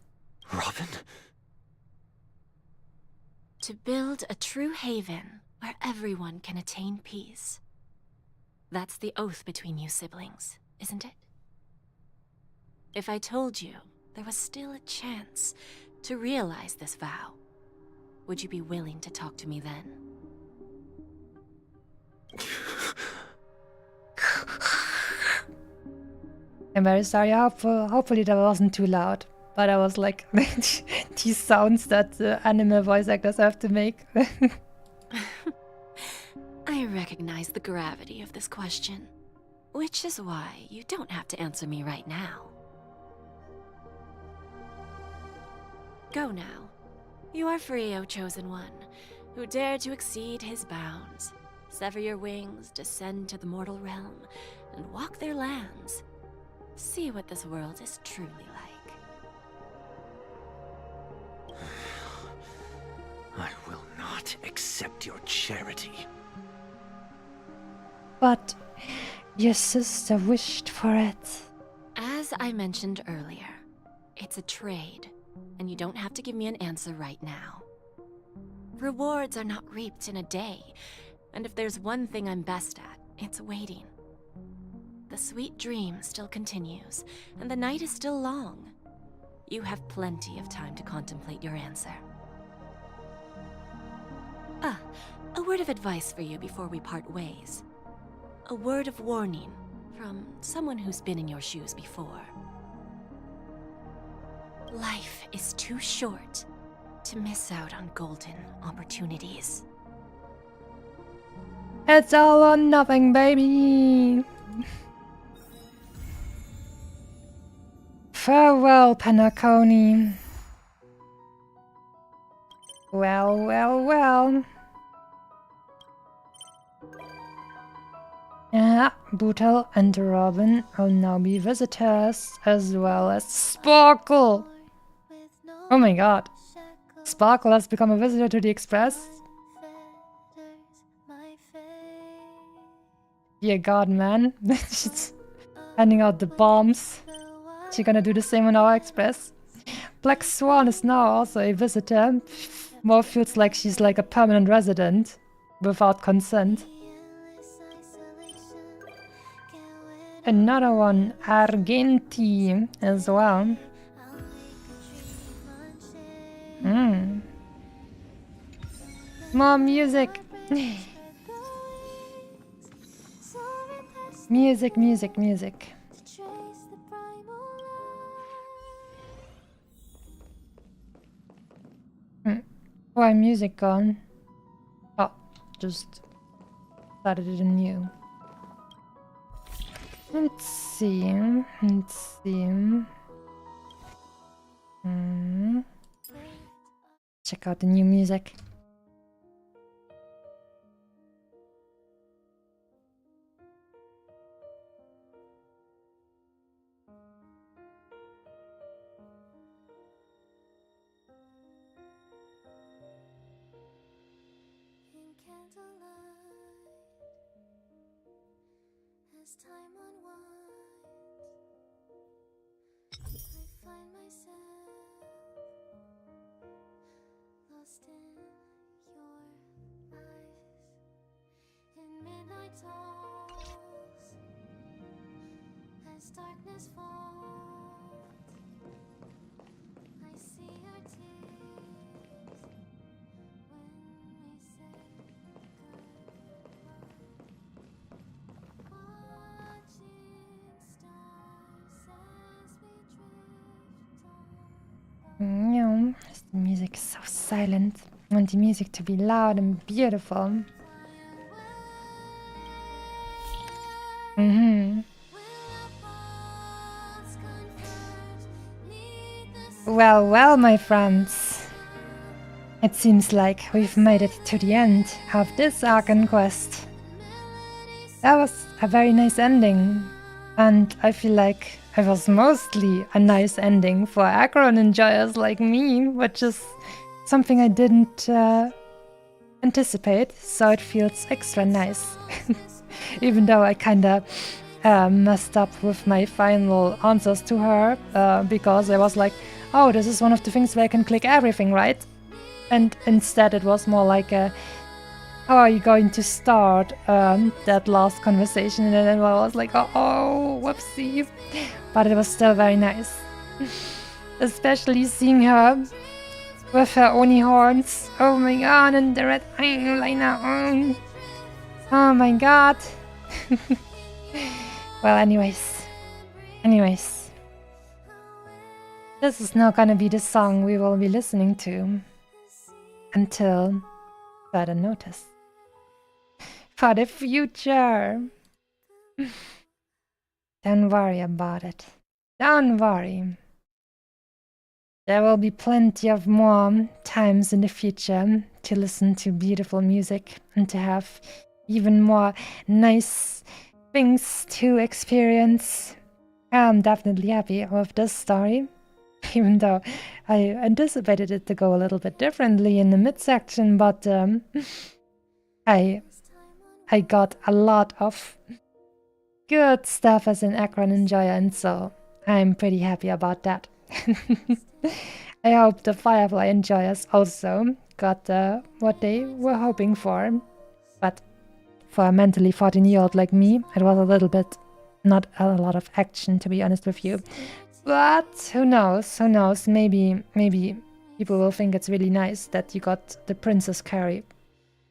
Robin? To build a true haven where everyone can attain peace. That's the oath between you siblings, isn't it? If I told you there was still a chance to realize this vow, would you be willing to talk to me then? I'm very sorry. Hopefully that wasn't too loud. But I was like, these sounds that the anime voice actors have to make. I recognize the gravity of this question, which is why you don't have to answer me right now. Go now. You are free, O Chosen One, who dare to exceed his bounds. Sever your wings, descend to the mortal realm, and walk their lands. See what this world is truly like. I will not accept your charity. But your sister wished for it. As I mentioned earlier, it's a trade, and you don't have to give me an answer right now. Rewards are not reaped in a day, and if there's one thing I'm best at, it's waiting. The sweet dream still continues, and the night is still long. You have plenty of time to contemplate your answer. A word of advice for you before we part ways. A word of warning from someone who's been in your shoes before. Life is too short to miss out on golden opportunities. It's all or nothing, baby! Farewell, Penacony. Well, well, well. Yeah, Bootle and Robin will now be visitors, as well as Sparkle. Oh my god. Sparkle has become a visitor to the Express. Dear god, man. She's handing out the bombs. She gonna do the same on our Express. Black Swan is now also a visitor. More feels like she's like a permanent resident without consent. Another one, Argenti, as well. More music. Music, music, music. Why music gone? Oh, just started it anew. Let's see. Let's see. Check out the new music. As time unwinds, I find myself lost in your eyes. In midnight talks, as darkness falls, I see your tears when we said The music is so silent. I want the music to be loud and beautiful. Well, well, my friends. It seems like we've made it to the end of this Archon quest. That was a very nice ending. And I feel like it was mostly a nice ending for Aggron enjoyers like me, which is something I didn't anticipate, so it feels extra nice. Even though I kinda messed up with my final answers to her, because I was like, oh, this is one of the things where I can click everything, right? And instead it was more like a, how are you going to start that last conversation? And then I was like, oh, whoopsie. But it was still very nice. Especially seeing her with her Oni horns. Oh my god, and the red eyeliner. Oh my god. Well, anyways. Anyways, this is now gonna be the song we will be listening to until further notice. For the future. Don't worry about it. Don't worry. There will be plenty of more times in the future to listen to beautiful music and to have even more nice things to experience. I'm definitely happy with this story, even though I anticipated it to go a little bit differently in the midsection, but I got a lot of good stuff as an Akron enjoyer, and so I'm pretty happy about that. I hope the Firefly enjoyers also got what they were hoping for, but for a mentally 14-year-old like me, it was a little bit not a lot of action, to be honest with you. But who knows? Who knows? Maybe people will think it's really nice that you got the Princess Carrie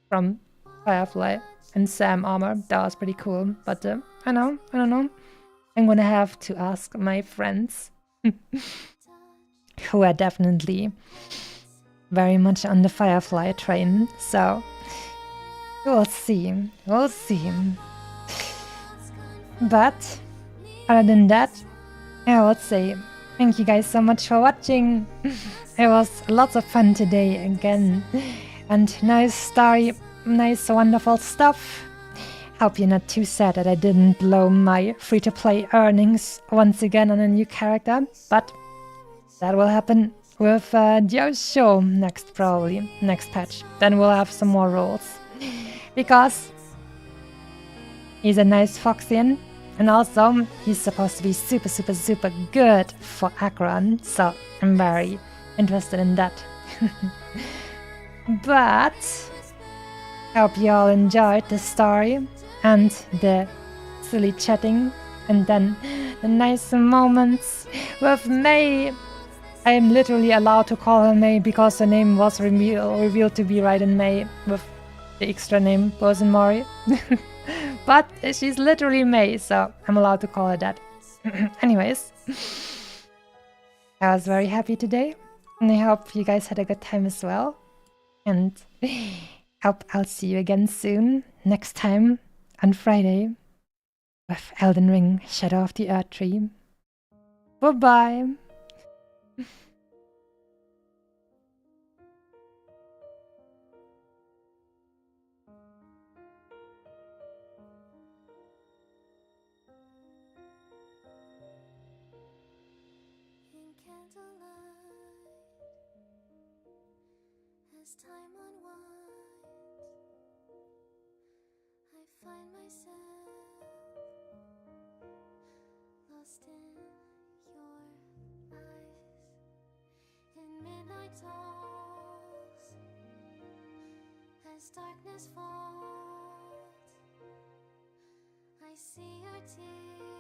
from Firefly and Sam armor. That was pretty cool. But I don't know. I'm gonna have to ask my friends who are definitely very much on the Firefly train. So we'll see. We'll see. But other than that, I would say thank you guys so much for watching. It was lots of fun today again. And nice story, nice wonderful stuff. Hope you're not too sad that I didn't blow my free-to-play earnings once again on a new character. But that will happen with Joe's show next, probably. Next patch. Then we'll have some more roles. Because he's a nice Foxian. And also, he's supposed to be super, super, super good for Akron, so I'm very interested in that. But hope you all enjoyed the story and the silly chatting, and then the nice moments with May. I am literally allowed to call her May because her name was revealed to be right in May with the extra name Bosun Mori. But she's literally May, so I'm allowed to call her that. Anyways, I was very happy today, and I hope you guys had a good time as well. And hope I'll see you again soon, next time on Friday, with Elden Ring Shadow of the Erdtree. Bye-bye! As time unwinds, I find myself lost in your eyes. In midnight talks, as darkness falls, I see your tears.